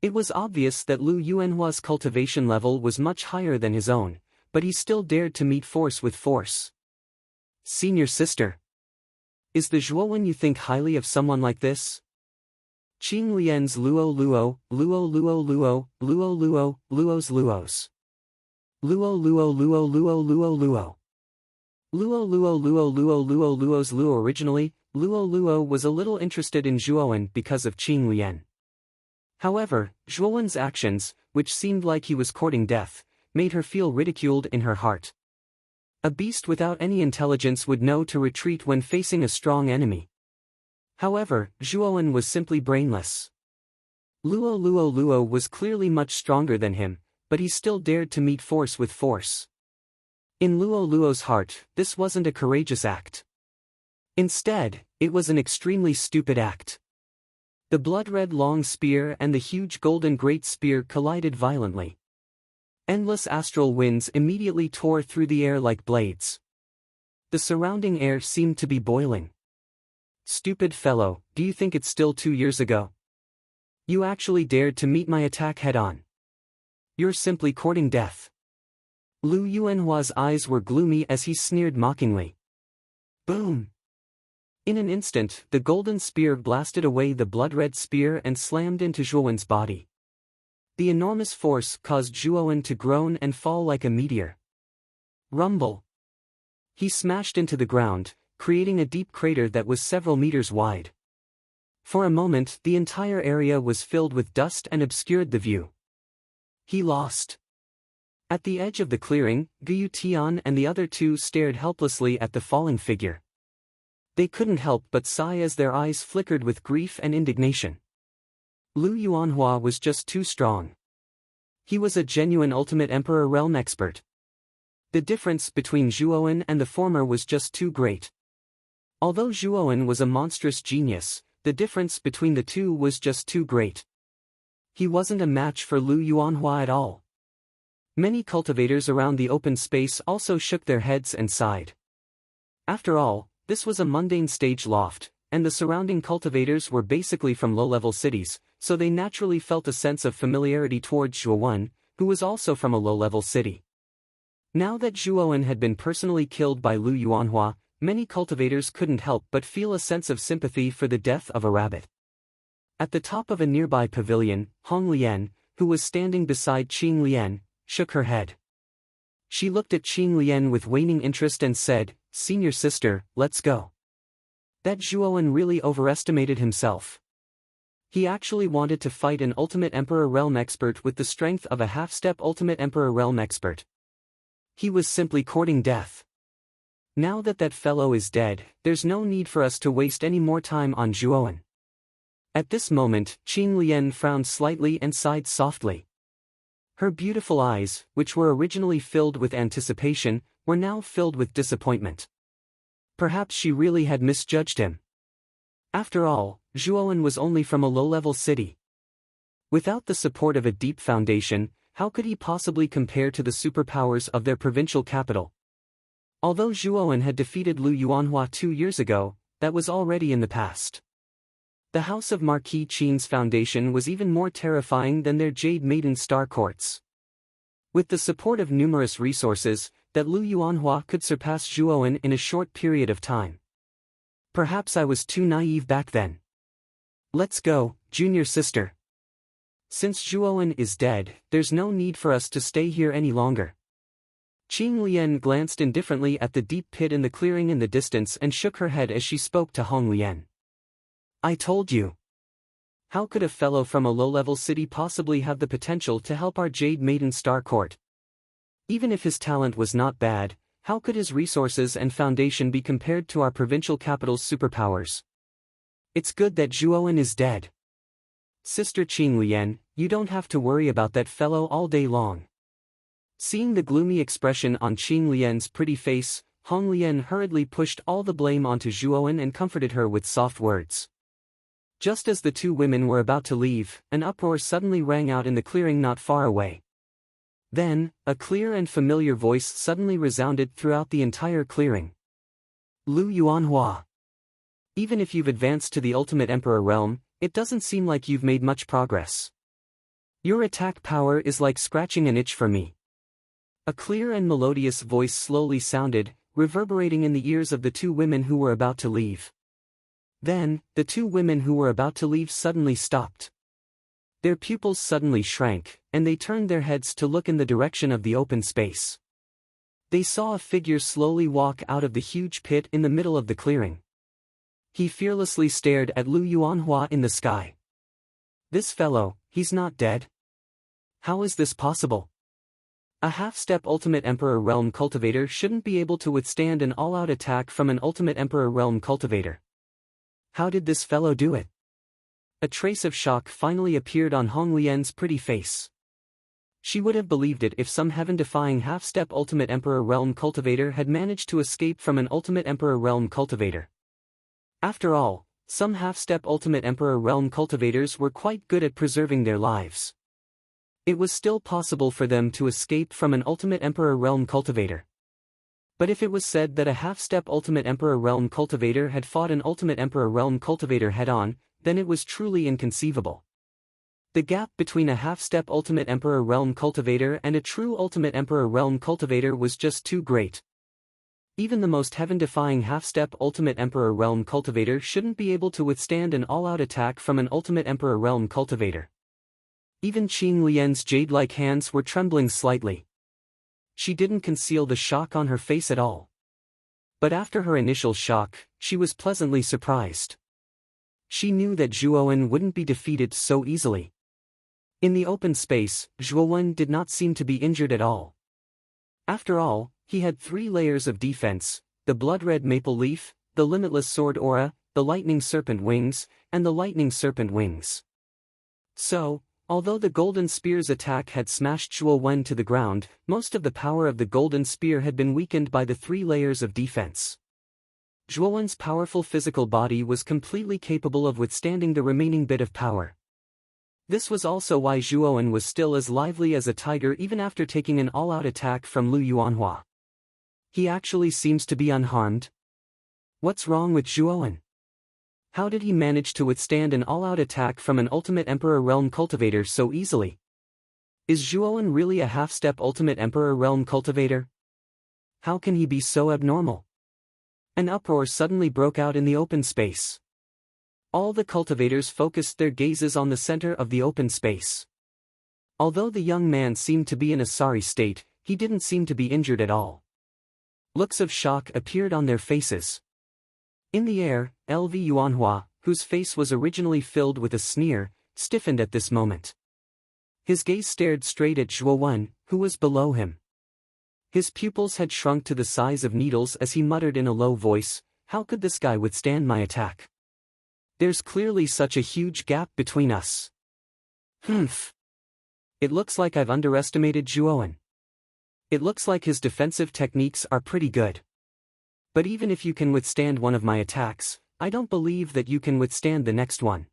It was obvious that Lu Yuanhua's cultivation level was much higher than his own, but he still dared to meet force with force. Senior sister. Is the Zhuowen you think highly of someone like this? Qing Lian's Luo Luo, Luo Luo Luo, Luo Luo, Luo's Luos. Luo Luo Luo Luo Luo Luo. Luo Luo Luo Luo Luo Luo's Luo. Originally, Luo Luo was a little interested in Zhuowen because of Qing Lian. However, Zhuowen's actions, which seemed like he was courting death, made her feel ridiculed in her heart. A beast without any intelligence would know to retreat when facing a strong enemy. However, Zhuowen was simply brainless. Luo Luo Luo was clearly much stronger than him, but he still dared to meet force with force. In Luo Luo's heart, this wasn't a courageous act. Instead, it was an extremely stupid act. The blood-red long spear and the huge golden great spear collided violently. Endless astral winds immediately tore through the air like blades. The surrounding air seemed to be boiling. Stupid fellow, do you think it's still 2 years ago? You actually dared to meet my attack head-on. You're simply courting death. Lu Yuanhua's eyes were gloomy as he sneered mockingly. Boom! In an instant, the golden spear blasted away the blood-red spear and slammed into Zhuowen's body. The enormous force caused Zhuowen to groan and fall like a meteor. Rumble. He smashed into the ground, creating a deep crater that was several meters wide. For a moment, the entire area was filled with dust and obscured the view. He lost. At the edge of the clearing, Gu Tian and the other two stared helplessly at the falling figure. They couldn't help but sigh as their eyes flickered with grief and indignation. Lu Yuanhua was just too strong. He was a genuine Ultimate Emperor realm expert. The difference between Zhuowen and the former was just too great. Although Zhuowen was a monstrous genius, the difference between the two was just too great. He wasn't a match for Lu Yuanhua at all. Many cultivators around the open space also shook their heads and sighed. After all, this was a mundane stage loft, and the surrounding cultivators were basically from low-level cities, so they naturally felt a sense of familiarity towards Zhuowen, who was also from a low-level city. Now that Zhuowen had been personally killed by Lu Yuanhua, many cultivators couldn't help but feel a sense of sympathy for the death of a rabbit. At the top of a nearby pavilion, Hong Lian, who was standing beside Qing Lian, shook her head. She looked at Qing Lian with waning interest and said, "Senior sister, let's go." That Zhuowen really overestimated himself. He actually wanted to fight an Ultimate Emperor realm expert with the strength of a half-step Ultimate Emperor realm expert. He was simply courting death. Now that that fellow is dead, there's no need for us to waste any more time on Zhuowen. At this moment, Qing Lian frowned slightly and sighed softly. Her beautiful eyes, which were originally filled with anticipation, were now filled with disappointment. Perhaps she really had misjudged him. After all, Zhuowen was only from a low-level city. Without the support of a deep foundation, how could he possibly compare to the superpowers of their provincial capital? Although Zhuowen had defeated Lu Yuanhua 2 years ago, that was already in the past. The House of Marquis Qin's foundation was even more terrifying than their Jade Maiden Star Courts. With the support of numerous resources, that Lu Yuanhua could surpass Zhuowen in a short period of time. Perhaps I was too naive back then. Let's go, junior sister. Since Zhuowen is dead, there's no need for us to stay here any longer. Qing Lian glanced indifferently at the deep pit in the clearing in the distance and shook her head as she spoke to Hong Lian. I told you. How could a fellow from a low-level city possibly have the potential to help our Jade Maiden Star Court? Even if his talent was not bad, how could his resources and foundation be compared to our provincial capital's superpowers? It's good that Zhuowen is dead. Sister Qing Lian, you don't have to worry about that fellow all day long. Seeing the gloomy expression on Qing Lian's pretty face, Hong Lian hurriedly pushed all the blame onto Zhuowen and comforted her with soft words. Just as the two women were about to leave, an uproar suddenly rang out in the clearing not far away. Then, a clear and familiar voice suddenly resounded throughout the entire clearing. Lu Yuanhua. Even if you've advanced to the Ultimate Emperor realm, it doesn't seem like you've made much progress. Your attack power is like scratching an itch for me. A clear and melodious voice slowly sounded, reverberating in the ears of the two women who were about to leave. Then, the two women who were about to leave suddenly stopped. Their pupils suddenly shrank, and they turned their heads to look in the direction of the open space. They saw a figure slowly walk out of the huge pit in the middle of the clearing. He fearlessly stared at Lu Yuanhua in the sky. This fellow, he's not dead? How is this possible? A half-step Ultimate Emperor realm cultivator shouldn't be able to withstand an all-out attack from an Ultimate Emperor realm cultivator. How did this fellow do it? A trace of shock finally appeared on Hong Lian's pretty face. She would have believed it if some heaven-defying half-step Ultimate Emperor realm cultivator had managed to escape from an Ultimate Emperor realm cultivator. After all, some half-step Ultimate Emperor realm cultivators were quite good at preserving their lives. It was still possible for them to escape from an Ultimate Emperor realm cultivator. But if it was said that a half-step Ultimate Emperor realm cultivator had fought an Ultimate Emperor realm cultivator head-on, then it was truly inconceivable. The gap between a half-step Ultimate Emperor realm cultivator and a true Ultimate Emperor realm cultivator was just too great. Even the most heaven-defying half-step Ultimate Emperor realm cultivator shouldn't be able to withstand an all-out attack from an Ultimate Emperor realm cultivator. Even Qing Lian's jade-like hands were trembling slightly. She didn't conceal the shock on her face at all. But after her initial shock, she was pleasantly surprised. She knew that Zhuowen wouldn't be defeated so easily. In the open space, Zhuowen did not seem to be injured at all. After all, he had 3 layers of defense: the blood-red maple leaf, the limitless sword aura, the lightning serpent wings, and the lightning serpent wings. So, although the golden spear's attack had smashed Zhuowen to the ground, most of the power of the golden spear had been weakened by the 3 layers of defense. Zhuowen's powerful physical body was completely capable of withstanding the remaining bit of power. This was also why Zhuowen was still as lively as a tiger even after taking an all-out attack from Lu Yuanhua. He actually seems to be unharmed. What's wrong with Zhuowen? How did he manage to withstand an all-out attack from an Ultimate Emperor Realm cultivator so easily? Is Zhuowen really a half-step Ultimate Emperor Realm cultivator? How can he be so abnormal? An uproar suddenly broke out in the open space. All the cultivators focused their gazes on the center of the open space. Although the young man seemed to be in a sorry state, he didn't seem to be injured at all. Looks of shock appeared on their faces. In the air, Lv Yuanhua, whose face was originally filled with a sneer, stiffened at this moment. His gaze stared straight at Zhuowen, who was below him. His pupils had shrunk to the size of needles as he muttered in a low voice, "How could this guy withstand my attack? There's clearly such a huge gap between us. Humph. It looks like I've underestimated Zhuowen. It looks like his defensive techniques are pretty good. But even if you can withstand one of my attacks, I don't believe that you can withstand the next one."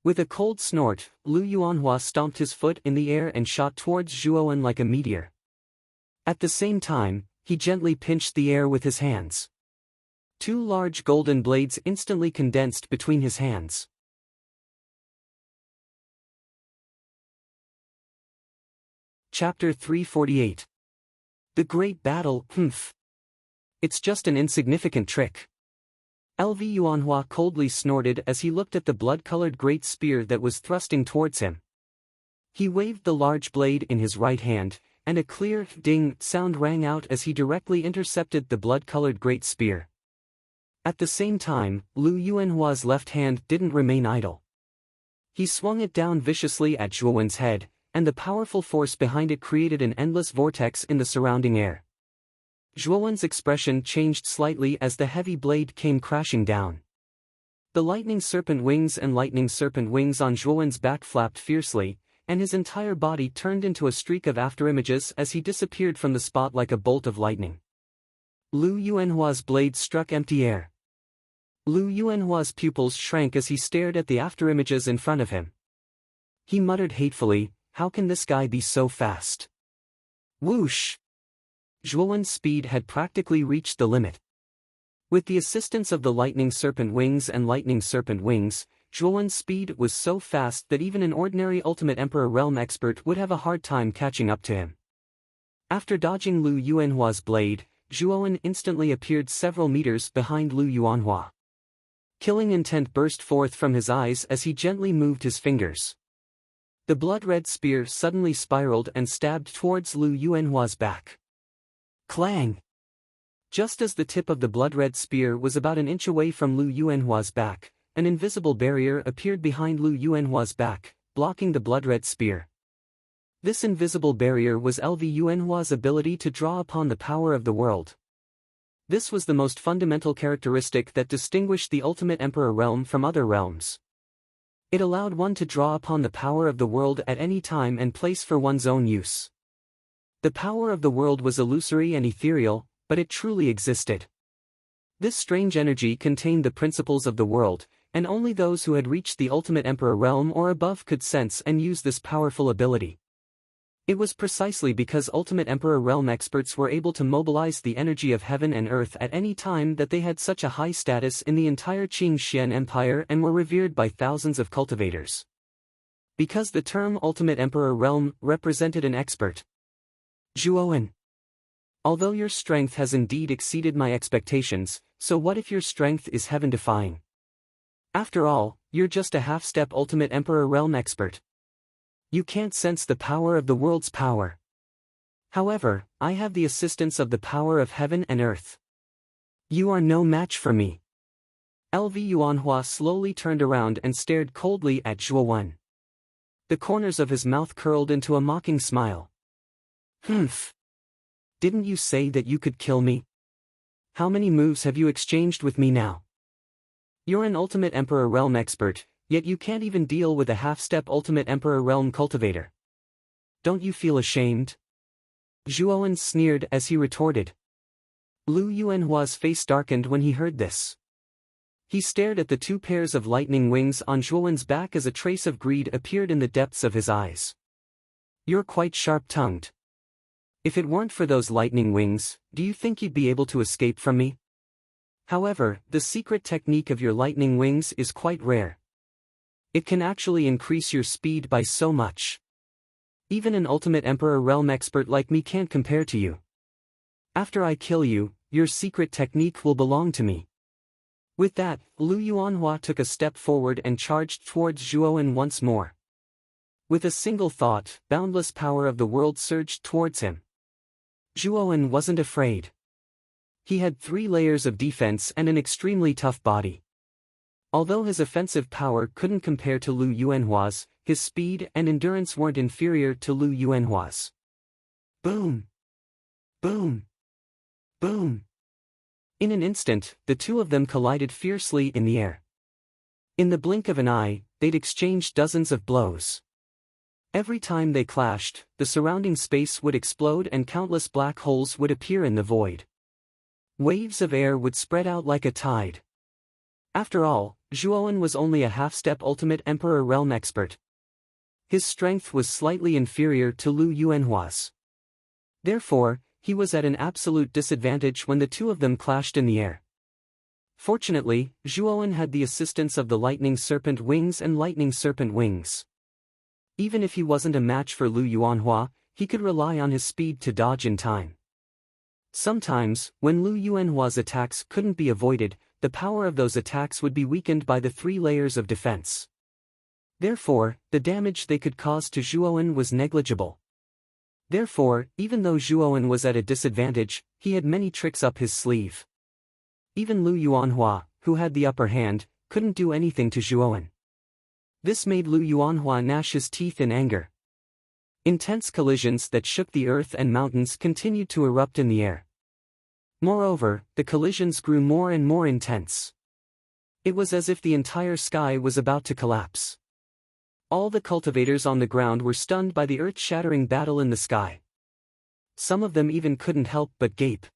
With a cold snort, Lu Yuanhua stomped his foot in the air and shot towards Zhuowen like a meteor. At the same time, he gently pinched the air with his hands. 2 large golden blades instantly condensed between his hands. Chapter 348. The Great Battle. Humph. It's just an insignificant trick. Lv Yuanhua coldly snorted as he looked at the blood-colored great spear that was thrusting towards him. He waved the large blade in his right hand, and a clear ding sound rang out as he directly intercepted the blood-colored great spear. At the same time, Lu Yuanhua's left hand didn't remain idle. He swung it down viciously at Zhuowen's head, and the powerful force behind it created an endless vortex in the surrounding air. Zhuowen's expression changed slightly as the heavy blade came crashing down. The lightning serpent wings and lightning serpent wings on Zhuowen's back flapped fiercely, and his entire body turned into a streak of afterimages as he disappeared from the spot like a bolt of lightning. Lu Yuanhua's blade struck empty air. Lu Yuanhua's pupils shrank as he stared at the afterimages in front of him. He muttered hatefully, "How can this guy be so fast?" Whoosh! Zhuowen's speed had practically reached the limit. With the assistance of the lightning serpent wings and lightning serpent wings, Zhuowen's speed was so fast that even an ordinary Ultimate Emperor Realm expert would have a hard time catching up to him. After dodging Lu Yuanhua's blade, Zhuowen instantly appeared several meters behind Lu Yuanhua. Killing intent burst forth from his eyes as he gently moved his fingers. The blood-red spear suddenly spiraled and stabbed towards Lu Yuanhua's back. Clang! Just as the tip of the blood-red spear was about an inch away from Lu Yuanhua's back, an invisible barrier appeared behind Lu Yuanhua's back, blocking the blood-red spear. This invisible barrier was Lv Yuanhua's ability to draw upon the power of the world. This was the most fundamental characteristic that distinguished the Ultimate Emperor realm from other realms. It allowed one to draw upon the power of the world at any time and place for one's own use. The power of the world was illusory and ethereal, but it truly existed. This strange energy contained the principles of the world, and only those who had reached the Ultimate Emperor realm or above could sense and use this powerful ability. It was precisely because Ultimate Emperor realm experts were able to mobilize the energy of heaven and earth at any time that they had such a high status in the entire Qing Xian Empire and were revered by thousands of cultivators. Because the term Ultimate Emperor realm represented an expert. Zhuowen. Although your strength has indeed exceeded my expectations, so what if your strength is heaven-defying? After all, you're just a half-step Ultimate Emperor realm expert. You can't sense the power of the world's power. However, I have the assistance of the power of heaven and earth. You are no match for me. LV Yuanhua slowly turned around and stared coldly at Zhuo Wen. The corners of his mouth curled into a mocking smile. Humph. Didn't you say that you could kill me? How many moves have you exchanged with me now? You're an Ultimate Emperor Realm expert, yet you can't even deal with a half-step Ultimate Emperor Realm cultivator. Don't you feel ashamed? Zhuowen sneered as he retorted. Lu Yuanhua's face darkened when he heard this. He stared at the two pairs of lightning wings on Zhuowen's back as a trace of greed appeared in the depths of his eyes. You're quite sharp-tongued. If it weren't for those lightning wings, do you think you'd be able to escape from me? However, the secret technique of your lightning wings is quite rare. It can actually increase your speed by so much. Even an Ultimate Emperor Realm expert like me can't compare to you. After I kill you, your secret technique will belong to me. With that, Lu Yuanhua took a step forward and charged towards Zhuowen once more. With a single thought, boundless power of the world surged towards him. Zhuowen wasn't afraid. He had 3 layers of defense and an extremely tough body. Although his offensive power couldn't compare to Lu Yuanhua's, his speed and endurance weren't inferior to Lu Yuanhua's. Boom! Boom! Boom! In an instant, the two of them collided fiercely in the air. In the blink of an eye, they'd exchanged dozens of blows. Every time they clashed, the surrounding space would explode and countless black holes would appear in the void. Waves of air would spread out like a tide. After all, Zhuowen was only a half-step Ultimate Emperor Realm expert. His strength was slightly inferior to Lu Yuanhua's. Therefore, he was at an absolute disadvantage when the two of them clashed in the air. Fortunately, Zhuowen had the assistance of the Lightning Serpent Wings and Lightning Serpent Wings. Even if he wasn't a match for Lu Yuanhua, he could rely on his speed to dodge in time. Sometimes, when Lu Yuanhua's attacks couldn't be avoided, the power of those attacks would be weakened by the 3 layers of defense. Therefore, the damage they could cause to Zhuowen was negligible. Therefore, even though Zhuowen was at a disadvantage, he had many tricks up his sleeve. Even Lu Yuanhua, who had the upper hand, couldn't do anything to Zhuowen. This made Lu Yuanhua gnash his teeth in anger. Intense collisions that shook the earth and mountains continued to erupt in the air. Moreover, the collisions grew more and more intense. It was as if the entire sky was about to collapse. All the cultivators on the ground were stunned by the earth-shattering battle in the sky. Some of them even couldn't help but gape.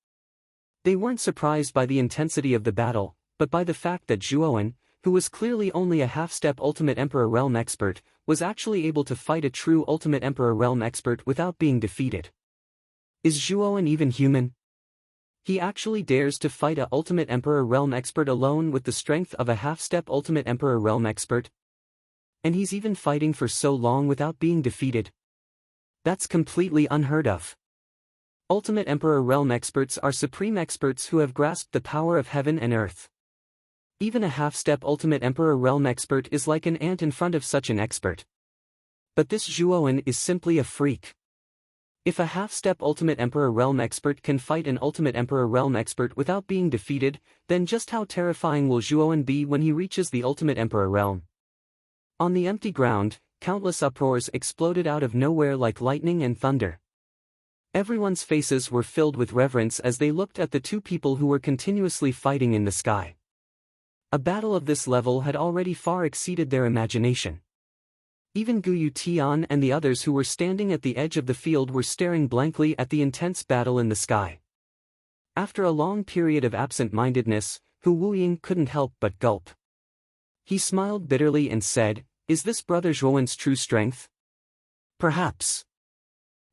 They weren't surprised by the intensity of the battle, but by the fact that Zhuowen, who was clearly only a half-step Ultimate Emperor Realm expert, was actually able to fight a true Ultimate Emperor Realm expert without being defeated. Is Zhuowen even human? He actually dares to fight a Ultimate Emperor Realm expert alone with the strength of a half-step Ultimate Emperor Realm expert? And he's even fighting for so long without being defeated? That's completely unheard of. Ultimate Emperor Realm experts are supreme experts who have grasped the power of heaven and earth. Even a half-step Ultimate Emperor Realm expert is like an ant in front of such an expert. But this Zhuowen is simply a freak. If a half-step Ultimate Emperor Realm expert can fight an Ultimate Emperor Realm expert without being defeated, then just how terrifying will Zhuowen be when he reaches the Ultimate Emperor Realm? On the empty ground, countless uproars exploded out of nowhere like lightning and thunder. Everyone's faces were filled with reverence as they looked at the two people who were continuously fighting in the sky. A battle of this level had already far exceeded their imagination. Even Guyu Tian and the others who were standing at the edge of the field were staring blankly at the intense battle in the sky. After a long period of absent-mindedness, Hu Wuying couldn't help but gulp. He smiled bitterly and said, "Is this Brother Zhuowen's true strength?" "Perhaps."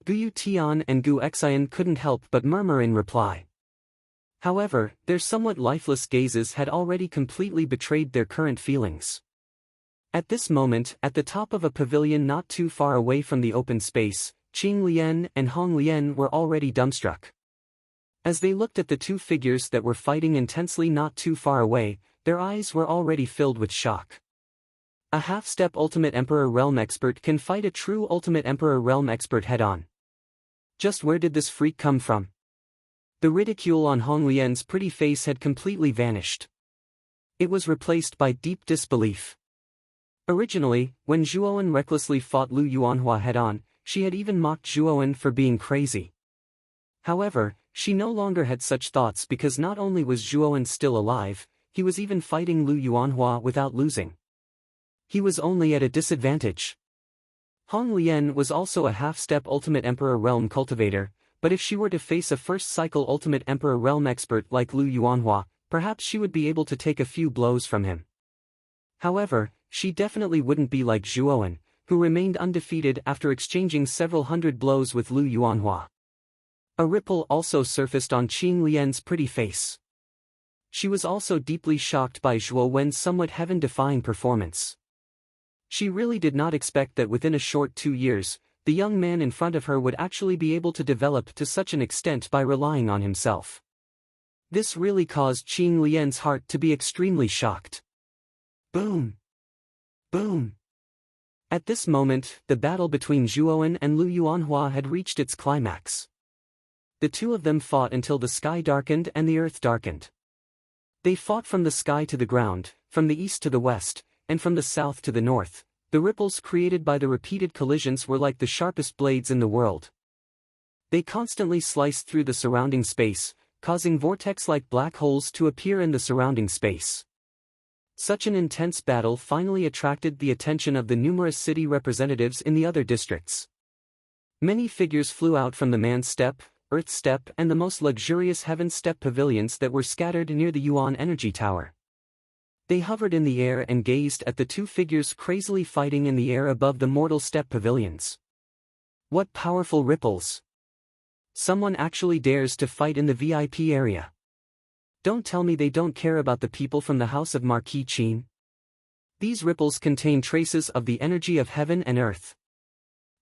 Guyu Tian and Gu Xian couldn't help but murmur in reply. However, their somewhat lifeless gazes had already completely betrayed their current feelings. At this moment, at the top of a pavilion not too far away from the open space, Qing Lian and Hong Lian were already dumbstruck. As they looked at the two figures that were fighting intensely not too far away, their eyes were already filled with shock. A half-step Ultimate Emperor Realm expert can fight a true Ultimate Emperor Realm expert head-on. Just where did this freak come from? The ridicule on Hong Lian's pretty face had completely vanished. It was replaced by deep disbelief. Originally, when Zhuowen recklessly fought Lu Yuanhua head-on, she had even mocked Zhuowen for being crazy. However, she no longer had such thoughts because not only was Zhuowen still alive, he was even fighting Lu Yuanhua without losing. He was only at a disadvantage. Hong Lian was also a half-step Ultimate Emperor Realm cultivator, but if she were to face a first-cycle Ultimate Emperor Realm expert like Lu Yuanhua, perhaps she would be able to take a few blows from him. However, she definitely wouldn't be like Zhuowen, who remained undefeated after exchanging several hundred blows with Lu Yuanhua. A ripple also surfaced on Qing Lian's pretty face. She was also deeply shocked by Zhuowen's somewhat heaven-defying performance. She really did not expect that within a short 2 years, the young man in front of her would actually be able to develop to such an extent by relying on himself. This really caused Qing Lian's heart to be extremely shocked. Boom! Boom! At this moment, the battle between Zhuowen and Lu Yuanhua had reached its climax. The two of them fought until the sky darkened and the earth darkened. They fought from the sky to the ground, from the east to the west, and from the south to the north. The ripples created by the repeated collisions were like the sharpest blades in the world. They constantly sliced through the surrounding space, causing vortex-like black holes to appear in the surrounding space. Such an intense battle finally attracted the attention of the numerous city representatives in the other districts. Many figures flew out from the Man Step, Earth Step and the most luxurious Heaven Step pavilions that were scattered near the Yuan Energy Tower. They hovered in the air and gazed at the two figures crazily fighting in the air above the Mortal Step pavilions. What powerful ripples! Someone actually dares to fight in the VIP area. Don't tell me they don't care about the people from the House of Marquis Qin. These ripples contain traces of the energy of heaven and earth.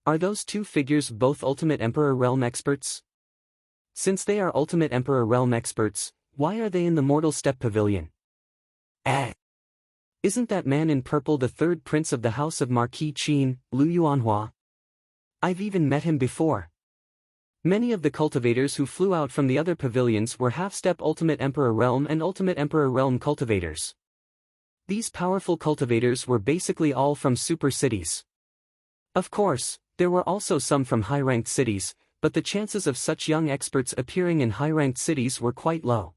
Are those two figures both Ultimate Emperor Realm experts? Since they are Ultimate Emperor Realm experts, why are they in the Mortal Step Pavilion? Isn't that man in purple the third prince of the House of Marquis Qin, Lu Yuanhua? I've even met him before. Many of the cultivators who flew out from the other pavilions were half-step Ultimate Emperor Realm and Ultimate Emperor Realm cultivators. These powerful cultivators were basically all from super cities. Of course, there were also some from high-ranked cities, but the chances of such young experts appearing in high-ranked cities were quite low.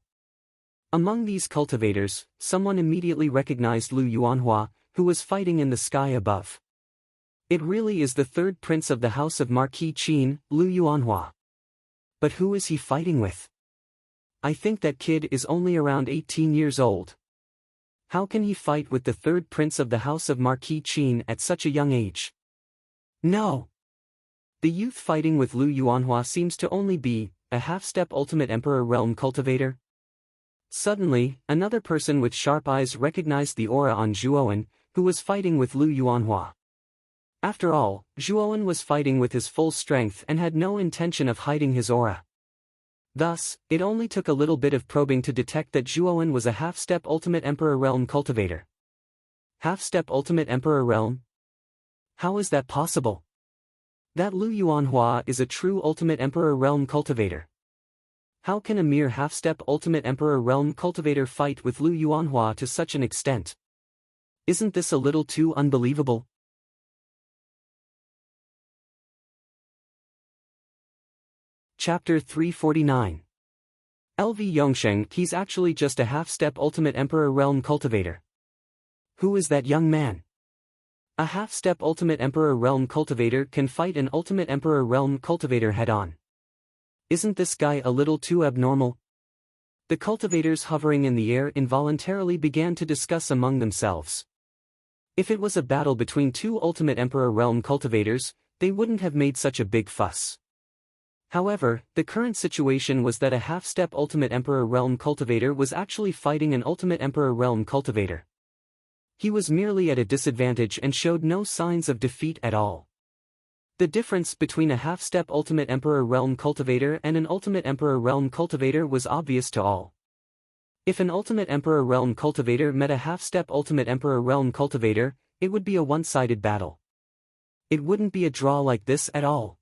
Among these cultivators, someone immediately recognized Lu Yuanhua, who was fighting in the sky above. It really is the third prince of the House of Marquis Qin, Lu Yuanhua. But who is he fighting with? I think that kid is only around 18 years old. How can he fight with the third prince of the House of Marquis Qin at such a young age? No! The youth fighting with Lu Yuanhua seems to only be a half-step Ultimate Emperor Realm cultivator. Suddenly, another person with sharp eyes recognized the aura on Zhuowen, who was fighting with Lu Yuanhua. After all, Zhuowen was fighting with his full strength and had no intention of hiding his aura. Thus, it only took a little bit of probing to detect that Zhuowen was a half-step Ultimate Emperor Realm cultivator. Half-step Ultimate Emperor Realm? How is that possible? That Lu Yuanhua is a true Ultimate Emperor Realm cultivator. How can a mere half-step Ultimate Emperor Realm cultivator fight with Lu Yuanhua to such an extent? Isn't this a little too unbelievable? Chapter 349. LV Yongsheng, he's actually just a half-step Ultimate Emperor Realm cultivator. Who is that young man? A half-step Ultimate Emperor Realm cultivator can fight an Ultimate Emperor Realm cultivator head-on. Isn't this guy a little too abnormal? The cultivators hovering in the air involuntarily began to discuss among themselves. If it was a battle between two Ultimate Emperor Realm cultivators, they wouldn't have made such a big fuss. However, the current situation was that a half-step Ultimate Emperor Realm cultivator was actually fighting an Ultimate Emperor Realm cultivator. He was merely at a disadvantage and showed no signs of defeat at all. The difference between a half-step Ultimate Emperor Realm cultivator and an Ultimate Emperor Realm cultivator was obvious to all. If an Ultimate Emperor Realm cultivator met a half-step Ultimate Emperor Realm cultivator, it would be a one-sided battle. It wouldn't be a draw like this at all.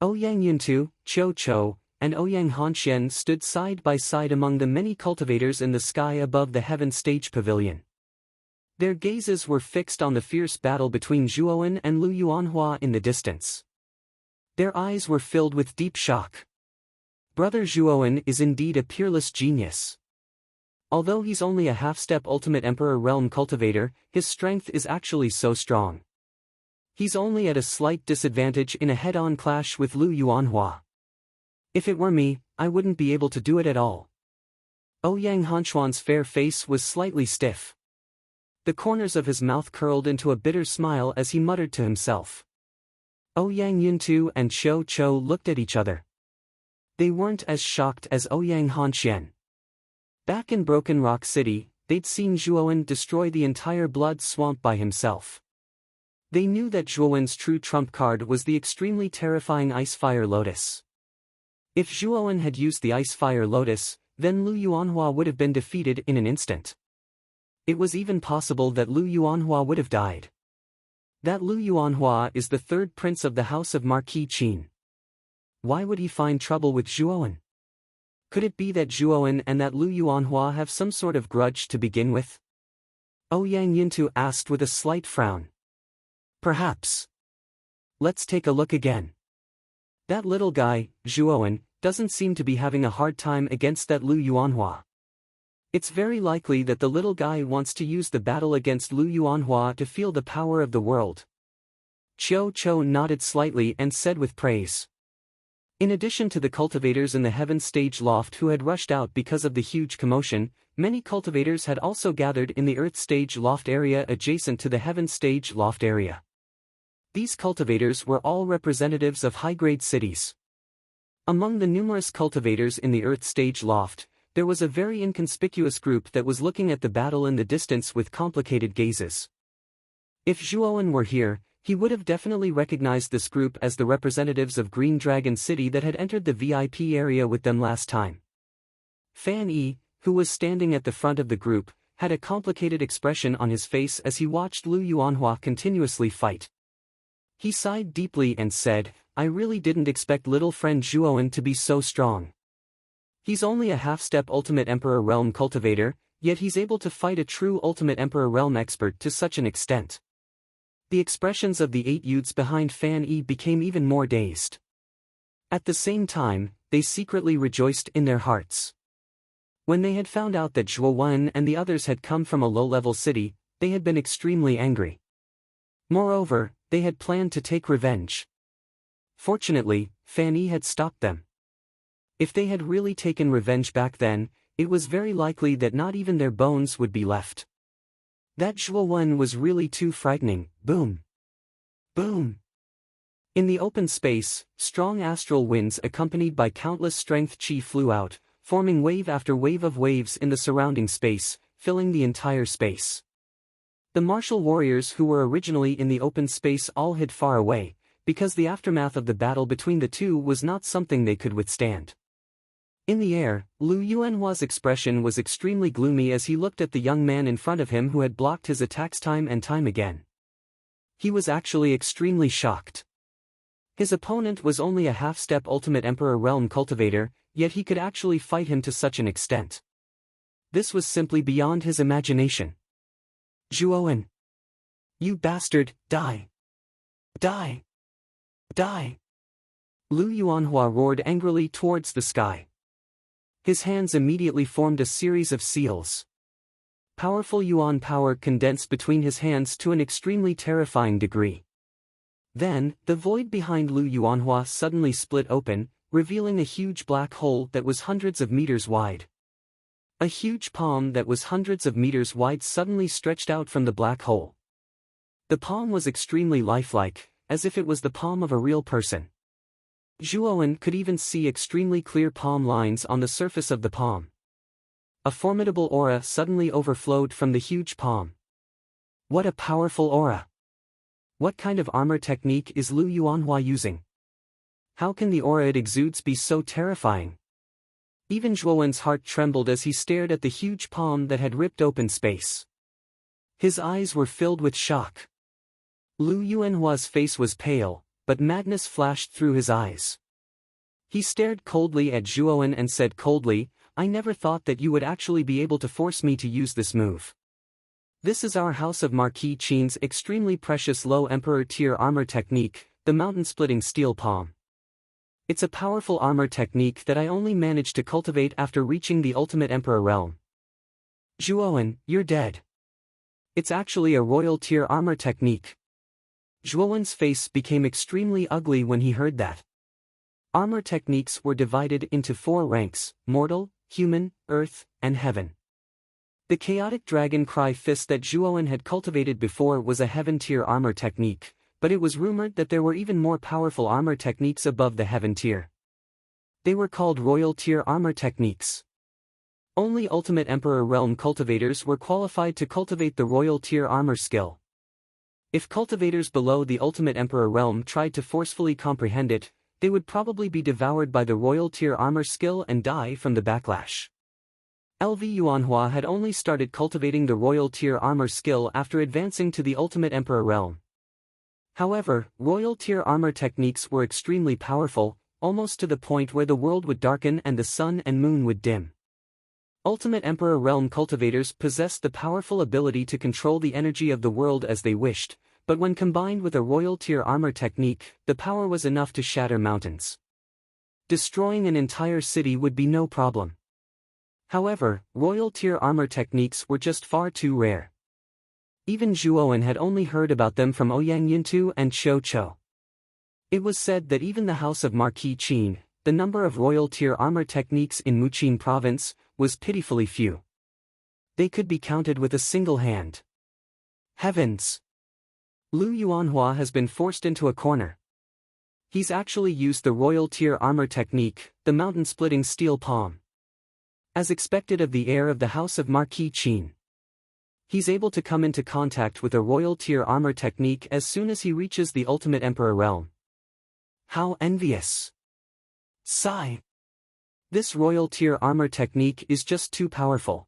Ouyang Yuntu, Qiu Qiu, and Ouyang Hanxian stood side by side among the many cultivators in the sky above the heaven stage pavilion. Their gazes were fixed on the fierce battle between Zhuowen and Lu Yuanhua in the distance. Their eyes were filled with deep shock. Brother Zhuowen is indeed a peerless genius. Although he's only a half-step Ultimate Emperor Realm cultivator, his strength is actually so strong. He's only at a slight disadvantage in a head-on clash with Lu Yuanhua. If it were me, I wouldn't be able to do it at all. Ouyang Hanxuan's fair face was slightly stiff. The corners of his mouth curled into a bitter smile as he muttered to himself. Ouyang Yuntu and Qiu Qiu looked at each other. They weren't as shocked as Ouyang Hanxian. Back in Broken Rock City, they'd seen Zhuowen destroy the entire blood swamp by himself. They knew that Zhuowen's true trump card was the extremely terrifying Ice Fire Lotus. If Zhuowen had used the Ice Fire Lotus, then Lu Yuanhua would have been defeated in an instant. It was even possible that Lu Yuanhua would have died. That Lu Yuanhua is the third prince of the house of Marquis Qin. Why would he find trouble with Zhuowen? Could it be that Zhuowen and that Lu Yuanhua have some sort of grudge to begin with? Ouyang Yuntu asked with a slight frown. Perhaps. Let's take a look again. That little guy, Zhuowen, doesn't seem to be having a hard time against that Lu Yuanhua. It's very likely that the little guy wants to use the battle against Lu Yuanhua to feel the power of the world. Qiu Qiu nodded slightly and said with praise. In addition to the cultivators in the Heaven Stage Loft who had rushed out because of the huge commotion, many cultivators had also gathered in the Earth Stage Loft area adjacent to the Heaven Stage Loft area. These cultivators were all representatives of high-grade cities. Among the numerous cultivators in the Earth Stage Loft, there was a very inconspicuous group that was looking at the battle in the distance with complicated gazes. If Zhuowen were here, he would have definitely recognized this group as the representatives of Green Dragon City that had entered the VIP area with them last time. Fan Yi, who was standing at the front of the group, had a complicated expression on his face as he watched Lu Yuanhua continuously fight. He sighed deeply and said, I really didn't expect little friend Zhuowen to be so strong. He's only a half-step Ultimate Emperor Realm cultivator, yet he's able to fight a true Ultimate Emperor Realm expert to such an extent. The expressions of the 8 youths behind Fan Yi became even more dazed. At the same time, they secretly rejoiced in their hearts. When they had found out that Zhuowen and the others had come from a low-level city, they had been extremely angry. Moreover, they had planned to take revenge. Fortunately, Fan Yi had stopped them. If they had really taken revenge back then, it was very likely that not even their bones would be left. That Zhuowen was really too frightening. Boom. Boom. In the open space, strong astral winds accompanied by countless strength chi flew out, forming wave after wave of waves in the surrounding space, filling the entire space. The martial warriors who were originally in the open space all hid far away, because the aftermath of the battle between the two was not something they could withstand. In the air, Lu Yuanhua's expression was extremely gloomy as he looked at the young man in front of him who had blocked his attacks time and time again. He was actually extremely shocked. His opponent was only a half-step Ultimate Emperor Realm cultivator, yet he could actually fight him to such an extent. This was simply beyond his imagination. Zhuowen! You bastard, die! Die! Die! Lu Yuanhua roared angrily towards the sky. His hands immediately formed a series of seals. Powerful yuan power condensed between his hands to an extremely terrifying degree. Then, the void behind Lu Yuanhua suddenly split open, revealing a huge black hole that was hundreds of meters wide. A huge palm that was hundreds of meters wide suddenly stretched out from the black hole. The palm was extremely lifelike, as if it was the palm of a real person. Zhuowen could even see extremely clear palm lines on the surface of the palm. A formidable aura suddenly overflowed from the huge palm. What a powerful aura! What kind of armor technique is Lu Yuanhua using? How can the aura it exudes be so terrifying? Even Zhuowen's heart trembled as he stared at the huge palm that had ripped open space. His eyes were filled with shock. Lu Yuanhua's face was pale, but madness flashed through his eyes. He stared coldly at Zhuowen and said coldly, "I never thought that you would actually be able to force me to use this move. This is our House of Marquis Qin's extremely precious low Emperor tier armor technique, the mountain-splitting steel palm. It's a powerful armor technique that I only managed to cultivate after reaching the ultimate Emperor realm. Zhuowen, you're dead. It's actually a royal tier armor technique." Zhuowen's face became extremely ugly when he heard that. Armor techniques were divided into 4 ranks: mortal, human, earth, and heaven. The chaotic dragon cry fist that Zhuowen had cultivated before was a heaven tier armor technique, but it was rumored that there were even more powerful armor techniques above the heaven tier. They were called royal tier armor techniques. Only Ultimate Emperor realm cultivators were qualified to cultivate the royal tier armor skill. If cultivators below the Ultimate Emperor realm tried to forcefully comprehend it, they would probably be devoured by the royal tier armor skill and die from the backlash. LV Yuanhua had only started cultivating the royal tier armor skill after advancing to the Ultimate Emperor realm. However, royal tier armor techniques were extremely powerful, almost to the point where the world would darken and the sun and moon would dim. Ultimate Emperor realm cultivators possessed the powerful ability to control the energy of the world as they wished, but when combined with a royal tier armor technique, the power was enough to shatter mountains. Destroying an entire city would be no problem. However, royal tier armor techniques were just far too rare. Even Zhuowen had only heard about them from Ouyang Yintu and Qiu Chou. It was said that even the House of Marquis Qin, the number of royal tier armor techniques in Muqin province, was pitifully few. They could be counted with a single hand. Heavens! Lu Yuanhua has been forced into a corner. He's actually used the royal tier armor technique, the mountain-splitting steel palm. As expected of the heir of the House of Marquis Qin. He's able to come into contact with a royal tier armor technique as soon as he reaches the Ultimate Emperor realm. How envious! Sigh! This royal tier armor technique is just too powerful.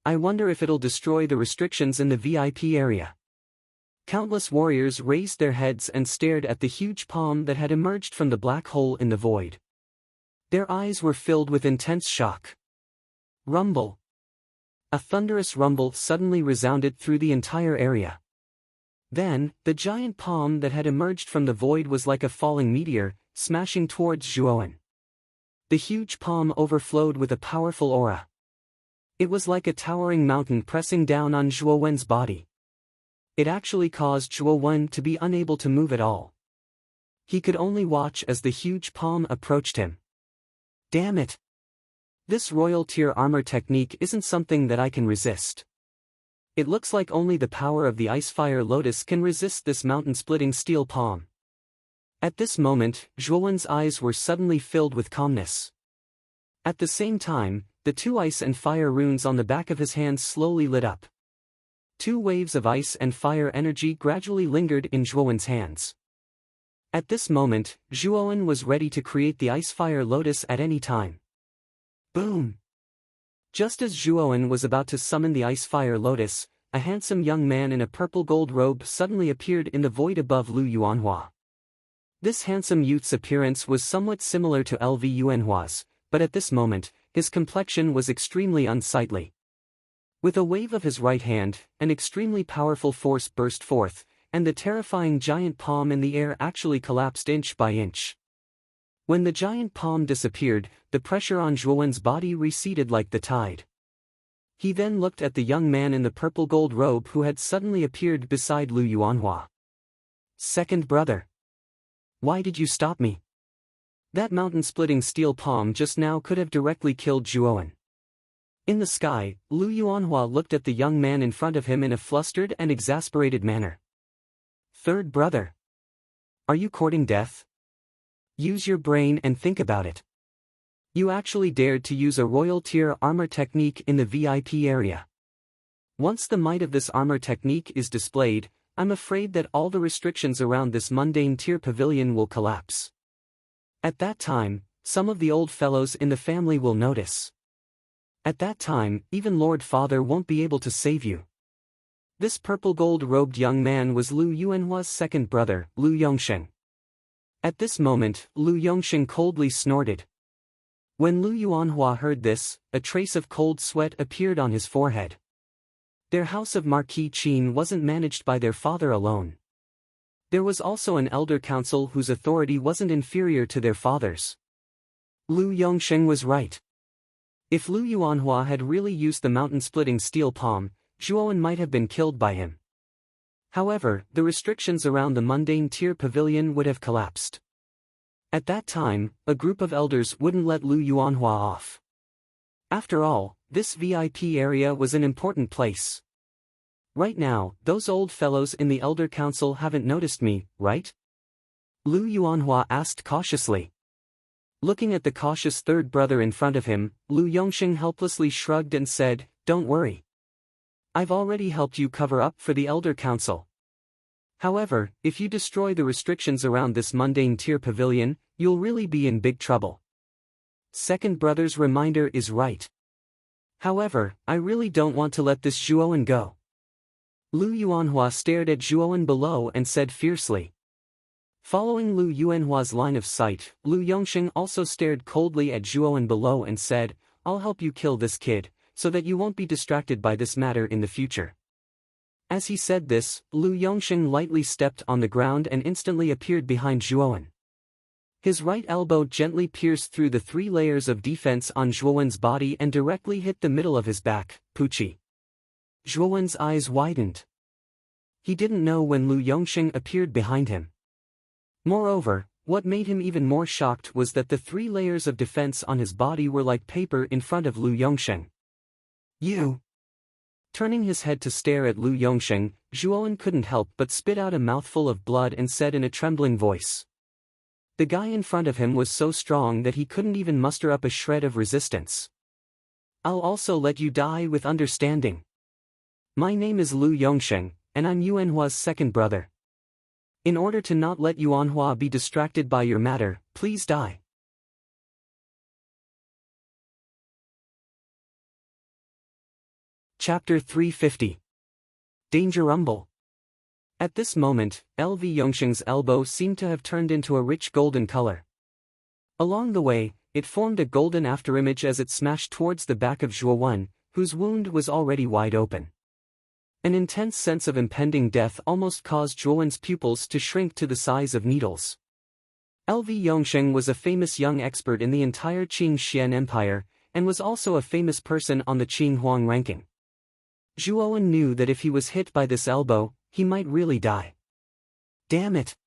I wonder if it'll destroy the restrictions in the VIP area. Countless warriors raised their heads and stared at the huge palm that had emerged from the black hole in the void. Their eyes were filled with intense shock. Rumble! A thunderous rumble suddenly resounded through the entire area. Then, the giant palm that had emerged from the void was like a falling meteor, smashing towards Zhuowen. The huge palm overflowed with a powerful aura. It was like a towering mountain pressing down on Zhuowen's body. It actually caused Zhuowen to be unable to move at all. He could only watch as the huge palm approached him. Damn it! This royal tier armor technique isn't something that I can resist. It looks like only the power of the Icefire Lotus can resist this mountain-splitting steel palm. At this moment, Zhuowen's eyes were suddenly filled with calmness. At the same time, the 2 ice and fire runes on the back of his hands slowly lit up. 2 waves of ice and fire energy gradually lingered in Zhuowen's hands. At this moment, Zhuowen was ready to create the Icefire Lotus at any time. Boom! Just as Zhuowen was about to summon the Icefire Lotus, a handsome young man in a purple gold robe suddenly appeared in the void above Lu Yuanhua. This handsome youth's appearance was somewhat similar to LV Yuanhua's, but at this moment, his complexion was extremely unsightly. With a wave of his right hand, an extremely powerful force burst forth, and the terrifying giant palm in the air actually collapsed inch by inch. When the giant palm disappeared, the pressure on Zhuowen's body receded like the tide. He then looked at the young man in the purple gold robe who had suddenly appeared beside Lu Yuanhua. Second brother. Why did you stop me? That mountain-splitting steel palm just now could have directly killed Zhuowen. In the sky, Lu Yuanhua looked at the young man in front of him in a flustered and exasperated manner. Third brother. Are you courting death? Use your brain and think about it. You actually dared to use a royal tier armor technique in the VIP area. Once the might of this armor technique is displayed, I'm afraid that all the restrictions around this mundane tier pavilion will collapse. At that time, some of the old fellows in the family will notice. At that time, even Lord Father won't be able to save you. This purple-gold-robed young man was Lu Yuanhua's second brother, Lu Yongsheng. At this moment, Lu Yongsheng coldly snorted. When Lu Yuanhua heard this, a trace of cold sweat appeared on his forehead. Their house of Marquis Qin wasn't managed by their father alone. There was also an elder council whose authority wasn't inferior to their father's. Lu Yongsheng was right. If Lu Yuanhua had really used the mountain-splitting steel palm, Zhuowen might have been killed by him. However, the restrictions around the mundane tier pavilion would have collapsed. At that time, a group of elders wouldn't let Lu Yuanhua off. After all, this VIP area was an important place. Right now, those old fellows in the Elder Council haven't noticed me, right? Lu Yuanhua asked cautiously. Looking at the cautious third brother in front of him, Lu Yongsheng helplessly shrugged and said, "Don't worry. I've already helped you cover up for the Elder Council. However, if you destroy the restrictions around this mundane tier pavilion, you'll really be in big trouble." Second brother's reminder is right. However, I really don't want to let this Zhuowen go. Lu Yuanhua stared at Zhuowen below and said fiercely. Following Lu Yuanhua's line of sight, Lu Yongsheng also stared coldly at Zhuowen below and said, "I'll help you kill this kid, so that you won't be distracted by this matter in the future." As he said this, Lu Yongsheng lightly stepped on the ground and instantly appeared behind Zhuowen. His right elbow gently pierced through the 3 layers of defense on Zhuowen's body and directly hit the middle of his back, Pucci. Zhuowen's eyes widened. He didn't know when Lu Yongsheng appeared behind him. Moreover, what made him even more shocked was that the 3 layers of defense on his body were like paper in front of Lu Yongsheng. "You!" Turning his head to stare at Lu Yongsheng, Zhuowen couldn't help but spit out a mouthful of blood and said in a trembling voice. The guy in front of him was so strong that he couldn't even muster up a shred of resistance. "I'll also let you die with understanding. My name is Lu Yongsheng, and I'm Yuanhua's second brother. In order to not let Yuanhua be distracted by your matter, please die." Chapter 350. Danger Rumble. At this moment, L.V. Yongsheng's elbow seemed to have turned into a rich golden color. Along the way, it formed a golden afterimage as it smashed towards the back of Zhuowen, whose wound was already wide open. An intense sense of impending death almost caused Zhuowen's pupils to shrink to the size of needles. L.V. Yongsheng was a famous young expert in the entire Qing Xian Empire, and was also a famous person on the Qing Huang ranking. Zhuowen knew that if he was hit by this elbow, he might really die. Damn it!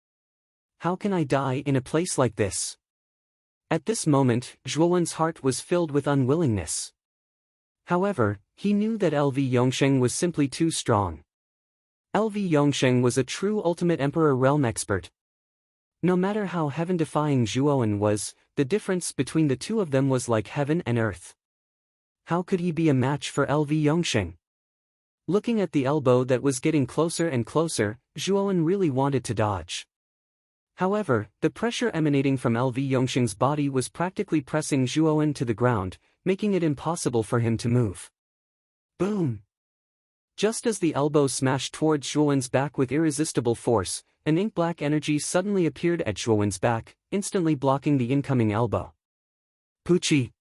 How can I die in a place like this? At this moment, Zhuowen's heart was filled with unwillingness. However, he knew that L.V. Yongsheng was simply too strong. L.V. Yongsheng was a true ultimate emperor realm expert. No matter how heaven-defying Zhuowen was, the difference between the two of them was like heaven and earth. How could he be a match for L.V. Yongsheng? Looking at the elbow that was getting closer and closer, Zhuowen really wanted to dodge. However, the pressure emanating from L.V. Yongsheng's body was practically pressing Zhuowen to the ground, making it impossible for him to move. Boom! Just as the elbow smashed towards Zhuowen's back with irresistible force, an ink-black energy suddenly appeared at Zhuowen's back, instantly blocking the incoming elbow. Pucci!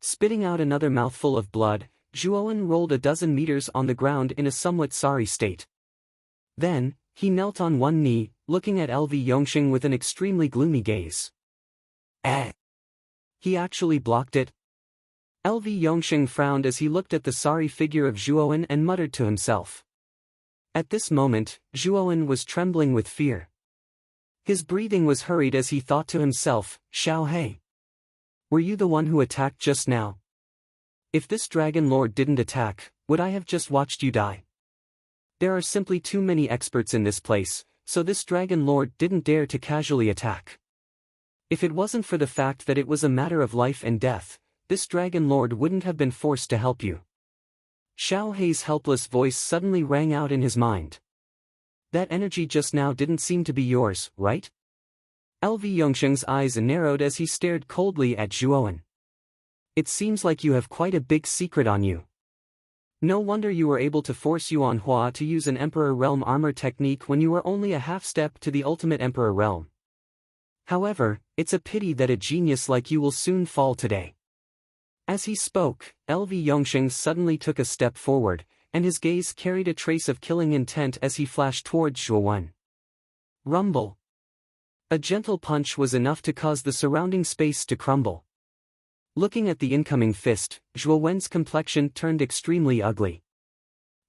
Spitting out another mouthful of blood, Zhuowen rolled a dozen meters on the ground in a somewhat sorry state. Then, he knelt on one knee, looking at L.V. Yongsheng with an extremely gloomy gaze. He actually blocked it? L.V. Yongsheng frowned as he looked at the sorry figure of Zhuowen and muttered to himself. At this moment, Zhuowen was trembling with fear. His breathing was hurried as he thought to himself, "Xiao He, were you the one who attacked just now? If this Dragon Lord didn't attack, would I have just watched you die? There are simply too many experts in this place, so this Dragon Lord didn't dare to casually attack. If it wasn't for the fact that it was a matter of life and death, this Dragon Lord wouldn't have been forced to help you." Xiao Hei's helpless voice suddenly rang out in his mind. "That energy just now didn't seem to be yours, right?" L.V. Yongsheng's eyes narrowed as he stared coldly at Zhuowen. "It seems like you have quite a big secret on you." No wonder you were able to force Yuan Hua to use an Emperor Realm armor technique when you were only a half step to the ultimate Emperor Realm. However, it's a pity that a genius like you will soon fall today. As he spoke, LV Yongsheng suddenly took a step forward, and his gaze carried a trace of killing intent as he flashed towards Zhuo Wen. Rumble. A gentle punch was enough to cause the surrounding space to crumble. Looking at the incoming fist, Zhuo Wen's complexion turned extremely ugly.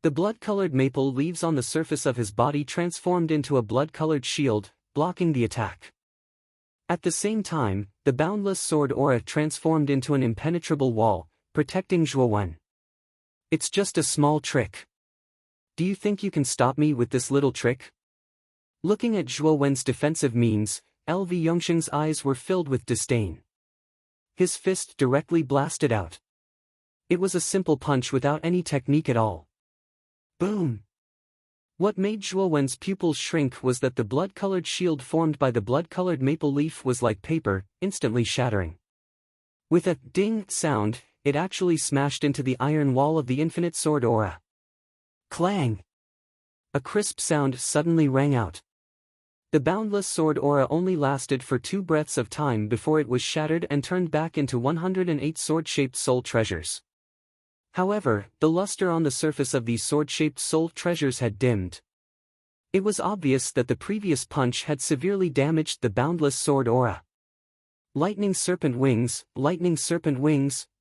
The blood-colored maple leaves on the surface of his body transformed into a blood-colored shield, blocking the attack. At the same time, the boundless sword aura transformed into an impenetrable wall, protecting Zhuo Wen. It's just a small trick. Do you think you can stop me with this little trick? Looking at Zhuo Wen's defensive means, LV Yongsheng's eyes were filled with disdain. His fist directly blasted out. It was a simple punch without any technique at all. Boom! What made Zhuo Wen's pupils shrink was that the blood-colored shield formed by the blood-colored maple leaf was like paper, instantly shattering. With a ding sound, it actually smashed into the iron wall of the infinite sword aura. Clang! A crisp sound suddenly rang out. The boundless sword aura only lasted for 2 breaths of time before it was shattered and turned back into 108 sword-shaped soul treasures. However, the luster on the surface of these sword-shaped soul treasures had dimmed. It was obvious that the previous punch had severely damaged the boundless sword aura. Lightning serpent wings,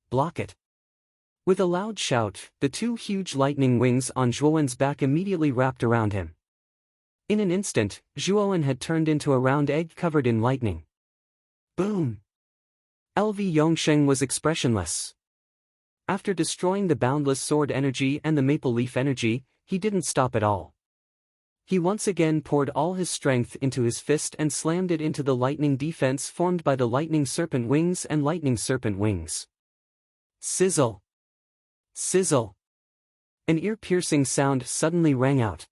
block it. With a loud shout, the 2 huge lightning wings on Zhuo Wen's back immediately wrapped around him. In an instant, Zhuo Wen had turned into a round egg covered in lightning. Boom! LV Yongsheng was expressionless. After destroying the boundless sword energy and the maple leaf energy, he didn't stop at all. He once again poured all his strength into his fist and slammed it into the lightning defense formed by the lightning serpent wings and lightning serpent wings. Sizzle! Sizzle! An ear-piercing sound suddenly rang out.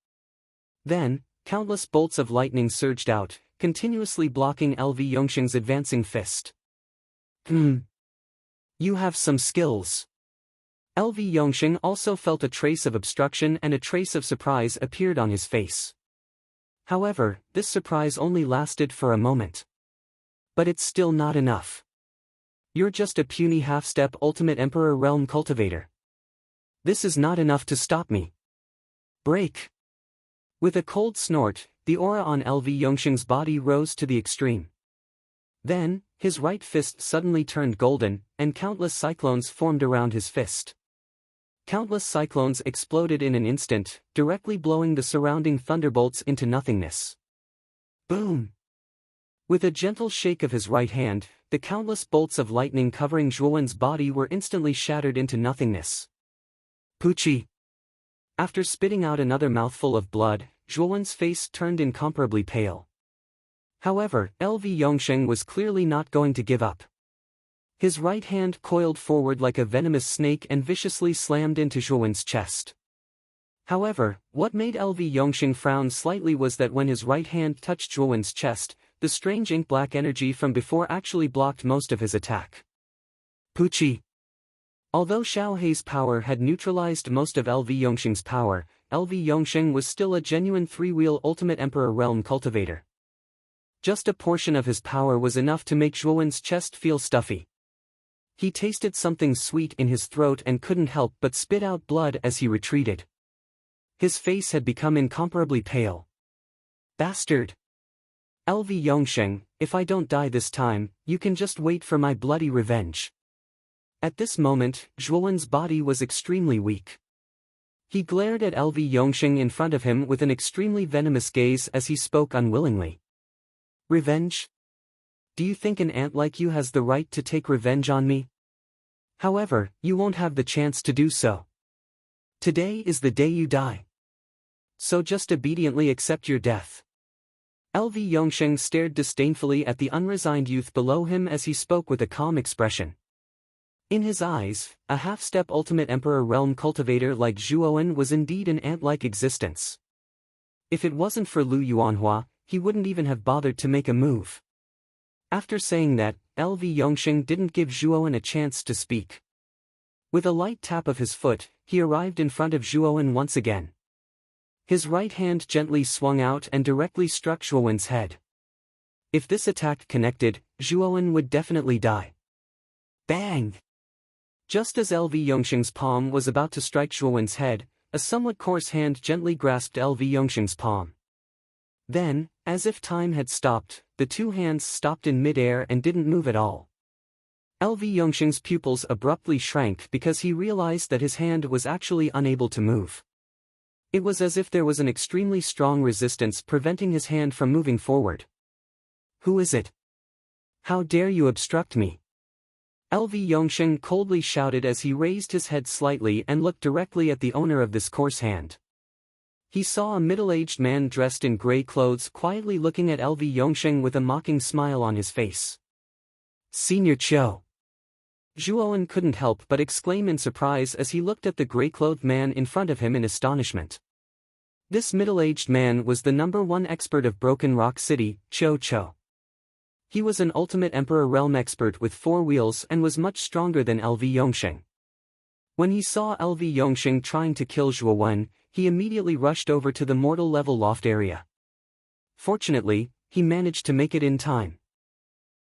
Then, countless bolts of lightning surged out, continuously blocking LV Yongsheng's advancing fist. You have some skills. LV Yongsheng also felt a trace of obstruction and a trace of surprise appeared on his face. However, this surprise only lasted for a moment. But it's still not enough. You're just a puny half-step ultimate Emperor Realm cultivator. This is not enough to stop me. Break! With a cold snort, the aura on LV Yongsheng's body rose to the extreme. Then, his right fist suddenly turned golden, and countless cyclones formed around his fist. Countless cyclones exploded in an instant, directly blowing the surrounding thunderbolts into nothingness. Boom! With a gentle shake of his right hand, the countless bolts of lightning covering Zhuo Wen's body were instantly shattered into nothingness. Poochie! After spitting out another mouthful of blood, Zhuo Wen's face turned incomparably pale. However, LV Yongsheng was clearly not going to give up. His right hand coiled forward like a venomous snake and viciously slammed into Zhuo Wen's chest. However, what made LV Yongsheng frown slightly was that when his right hand touched Zhuo Wen's chest, the strange ink-black energy from before actually blocked most of his attack. Poochie! Although Xiao Hei's power had neutralized most of LV Yongsheng's power, LV Yongsheng was still a genuine 3-wheel ultimate Emperor Realm cultivator. Just a portion of his power was enough to make Zhuo Wen's chest feel stuffy. He tasted something sweet in his throat and couldn't help but spit out blood as he retreated. His face had become incomparably pale. Bastard! LV Yongsheng, if I don't die this time, you can just wait for my bloody revenge. At this moment, Zhuo Wen's body was extremely weak. He glared at LV Yongsheng in front of him with an extremely venomous gaze as he spoke unwillingly. Revenge? Do you think an ant like you has the right to take revenge on me? However, you won't have the chance to do so. Today is the day you die. So just obediently accept your death. LV Yongsheng stared disdainfully at the unresigned youth below him as he spoke with a calm expression. In his eyes, a half-step ultimate Emperor Realm cultivator like Zhuo Wen was indeed an ant-like existence. If it wasn't for Lu Yuanhua, he wouldn't even have bothered to make a move. After saying that, LV Yongsheng didn't give Zhuo Wen a chance to speak. With a light tap of his foot, he arrived in front of Zhuowen once again. His right hand gently swung out and directly struck Zhuowen's head. If this attack connected, Zhuowen would definitely die. Bang! Just as LV Yongsheng's palm was about to strike Zhuowen's head, a somewhat coarse hand gently grasped LV Yongsheng's palm. Then, as if time had stopped, the two hands stopped in mid-air and didn't move at all. LV Yongsheng's pupils abruptly shrank because he realized that his hand was actually unable to move. It was as if there was an extremely strong resistance preventing his hand from moving forward. Who is it? How dare you obstruct me? LV Yongsheng coldly shouted as he raised his head slightly and looked directly at the owner of this coarse hand. He saw a middle-aged man dressed in gray clothes quietly looking at LV Yongsheng with a mocking smile on his face. Senior Cho. Zhuowen couldn't help but exclaim in surprise as he looked at the gray-clothed man in front of him in astonishment. This middle-aged man was the #1 expert of Broken Rock City, Cho. He was an ultimate Emperor realm expert with 4 wheels and was much stronger than LV Yongsheng. When he saw LV Yongsheng trying to kill Zhuowen, he immediately rushed over to the mortal level loft area. Fortunately, he managed to make it in time.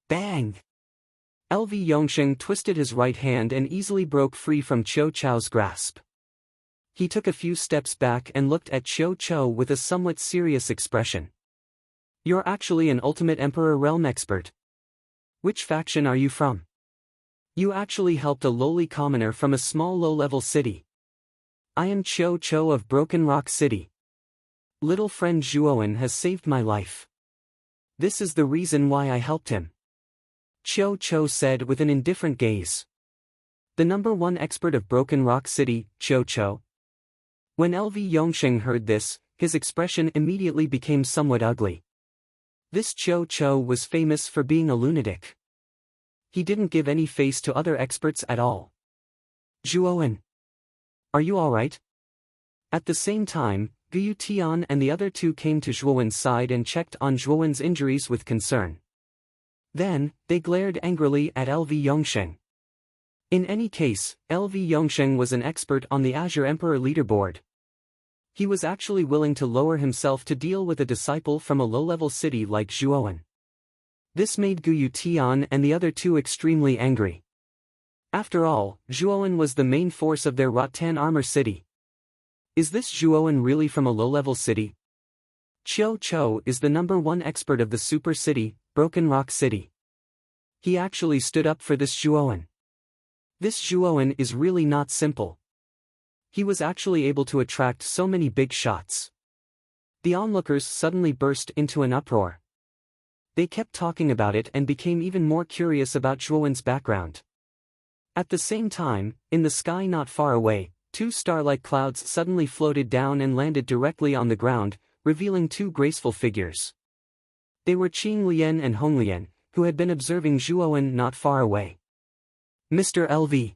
Bang! LV Yongsheng twisted his right hand and easily broke free from Cho's grasp. He took a few steps back and looked at Cho with a somewhat serious expression. You're actually an ultimate Emperor realm expert. Which faction are you from? You actually helped a lowly commoner from a small low-level city. I am Cho of Broken Rock City. Little friend Zhuowen has saved my life. This is the reason why I helped him. Cho said with an indifferent gaze. The #1 expert of Broken Rock City, Cho. When LV Yongsheng heard this, his expression immediately became somewhat ugly. This Cho was famous for being a lunatic. He didn't give any face to other experts at all. Zhuowen. Are you alright? At the same time, Gu Tian and the other two came to Zhuowen's side and checked on Zhuowen's injuries with concern. Then, they glared angrily at LV Yongsheng. In any case, LV Yongsheng was an expert on the Azure Emperor leaderboard. He was actually willing to lower himself to deal with a disciple from a low-level city like Zhuowen. This made Gu Tian and the other two extremely angry. After all, Zhuowen was the main force of their Rattan armor city. Is this Zhuowen really from a low-level city? Cho is the #1 expert of the super city, Broken Rock City. He actually stood up for this Zhuowen. This Zhuowen is really not simple. He was actually able to attract so many big shots. The onlookers suddenly burst into an uproar. They kept talking about it and became even more curious about Zhuowen's background. At the same time, in the sky not far away, 2 star-like clouds suddenly floated down and landed directly on the ground, revealing 2 graceful figures. They were Qing Lian and Hong Lian, who had been observing Zhuowen not far away. Mr. LV.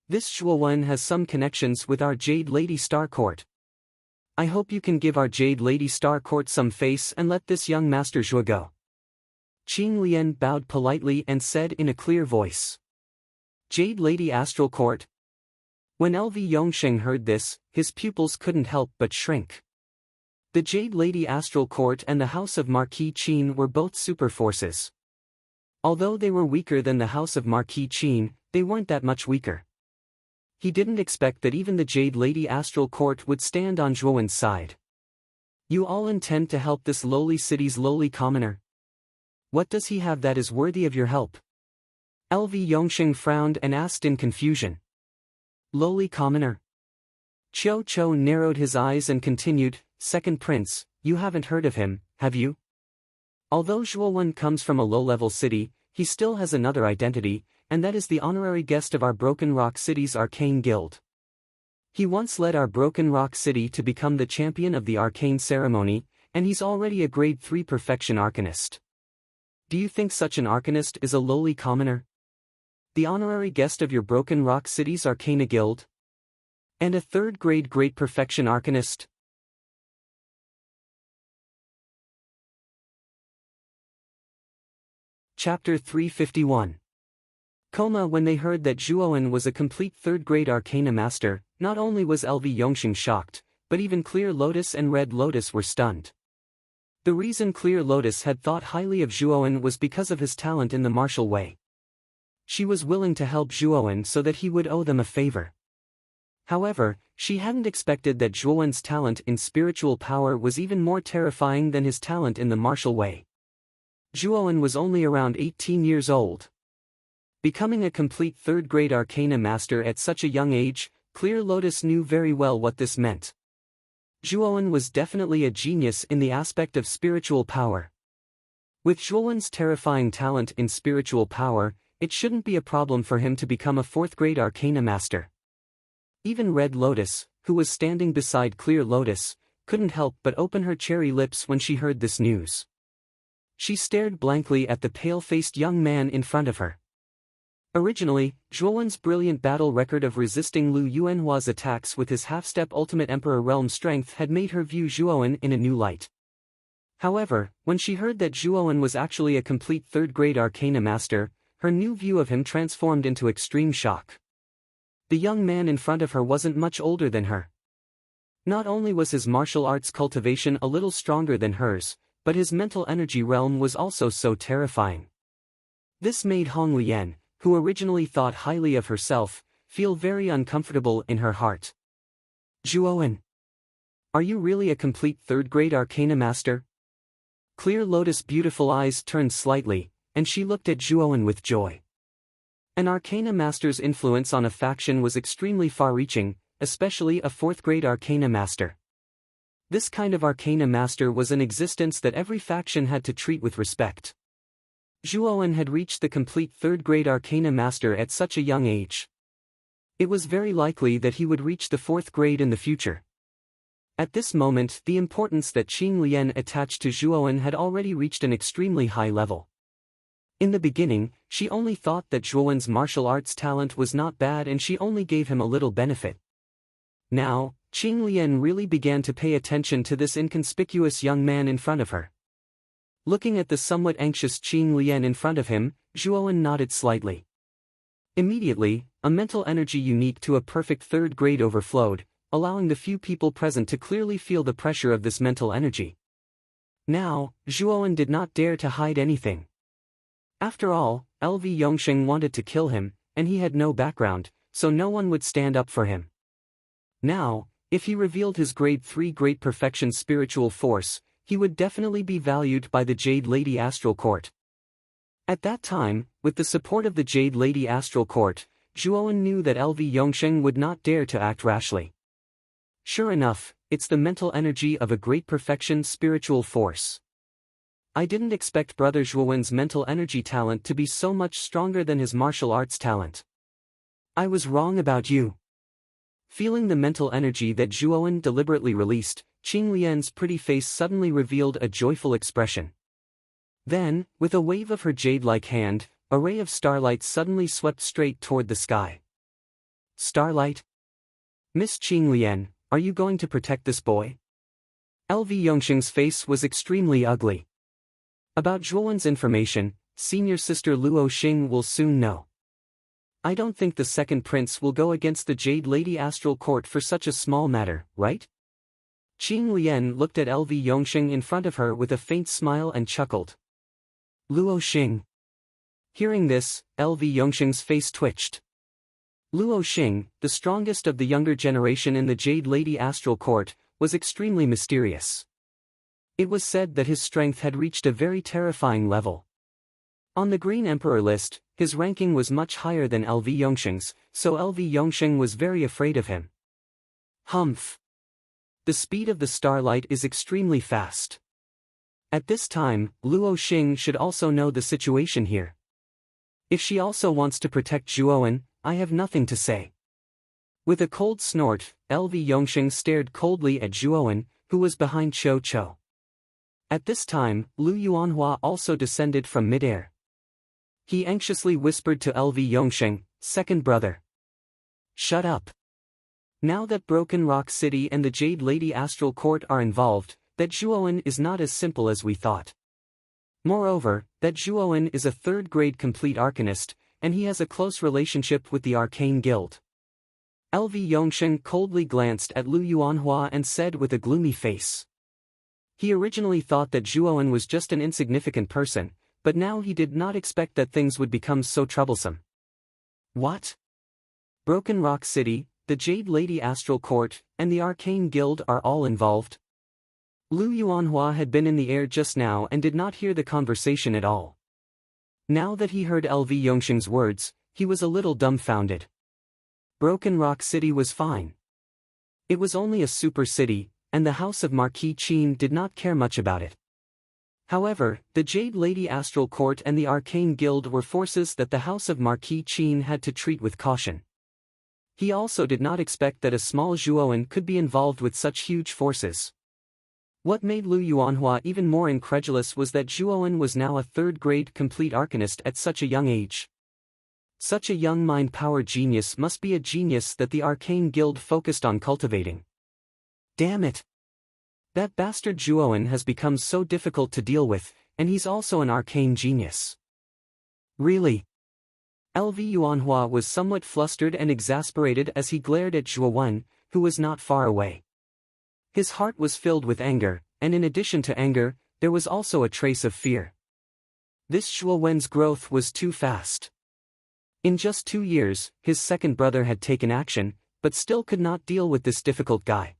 This Zhuowen has some connections with our Jade Lady Star Court. I hope you can give our Jade Lady Star Court some face and let this young Master Zhuo go. Qing Lian bowed politely and said in a clear voice. Jade Lady Astral Court. When LV Yongsheng heard this, his pupils couldn't help but shrink. The Jade Lady Astral Court and the House of Marquis Qin were both super forces. Although they were weaker than the House of Marquis Qin, they weren't that much weaker. He didn't expect that even the Jade Lady Astral Court would stand on Zhuowen's side. You all intend to help this lowly city's lowly commoner? What does he have that is worthy of your help? LV Yongsheng frowned and asked in confusion. Lowly commoner. Cho narrowed his eyes and continued, Second Prince, you haven't heard of him, have you? Although Zhuowen comes from a low-level city, he still has another identity, and that is the honorary guest of our Broken Rock City's Arcane Guild. He once led our Broken Rock City to become the champion of the Arcane Ceremony, and he's already a Grade 3 Perfection Arcanist. Do you think such an Arcanist is a lowly commoner? The honorary guest of your Broken Rock City's Arcana Guild? And a 3rd grade Great Perfection Arcanist? Chapter 351. When they heard that Zhuowen was a complete third-grade arcana master, not only was LV Yongxing shocked, but even Clear Lotus and Red Lotus were stunned. The reason Clear Lotus had thought highly of Zhuowen was because of his talent in the martial way. She was willing to help Zhuowen so that he would owe them a favor. However, she hadn't expected that Zhuowen's talent in spiritual power was even more terrifying than his talent in the martial way. Zhuowen was only around 18 years old. Becoming a complete third-grade arcana master at such a young age, Clear Lotus knew very well what this meant. Zhuowen was definitely a genius in the aspect of spiritual power. With Zhuowen's terrifying talent in spiritual power, it shouldn't be a problem for him to become a fourth-grade arcana master. Even Red Lotus, who was standing beside Clear Lotus, couldn't help but open her cherry lips when she heard this news. She stared blankly at the pale-faced young man in front of her. Originally, Zhuowen's brilliant battle record of resisting Lu Yuanhua's attacks with his half-step ultimate Emperor realm strength had made her view Zhuowen in a new light. However, when she heard that Zhuowen was actually a complete third-grade arcana master, her new view of him transformed into extreme shock. The young man in front of her wasn't much older than her. Not only was his martial arts cultivation a little stronger than hers, but his mental energy realm was also so terrifying. This made Hong Lian, who originally thought highly of herself, feel very uncomfortable in her heart. Zhuowen, are you really a complete third-grade arcana master? Clear Lotus' beautiful eyes turned slightly, and she looked at Zhuowen with joy. An arcana master's influence on a faction was extremely far-reaching, especially a fourth-grade arcana master. This kind of arcana master was an existence that every faction had to treat with respect. Zhuowen had reached the complete third-grade arcana master at such a young age. It was very likely that he would reach the fourth grade in the future. At this moment, the importance that Qing Lian attached to Zhuowen had already reached an extremely high level. In the beginning, she only thought that Zhuowen's martial arts talent was not bad and she only gave him a little benefit. Now, Qing Lian really began to pay attention to this inconspicuous young man in front of her. Looking at the somewhat anxious Qing Lian in front of him, Zhuowen nodded slightly. Immediately, a mental energy unique to a perfect third grade overflowed, allowing the few people present to clearly feel the pressure of this mental energy. Now, Zhuowen did not dare to hide anything. After all, LV Yongxing wanted to kill him, and he had no background, so no one would stand up for him. Now, if he revealed his grade 3 great perfection spiritual force, he would definitely be valued by the Jade Lady Astral Court. At that time, with the support of the Jade Lady Astral Court, Zhuowen knew that LV Yongxing would not dare to act rashly. Sure enough, it's the mental energy of a great perfection spiritual force. I didn't expect Brother Zhuowen's mental energy talent to be so much stronger than his martial arts talent. I was wrong about you. Feeling the mental energy that Zhuowen deliberately released, Qing Lian's pretty face suddenly revealed a joyful expression. Then, with a wave of her jade-like hand, a ray of starlight suddenly swept straight toward the sky. Starlight? Miss Qing Lian, are you going to protect this boy? LV Yongxing's face was extremely ugly. About Zhuowen's information, senior sister Luo Xing will soon know. I don't think the second prince will go against the Jade Lady Astral Court for such a small matter, right? Qing Lian looked at LV Yongxing in front of her with a faint smile and chuckled. Luo Xing. Hearing this, LV Yongxing's face twitched. Luo Xing, the strongest of the younger generation in the Jade Lady Astral Court, was extremely mysterious. It was said that his strength had reached a very terrifying level. On the Green Emperor list, his ranking was much higher than LV Yongxing's, so LV Yongxing was very afraid of him. Humph. The speed of the starlight is extremely fast. At this time, Luo Xing should also know the situation here. If she also wants to protect Zhuowen, I have nothing to say. With a cold snort, LV Yongxing stared coldly at Zhuowen, who was behind Cho Cho. At this time, Lu Yuanhua also descended from midair. He anxiously whispered to LV Yongxing, second brother. Shut up. Now that Broken Rock City and the Jade Lady Astral Court are involved, that Zhuowen is not as simple as we thought. Moreover, that Zhuowen is a third-grade complete arcanist, and he has a close relationship with the Arcane Guild. LV Yongsheng coldly glanced at Lu Yuanhua and said with a gloomy face. He originally thought that Zhuowen was just an insignificant person, but now he did not expect that things would become so troublesome. What? Broken Rock City, the Jade Lady Astral Court, and the Arcane Guild are all involved? Lu Yuanhua had been in the air just now and did not hear the conversation at all. Now that he heard LV Yongsheng's words, he was a little dumbfounded. Broken Rock City was fine. It was only a super city, and the House of Marquis Qin did not care much about it. However, the Jade Lady Astral Court and the Arcane Guild were forces that the House of Marquis Qin had to treat with caution. He also did not expect that a small Zhuowen could be involved with such huge forces. What made Lu Yuanhua even more incredulous was that Zhuowen was now a third-grade complete arcanist at such a young age. Such a young mind-power genius must be a genius that the Arcane Guild focused on cultivating. Damn it! That bastard Zhuowen has become so difficult to deal with, and he's also an arcane genius. Really? LV Yuanhua was somewhat flustered and exasperated as he glared at Zhuowen, who was not far away. His heart was filled with anger, and in addition to anger, there was also a trace of fear. This Zhuowen's growth was too fast. In just 2 years, his second brother had taken action, but still could not deal with this difficult guy.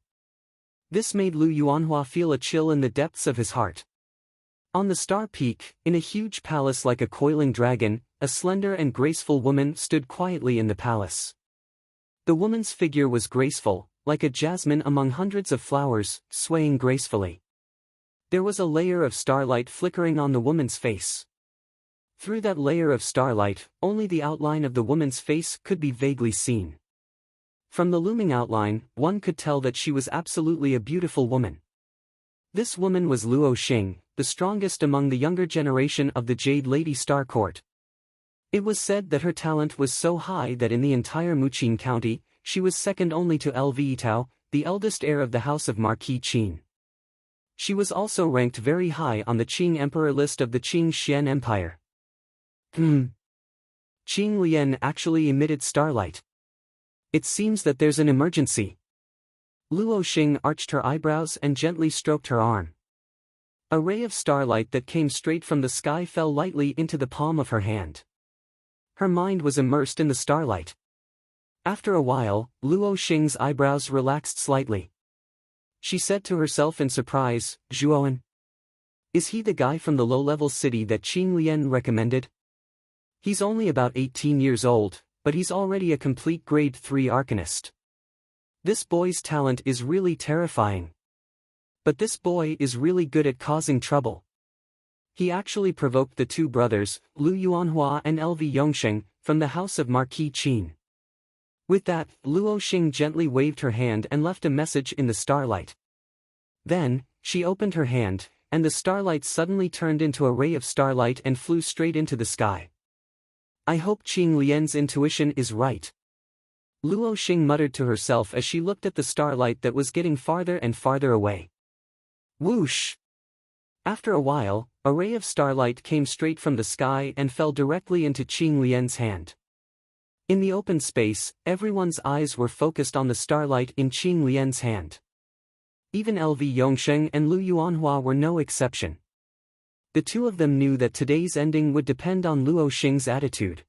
This made Lu Yuanhua feel a chill in the depths of his heart. On the Star Peak, in a huge palace like a coiling dragon, a slender and graceful woman stood quietly in the palace. The woman's figure was graceful, like a jasmine among hundreds of flowers, swaying gracefully. There was a layer of starlight flickering on the woman's face. Through that layer of starlight, only the outline of the woman's face could be vaguely seen. From the looming outline, one could tell that she was absolutely a beautiful woman. This woman was Luo Xing, the strongest among the younger generation of the Jade Lady Star Court. It was said that her talent was so high that in the entire Muqin County, she was second only to LV Tao, the eldest heir of the House of Marquis Qin. She was also ranked very high on the Qing Emperor list of the Qing Xian Empire. Qing Lian actually emitted starlight. It seems that there's an emergency. Luo Xing arched her eyebrows and gently stroked her arm. A ray of starlight that came straight from the sky fell lightly into the palm of her hand. Her mind was immersed in the starlight. After a while, Luo Xing's eyebrows relaxed slightly. She said to herself in surprise, Zhuowen? Is he the guy from the low-level city that Qing Lian recommended? He's only about 18 years old, but he's already a complete grade 3 arcanist. This boy's talent is really terrifying. But this boy is really good at causing trouble. He actually provoked the two brothers, Lu Yuanhua and LV Yongsheng, from the House of Marquis Qin. With that, Luo Xing gently waved her hand and left a message in the starlight. Then, she opened her hand, and the starlight suddenly turned into a ray of starlight and flew straight into the sky. I hope Qing Lian's intuition is right. Luo Xing muttered to herself as she looked at the starlight that was getting farther and farther away. Whoosh! After a while, a ray of starlight came straight from the sky and fell directly into Qing Lian's hand. In the open space, everyone's eyes were focused on the starlight in Qing Lian's hand. Even LV Yongsheng and Lu Yuanhua were no exception. The two of them knew that today's ending would depend on Luo Xing's attitude.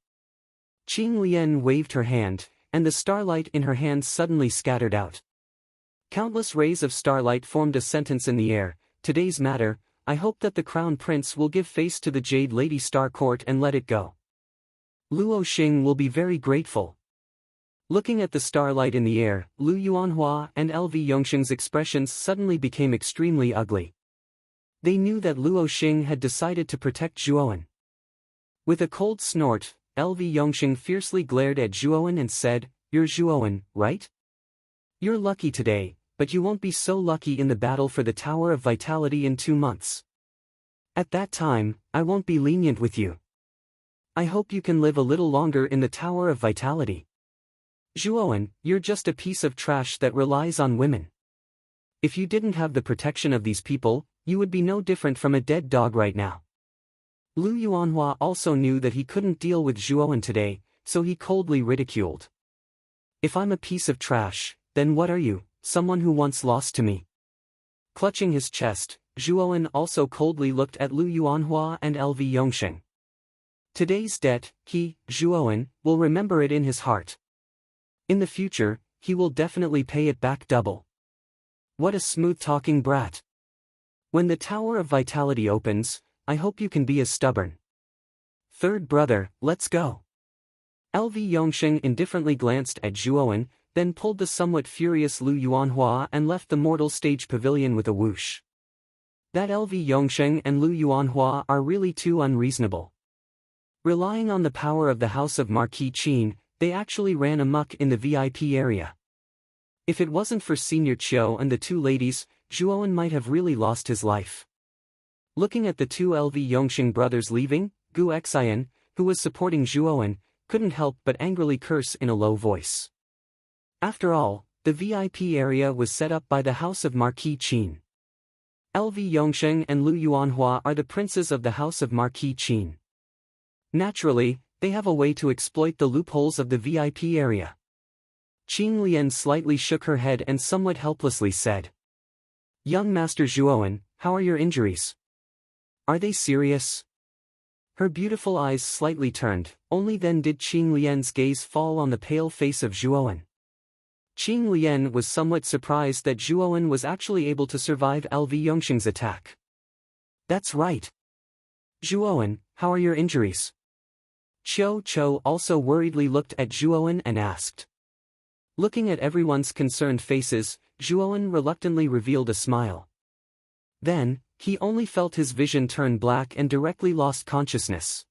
Qing Lian waved her hand, and the starlight in her hand suddenly scattered out. Countless rays of starlight formed a sentence in the air. Today's matter, I hope that the Crown Prince will give face to the Jade Lady Star Court and let it go. Luo Xing will be very grateful. Looking at the starlight in the air, Lu Yuanhua and LV Yongsheng's expressions suddenly became extremely ugly. They knew that Luo Xing had decided to protect Zhuowen. With a cold snort, LV Yongsheng fiercely glared at Zhuowen and said, You're Zhuowen, right? You're lucky today, but you won't be so lucky in the battle for the Tower of Vitality in 2 months. At that time, I won't be lenient with you. I hope you can live a little longer in the Tower of Vitality. Zhuowen, you're just a piece of trash that relies on women. If you didn't have the protection of these people, you would be no different from a dead dog right now. Lu Yuanhua also knew that he couldn't deal with Zhuowen today, so he coldly ridiculed. If I'm a piece of trash, then what are you, someone who once lost to me? Clutching his chest, Zhuowen also coldly looked at Lu Yuanhua and LV Yongsheng. Today's debt, he, Zhuowen, will remember it in his heart. In the future, he will definitely pay it back double. What a smooth-talking brat. When the Tower of Vitality opens, I hope you can be as stubborn. Third brother, let's go. LV Yongsheng indifferently glanced at Zhuowen, then pulled the somewhat furious Lu Yuanhua and left the mortal stage pavilion with a whoosh. That LV Yongsheng and Lu Yuanhua are really too unreasonable. Relying on the power of the House of Marquis Qin, they actually ran amok in the VIP area. If it wasn't for Senior Qiu and the two ladies, Zhuowen might have really lost his life. Looking at the two LV Yongsheng brothers leaving, Gu Xian, who was supporting Zhuowen, couldn't help but angrily curse in a low voice. After all, the VIP area was set up by the House of Marquis Qin. LV Yongsheng and Lu Yuanhua are the princes of the House of Marquis Qin. Naturally, they have a way to exploit the loopholes of the VIP area. Qing Lian slightly shook her head and somewhat helplessly said, "Young Master Zhuowen, how are your injuries? Are they serious?" Her beautiful eyes slightly turned, only then did Qing Lian's gaze fall on the pale face of Zhuowen. Qing Lian was somewhat surprised that Zhuowen was actually able to survive LV Yongsheng's attack. "That's right. Zhuowen, how are your injuries?" Qiu also worriedly looked at Zhuowen and asked. Looking at everyone's concerned faces, Zhuowen reluctantly revealed a smile. Then, he only felt his vision turn black and directly lost consciousness.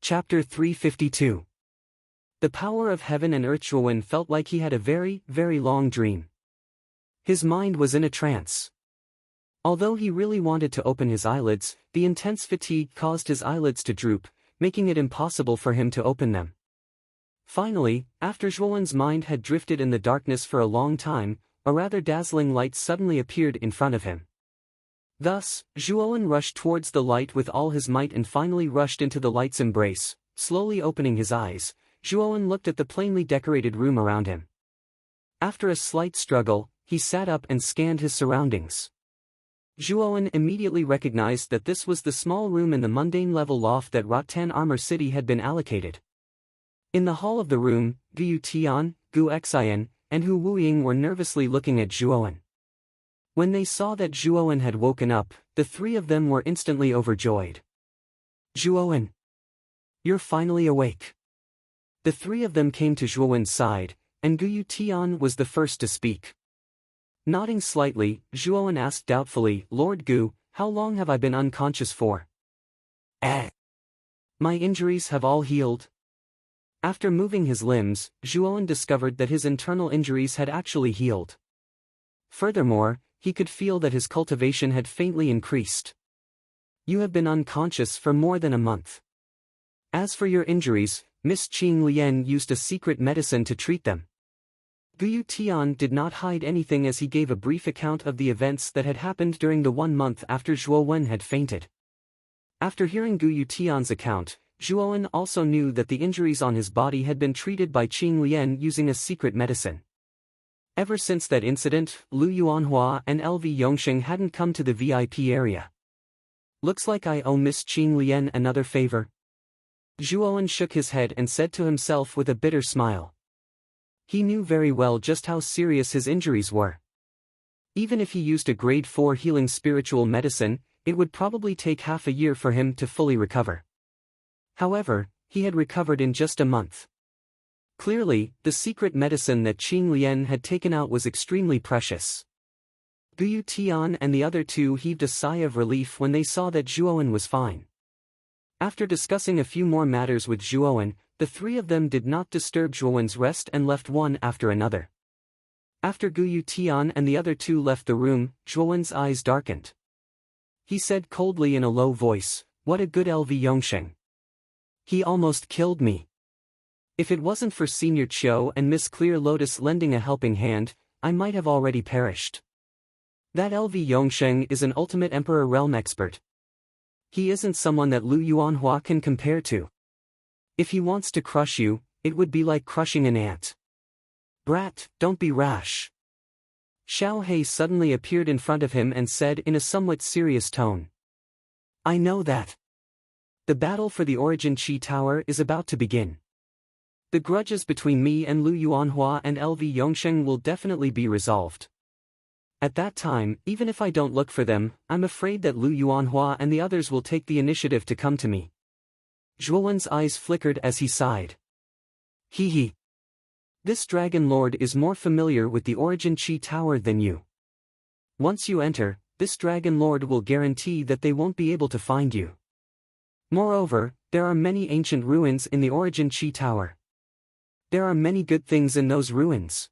Chapter 352. The power of heaven and earth. Zhuowen felt like he had a very, very long dream. His mind was in a trance. Although he really wanted to open his eyelids, the intense fatigue caused his eyelids to droop, making it impossible for him to open them. Finally, after Zhuowen's mind had drifted in the darkness for a long time, a rather dazzling light suddenly appeared in front of him. Thus, Zhuowen rushed towards the light with all his might and finally rushed into the light's embrace. Slowly opening his eyes, Zhuowen looked at the plainly decorated room around him. After a slight struggle, he sat up and scanned his surroundings. Zhuowen immediately recognized that this was the small room in the mundane level loft that Rattan Armor City had been allocated. In the hall of the room, Gu Tian, Gu Xian, and Hu Wuying were nervously looking at Zhuowen. When they saw that Zhuowen had woken up, the three of them were instantly overjoyed. "Zhuowen! You're finally awake." The three of them came to Zhuowen's side, and Gu Tian was the first to speak. Nodding slightly, Zhuowen asked doubtfully, "Lord Gu, how long have I been unconscious for?" My injuries have all healed." After moving his limbs, Zhuowen discovered that his internal injuries had actually healed. Furthermore, he could feel that his cultivation had faintly increased. "You have been unconscious for more than a month. As for your injuries, Miss Qing Lian used a secret medicine to treat them." Gu Tian did not hide anything as he gave a brief account of the events that had happened during the 1 month after Zhuowen had fainted. After hearing Gu Tian's account, Zhuowen also knew that the injuries on his body had been treated by Qing Lian using a secret medicine. Ever since that incident, Lu Yuanhua and LV Yongsheng hadn't come to the VIP area. "Looks like I owe Miss Qing Lian another favor." Zhuowen shook his head and said to himself with a bitter smile. He knew very well just how serious his injuries were. Even if he used a grade 4 healing spiritual medicine, it would probably take half a year for him to fully recover. However, he had recovered in just a month. Clearly, the secret medicine that Qing Lian had taken out was extremely precious. Gu Tian and the other two heaved a sigh of relief when they saw that Zhuowen was fine. After discussing a few more matters with Zhuowen, the three of them did not disturb Zhuowen's rest and left one after another. After Gu Tian and the other two left the room, Zhuowen's eyes darkened. He said coldly in a low voice, "What a good LV Yongsheng. He almost killed me. If it wasn't for Senior Qiu and Miss Clear Lotus lending a helping hand, I might have already perished." That LV Yongsheng is an ultimate Emperor realm expert. He isn't someone that Lu Yuanhua can compare to. If he wants to crush you, it would be like crushing an ant. Brat, don't be rash. Xiao He suddenly appeared in front of him and said in a somewhat serious tone. I know that. The battle for the Origin Qi Tower is about to begin. The grudges between me and Lu Yuanhua and LV Yongsheng will definitely be resolved. At that time, even if I don't look for them, I'm afraid that Lu Yuanhua and the others will take the initiative to come to me. Zhuowen's eyes flickered as he sighed. He. This Dragon Lord is more familiar with the Origin Qi Tower than you. Once you enter, this Dragon Lord will guarantee that they won't be able to find you. Moreover, there are many ancient ruins in the Origin Qi Tower. There are many good things in those ruins.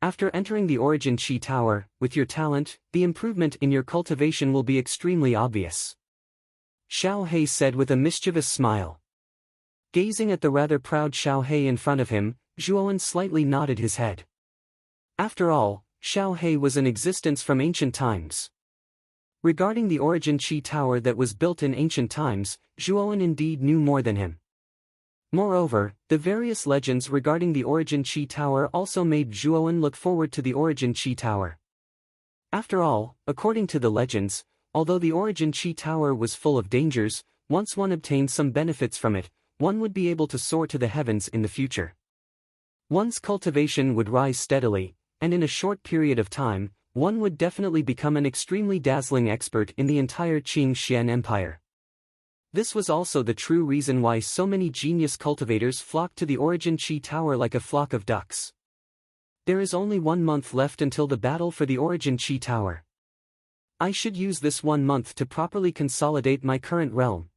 After entering the Origin Qi Tower, with your talent, the improvement in your cultivation will be extremely obvious. Xiao He said with a mischievous smile. Gazing at the rather proud Xiao He in front of him, Zhuowen slightly nodded his head. After all, Xiao He was in existence from ancient times. Regarding the Origin Qi Tower that was built in ancient times, Zhuowen indeed knew more than him. Moreover, the various legends regarding the Origin Qi Tower also made Zhuowen look forward to the Origin Qi Tower. After all, according to the legends, although the Origin Qi Tower was full of dangers, once one obtained some benefits from it, one would be able to soar to the heavens in the future. One's cultivation would rise steadily, and in a short period of time, one would definitely become an extremely dazzling expert in the entire Qing Xian Empire. This was also the true reason why so many genius cultivators flocked to the Origin Qi Tower like a flock of ducks. There is only 1 month left until the battle for the Origin Qi Tower. I should use this 1 month to properly consolidate my current realm.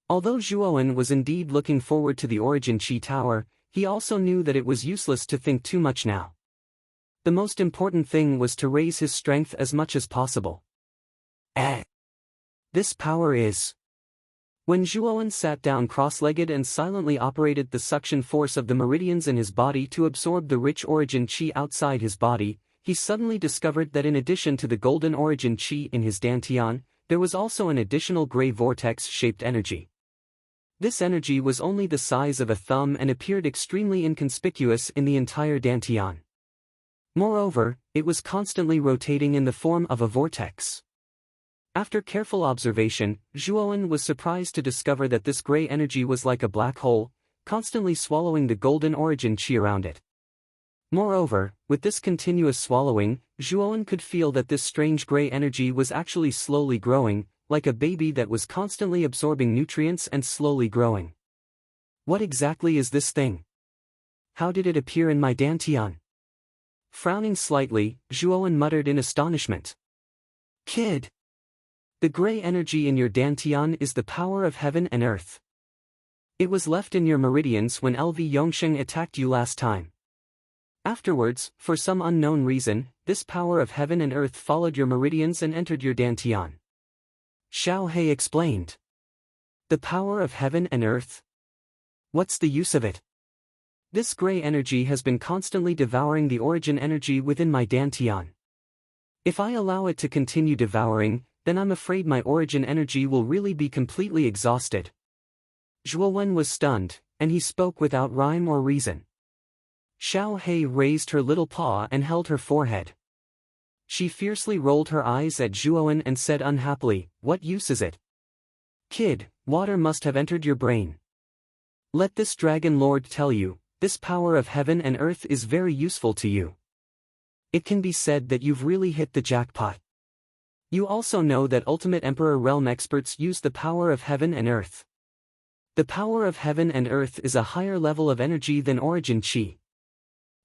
Although Zhuowen was indeed looking forward to the Origin Qi Tower, he also knew that it was useless to think too much now. The most important thing was to raise his strength as much as possible. This power is... When Zhuowen sat down cross-legged and silently operated the suction force of the meridians in his body to absorb the rich Origin Qi outside his body, he suddenly discovered that in addition to the golden Origin Qi in his dantian, there was also an additional gray vortex-shaped energy. This energy was only the size of a thumb and appeared extremely inconspicuous in the entire dantian. Moreover, it was constantly rotating in the form of a vortex. After careful observation, Zhuowen was surprised to discover that this gray energy was like a black hole, constantly swallowing the golden Origin Qi around it. Moreover, with this continuous swallowing, Zhuowen could feel that this strange gray energy was actually slowly growing, like a baby that was constantly absorbing nutrients and slowly growing. What exactly is this thing? How did it appear in my dantian? Frowning slightly, Zhuowen muttered in astonishment. Kid! The gray energy in your dantian is the power of heaven and earth. It was left in your meridians when LV Yongsheng attacked you last time. Afterwards, for some unknown reason, this power of heaven and earth followed your meridians and entered your dantian. Xiao He explained. The power of heaven and earth? What's the use of it? This gray energy has been constantly devouring the origin energy within my dantian. If I allow it to continue devouring, then I'm afraid my origin energy will really be completely exhausted. Zhuowen was stunned, and he spoke without rhyme or reason. Xiao He raised her little paw and held her forehead. She fiercely rolled her eyes at Zhuowen and said unhappily, "What use is it? Kid, water must have entered your brain. Let this Dragon Lord tell you, this power of heaven and earth is very useful to you. It can be said that you've really hit the jackpot. You also know that Ultimate Emperor realm experts use the power of heaven and earth. The power of heaven and earth is a higher level of energy than Origin Qi.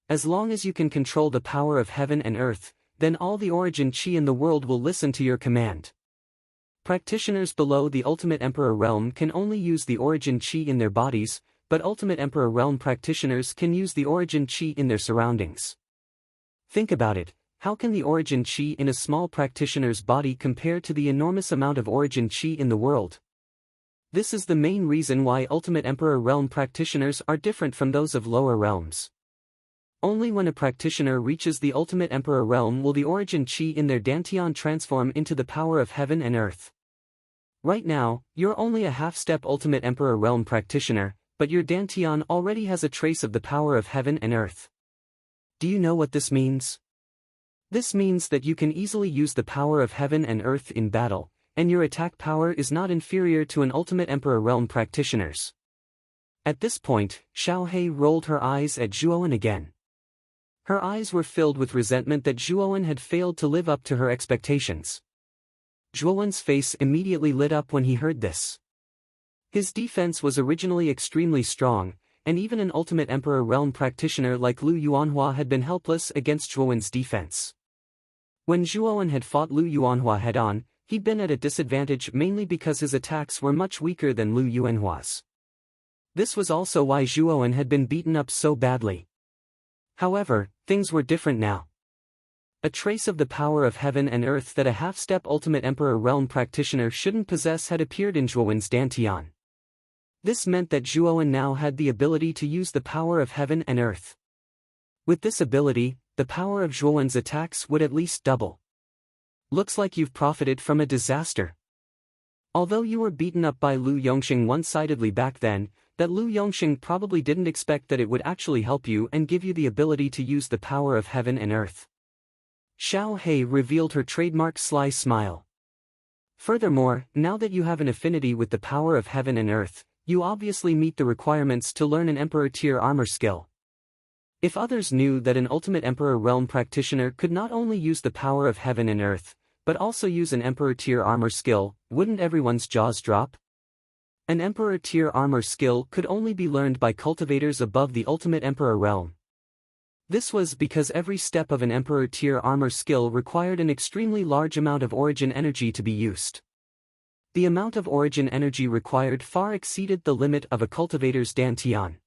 As long as you can control the power of heaven and earth, then all the Origin Qi in the world will listen to your command. Practitioners below the Ultimate Emperor realm can only use the Origin Qi in their bodies, but Ultimate Emperor realm practitioners can use the Origin Qi in their surroundings. Think about it. How can the Origin Qi in a small practitioner's body compare to the enormous amount of Origin Qi in the world? This is the main reason why Ultimate Emperor realm practitioners are different from those of lower realms. Only when a practitioner reaches the ultimate emperor realm will the origin chi in their dantian transform into the power of heaven and earth. Right now, you're only a half-step ultimate emperor realm practitioner, but your dantian already has a trace of the power of heaven and earth. Do you know what this means? This means that you can easily use the power of heaven and earth in battle, and your attack power is not inferior to an ultimate emperor realm practitioner's. At this point, Xiaohei rolled her eyes at Zhuowen again. Her eyes were filled with resentment that Zhuowen had failed to live up to her expectations. Zhuowen's face immediately lit up when he heard this. His defense was originally extremely strong, and even an ultimate emperor realm practitioner like Lu Yuanhua had been helpless against Zhuowen's defense. When Zhuowen had fought Lu Yuanhua head-on, he'd been at a disadvantage mainly because his attacks were much weaker than Lu Yuanhua's. This was also why Zhuowen had been beaten up so badly. However, things were different now. A trace of the power of heaven and earth that a half-step ultimate emperor realm practitioner shouldn't possess had appeared in Zhuowen's dantian. This meant that Zhuowen now had the ability to use the power of heaven and earth. With this ability, the power of Zhuowen's attacks would at least double. Looks like you've profited from a disaster. Although you were beaten up by Lu Yongxing one-sidedly back then, that Lu Yongxing probably didn't expect that it would actually help you and give you the ability to use the power of heaven and earth. Xiaohei revealed her trademark sly smile. Furthermore, now that you have an affinity with the power of heaven and earth, you obviously meet the requirements to learn an Emperor tier armor skill. If others knew that an ultimate Emperor realm practitioner could not only use the power of heaven and earth, but also use an Emperor tier armor skill, wouldn't everyone's jaws drop? An Emperor tier armor skill could only be learned by cultivators above the ultimate Emperor realm. This was because every step of an Emperor tier armor skill required an extremely large amount of origin energy to be used. The amount of origin energy required far exceeded the limit of a cultivator's dantian.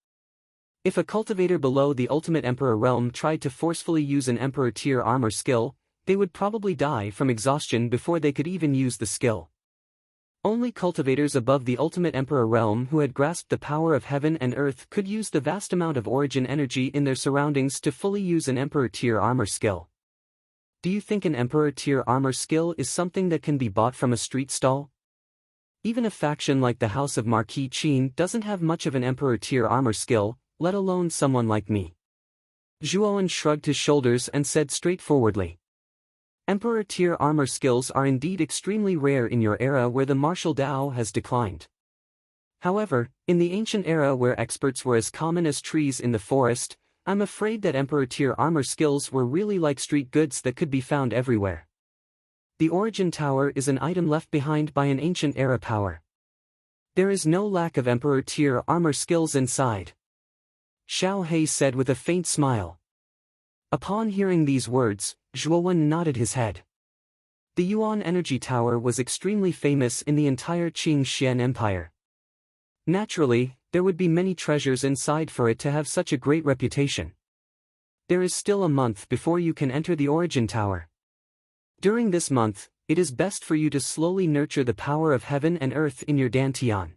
If a cultivator below the ultimate Emperor realm tried to forcefully use an Emperor tier armor skill, they would probably die from exhaustion before they could even use the skill. Only cultivators above the ultimate Emperor realm who had grasped the power of heaven and earth could use the vast amount of origin energy in their surroundings to fully use an Emperor tier armor skill. Do you think an Emperor tier armor skill is something that can be bought from a street stall? Even a faction like the House of Marquis Qin doesn't have much of an Emperor tier armor skill, let alone someone like me. Zhuowen shrugged his shoulders and said straightforwardly. Emperor tier armor skills are indeed extremely rare in your era where the martial Dao has declined. However, in the ancient era where experts were as common as trees in the forest, I'm afraid that Emperor tier armor skills were really like street goods that could be found everywhere. The Origin Tower is an item left behind by an ancient era power. There is no lack of Emperor tier armor skills inside. Xiaohei said with a faint smile. Upon hearing these words, Zhuowen nodded his head. The Yuan Energy Tower was extremely famous in the entire Qing Xian Empire. Naturally, there would be many treasures inside for it to have such a great reputation. There is still a month before you can enter the Origin Tower. During this month, it is best for you to slowly nurture the power of heaven and earth in your dantian.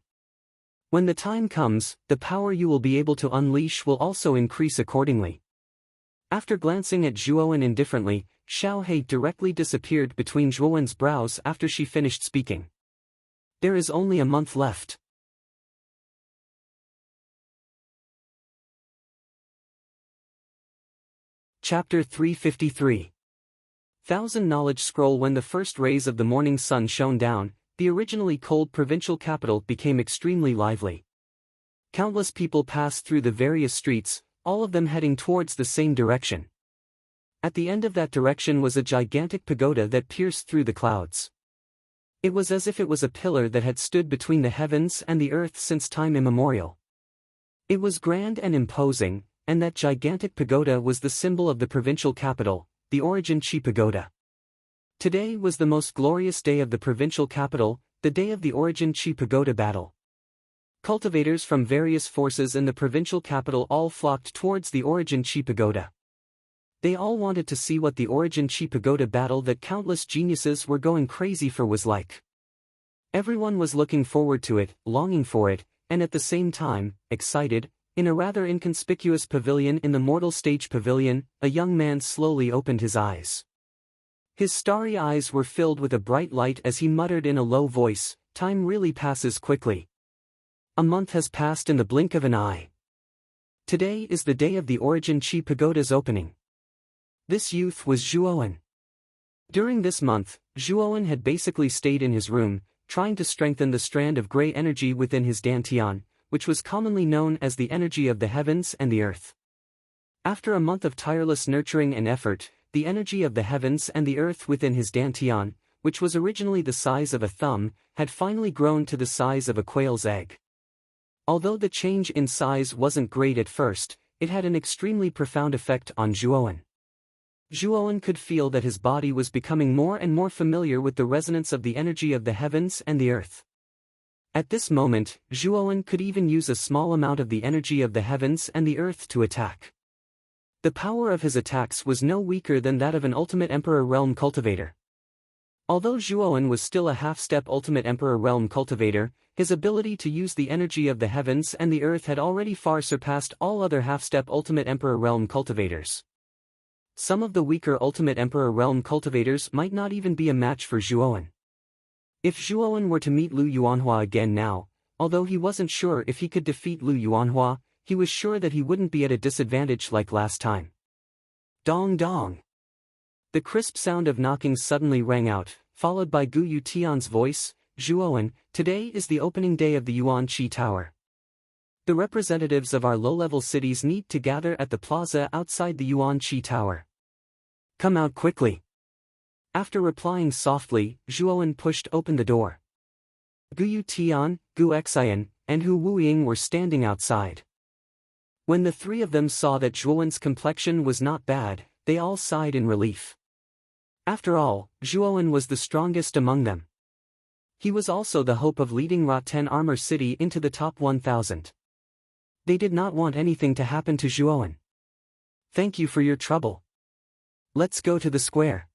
When the time comes, the power you will be able to unleash will also increase accordingly. After glancing at Zhuowen indifferently, Xiaohei directly disappeared between Zhuowen's brows after she finished speaking. There is only a month left. Chapter 353. Thousand Knowledge Scroll. When the first rays of the morning sun shone down, the originally cold provincial capital became extremely lively. Countless people passed through the various streets, all of them heading towards the same direction. At the end of that direction was a gigantic pagoda that pierced through the clouds. It was as if it was a pillar that had stood between the heavens and the earth since time immemorial. It was grand and imposing, and that gigantic pagoda was the symbol of the provincial capital, the Origin Chi Pagoda. Today was the most glorious day of the provincial capital, the day of the Origin Chi Pagoda battle. Cultivators from various forces in the provincial capital all flocked towards the Origin Chi Pagoda. They all wanted to see what the Origin Chi Pagoda battle that countless geniuses were going crazy for was like. Everyone was looking forward to it, longing for it, and at the same time, excited, In a rather inconspicuous pavilion in the mortal stage pavilion, a young man slowly opened his eyes. His starry eyes were filled with a bright light as he muttered in a low voice, "Time really passes quickly. A month has passed in the blink of an eye. Today is the day of the Origin Chi Pagoda's opening." This youth was Zhuowen. During this month, Zhuowen had basically stayed in his room, trying to strengthen the strand of gray energy within his dantian, which was commonly known as the energy of the heavens and the earth. After a month of tireless nurturing and effort, the energy of the heavens and the earth within his dantian, which was originally the size of a thumb, had finally grown to the size of a quail's egg. Although the change in size wasn't great at first, it had an extremely profound effect on Zhuowen. Zhuowen could feel that his body was becoming more and more familiar with the resonance of the energy of the heavens and the earth. At this moment, Zhuowen could even use a small amount of the energy of the heavens and the earth to attack. The power of his attacks was no weaker than that of an Ultimate Emperor Realm Cultivator. Although Zhuowen was still a half-step Ultimate Emperor Realm Cultivator, his ability to use the energy of the heavens and the earth had already far surpassed all other half-step Ultimate Emperor Realm Cultivators. Some of the weaker Ultimate Emperor Realm Cultivators might not even be a match for Zhuowen. If Zhuowen were to meet Lu Yuanhua again now, although he wasn't sure if he could defeat Lu Yuanhua, he was sure that he wouldn't be at a disadvantage like last time. Dong dong. The crisp sound of knocking suddenly rang out, followed by Gu Yutian's voice, "Zhuowen, today is the opening day of the Yuan Qi Tower. The representatives of our low-level cities need to gather at the plaza outside the Yuan Qi Tower. Come out quickly." After replying softly, Zhuowen pushed open the door. Gu Yutian, Gu Xian, and Hu Wuying were standing outside. When the three of them saw that Zhuowen's complexion was not bad, they all sighed in relief. After all, Zhuowen was the strongest among them. He was also the hope of leading Ra-Ten Armor City into the top 1,000. They did not want anything to happen to Zhuowen. "Thank you for your trouble. Let's go to the square."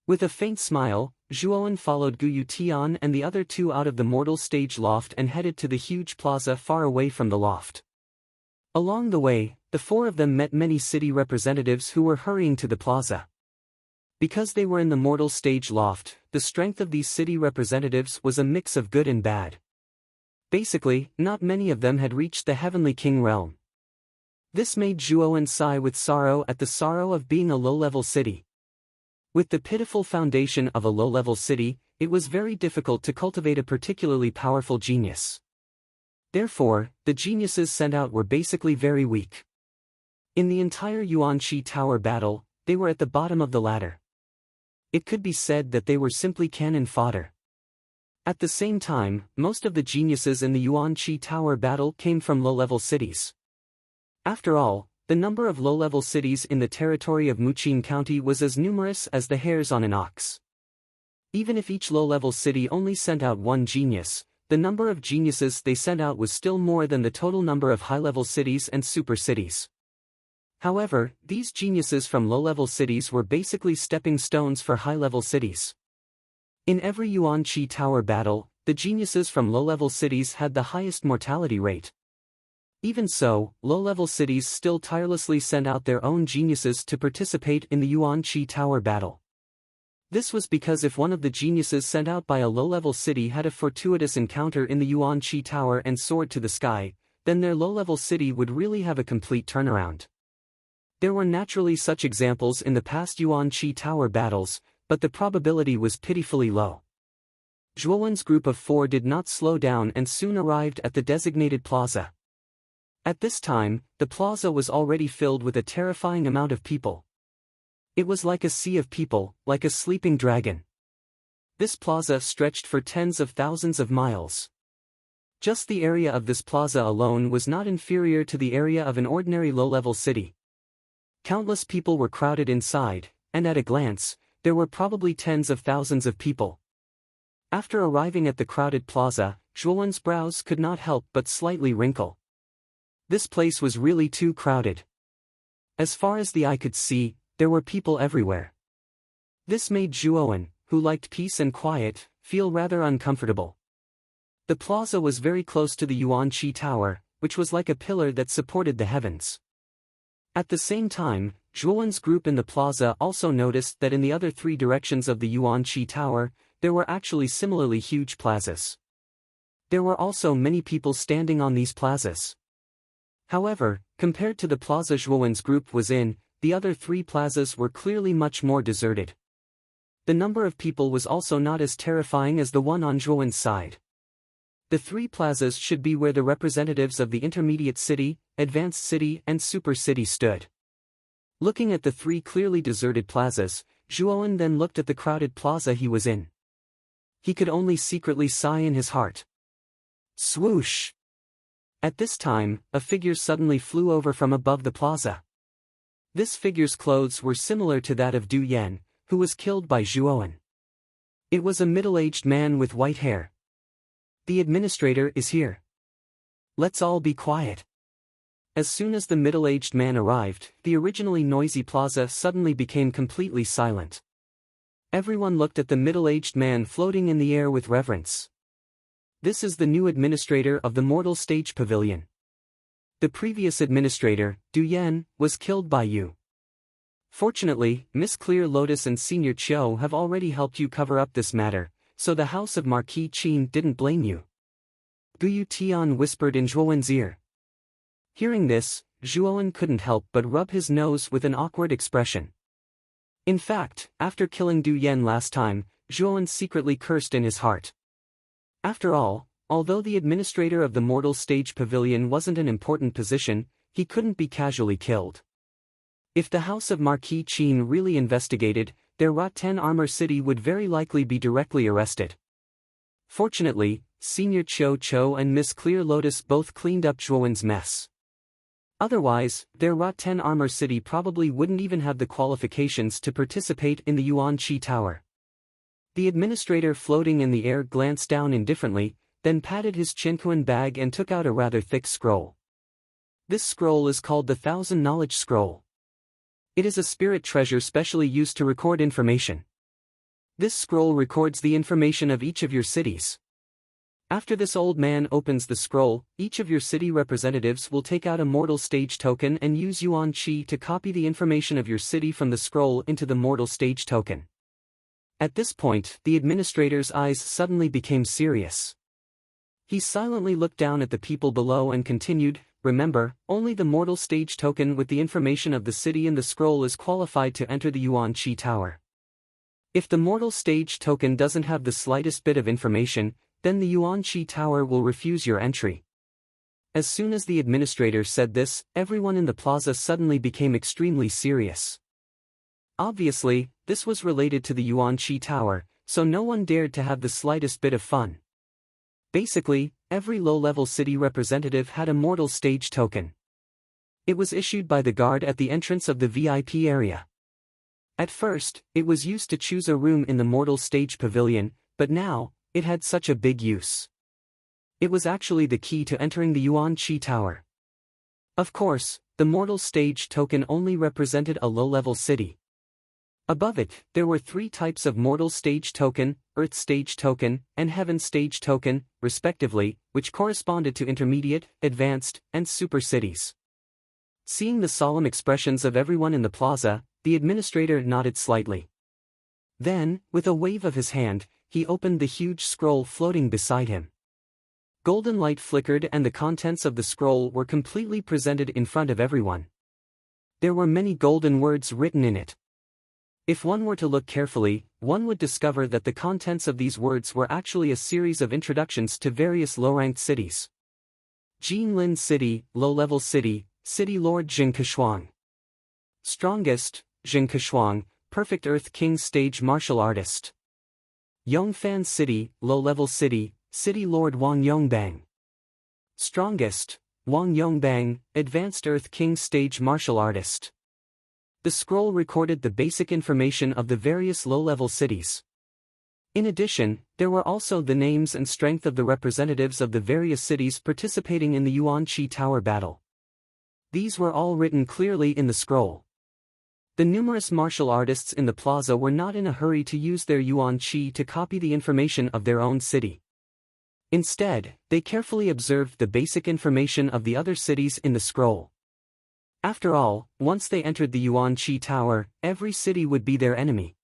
With a faint smile, Zhuowen followed Gu Yutian and the other two out of the mortal stage loft and headed to the huge plaza far away from the loft. Along the way, the four of them met many city representatives who were hurrying to the plaza. Because they were in the mortal stage loft, the strength of these city representatives was a mix of good and bad. Basically, not many of them had reached the Heavenly King realm. This made Zhuowen sigh with sorrow at the sorrow of being a low-level city. With the pitiful foundation of a low-level city, it was very difficult to cultivate a particularly powerful genius. Therefore, the geniuses sent out were basically very weak. In the entire Yuan Qi Tower battle, they were at the bottom of the ladder. It could be said that they were simply cannon fodder. At the same time, most of the geniuses in the Yuan Qi Tower battle came from low-level cities. After all, the number of low-level cities in the territory of Muqing County was as numerous as the hairs on an ox. Even if each low-level city only sent out one genius, the number of geniuses they sent out was still more than the total number of high-level cities and super cities. However, these geniuses from low-level cities were basically stepping stones for high-level cities. In every Yuan Qi Tower battle, the geniuses from low-level cities had the highest mortality rate. Even so, low-level cities still tirelessly sent out their own geniuses to participate in the Yuan Qi Tower battle. This was because if one of the geniuses sent out by a low-level city had a fortuitous encounter in the Yuan Qi Tower and soared to the sky, then their low-level city would really have a complete turnaround. There were naturally such examples in the past Yuan Qi Tower battles, but the probability was pitifully low. Zhuowen's group of four did not slow down and soon arrived at the designated plaza. At this time, the plaza was already filled with a terrifying amount of people. It was like a sea of people, like a sleeping dragon. This plaza stretched for tens of thousands of miles. Just the area of this plaza alone was not inferior to the area of an ordinary low-level city. Countless people were crowded inside, and at a glance, there were probably tens of thousands of people. After arriving at the crowded plaza, Zhuowen's brows could not help but slightly wrinkle. This place was really too crowded. As far as the eye could see, there were people everywhere. This made Zhuowen, who liked peace and quiet, feel rather uncomfortable. The plaza was very close to the Yuan Qi Tower, which was like a pillar that supported the heavens. At the same time, Zhuowen's group in the plaza also noticed that in the other three directions of the Yuanqi Tower, there were actually similarly huge plazas. There were also many people standing on these plazas. However, compared to the plaza Zhuowen's group was in, the other three plazas were clearly much more deserted. The number of people was also not as terrifying as the one on Zhuowen's side. The three plazas should be where the representatives of the intermediate city, advanced city and super city stood. Looking at the three clearly deserted plazas, Zhuowen then looked at the crowded plaza he was in. He could only secretly sigh in his heart. Swoosh! At this time, a figure suddenly flew over from above the plaza. This figure's clothes were similar to that of Du Yan, who was killed by Zhuowen. It was a middle-aged man with white hair. The administrator is here. Let's all be quiet. As soon as the middle-aged man arrived, the originally noisy plaza suddenly became completely silent. Everyone looked at the middle-aged man floating in the air with reverence. This is the new administrator of the Mortal Stage Pavilion. The previous administrator, Du Yan, was killed by you. Fortunately, Miss Clear Lotus and Senior Qiu have already helped you cover up this matter, so the house of Marquis Qin didn't blame you. Guyu Tian whispered in Zhuowen's ear. Hearing this, Zhuowen couldn't help but rub his nose with an awkward expression. In fact, after killing Du Yan last time, Zhuowen secretly cursed in his heart. After all, although the administrator of the Mortal Stage Pavilion wasn't an important position, he couldn't be casually killed. If the house of Marquis Qin really investigated, their Rotten Armor City would very likely be directly arrested. Fortunately, Senior Qiu and Miss Clear Lotus both cleaned up Zhuowen's mess. Otherwise, their Rotten Armor City probably wouldn't even have the qualifications to participate in the Yuanqi Tower. The administrator floating in the air glanced down indifferently, then patted his Qinquan bag and took out a rather thick scroll. This scroll is called the Thousand Knowledge Scroll. It is a spirit treasure specially used to record information. This scroll records the information of each of your cities. After this old man opens the scroll, each of your city representatives will take out a Mortal Stage token and use Yuan Qi to copy the information of your city from the scroll into the Mortal Stage token. At this point, the administrator's eyes suddenly became serious. He silently looked down at the people below and continued, "Remember, only the Mortal Stage token with the information of the city in the scroll is qualified to enter the Yuanqi Tower. If the Mortal Stage token doesn't have the slightest bit of information, then the Yuanqi Tower will refuse your entry." As soon as the administrator said this, everyone in the plaza suddenly became extremely serious. Obviously, this was related to the Yuanqi Tower, so no one dared to have the slightest bit of fun. Basically, every low-level city representative had a Mortal Stage token. It was issued by the guard at the entrance of the VIP area. At first, it was used to choose a room in the Mortal Stage Pavilion, but now, it had such a big use. It was actually the key to entering the Yuanqi Tower. Of course, the Mortal Stage token only represented a low-level city. Above it, there were three types of Mortal Stage token, Earth Stage token, and Heaven Stage token, respectively, which corresponded to intermediate, advanced, and super cities. Seeing the solemn expressions of everyone in the plaza, the administrator nodded slightly. Then, with a wave of his hand, he opened the huge scroll floating beside him. Golden light flickered and the contents of the scroll were completely presented in front of everyone. There were many golden words written in it. If one were to look carefully, one would discover that the contents of these words were actually a series of introductions to various low-ranked cities. Jinlin City, Low-Level City, City Lord Jin Keshuang. Strongest, Jin Keshuang, Perfect Earth King Stage Martial Artist. Yongfan City, Low-Level City, City Lord Wang Yongbang. Strongest, Wang Yongbang, Advanced Earth King Stage Martial Artist. The scroll recorded the basic information of the various low-level cities. In addition, there were also the names and strength of the representatives of the various cities participating in the Yuanqi Tower battle. These were all written clearly in the scroll. The numerous martial artists in the plaza were not in a hurry to use their Yuanqi to copy the information of their own city. Instead, they carefully observed the basic information of the other cities in the scroll. After all, once they entered the Yuan Qi Tower, every city would be their enemy.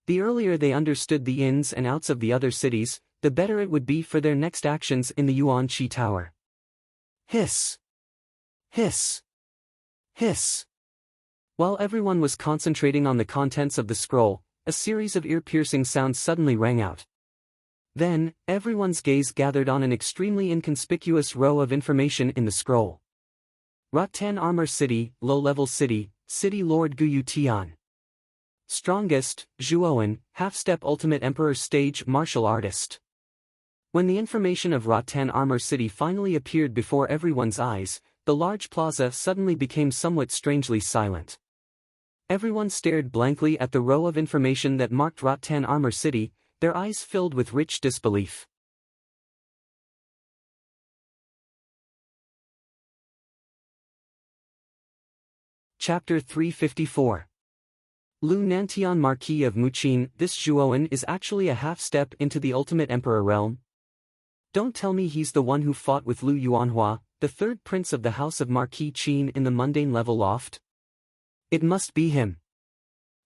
The earlier they understood the ins and outs of the other cities, the better it would be for their next actions in the Yuan Qi Tower. Hiss! Hiss! Hiss! While everyone was concentrating on the contents of the scroll, a series of ear-piercing sounds suddenly rang out. Then, everyone's gaze gathered on an extremely inconspicuous row of information in the scroll. Rattan Armor City, Low-Level City, City Lord Guyu Tian. Strongest, Zhuowen, Half-Step Ultimate Emperor Stage Martial Artist. When the information of Rattan Armor City finally appeared before everyone's eyes, the large plaza suddenly became somewhat strangely silent. Everyone stared blankly at the row of information that marked Rattan Armor City, their eyes filled with rich disbelief. Chapter 354. Lu Nantian Marquis of Muqin. This Zhuowen is actually a half-step into the Ultimate Emperor realm? Don't tell me he's the one who fought with Lu Yuanhua, the third prince of the House of Marquis Qin in the mundane level loft? It must be him.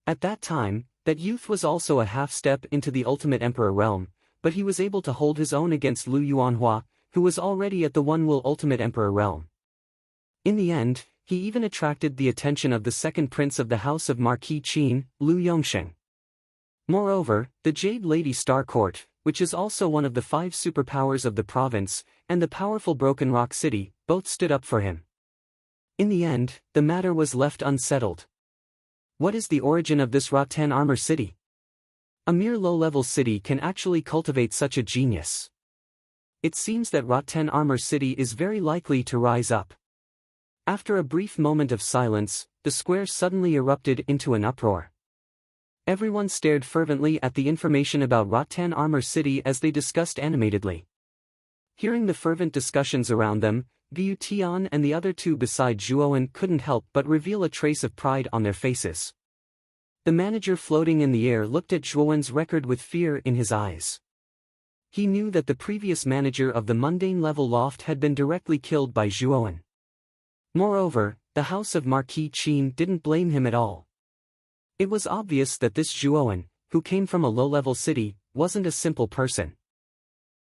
At that time, that youth was also a half-step into the Ultimate Emperor realm, but he was able to hold his own against Lu Yuanhua, who was already at the One-Will Ultimate Emperor realm. In the end, he even attracted the attention of the second prince of the House of Marquis Qin, Lu Yongsheng. Moreover, the Jade Lady Star Court, which is also one of the 5 superpowers of the province, and the powerful Broken Rock City, both stood up for him. In the end, the matter was left unsettled. What is the origin of this Rattan Armor City? A mere low-level city can actually cultivate such a genius. It seems that Rattan Armor City is very likely to rise up. After a brief moment of silence, the square suddenly erupted into an uproar. Everyone stared fervently at the information about Rattan Armor City as they discussed animatedly. Hearing the fervent discussions around them, Guyu Tian and the other two beside Zhuowen couldn't help but reveal a trace of pride on their faces. The manager floating in the air looked at Zhuowen's record with fear in his eyes. He knew that the previous manager of the mundane level loft had been directly killed by Zhuowen. Moreover, the House of Marquis Qin didn't blame him at all. It was obvious that this Zhuowen, who came from a low-level city, wasn't a simple person.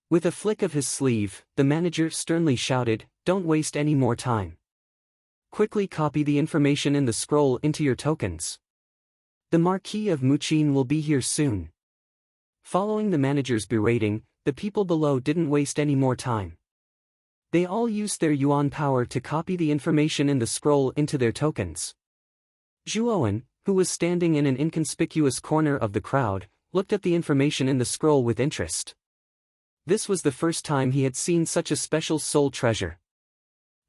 With a flick of his sleeve, the manager sternly shouted, "Don't waste any more time. Quickly copy the information in the scroll into your tokens. The Marquis of Muqin will be here soon." Following the manager's berating, the people below didn't waste any more time. They all used their yuan power to copy the information in the scroll into their tokens. Zhuowen, who was standing in an inconspicuous corner of the crowd, looked at the information in the scroll with interest. This was the first time he had seen such a special soul treasure.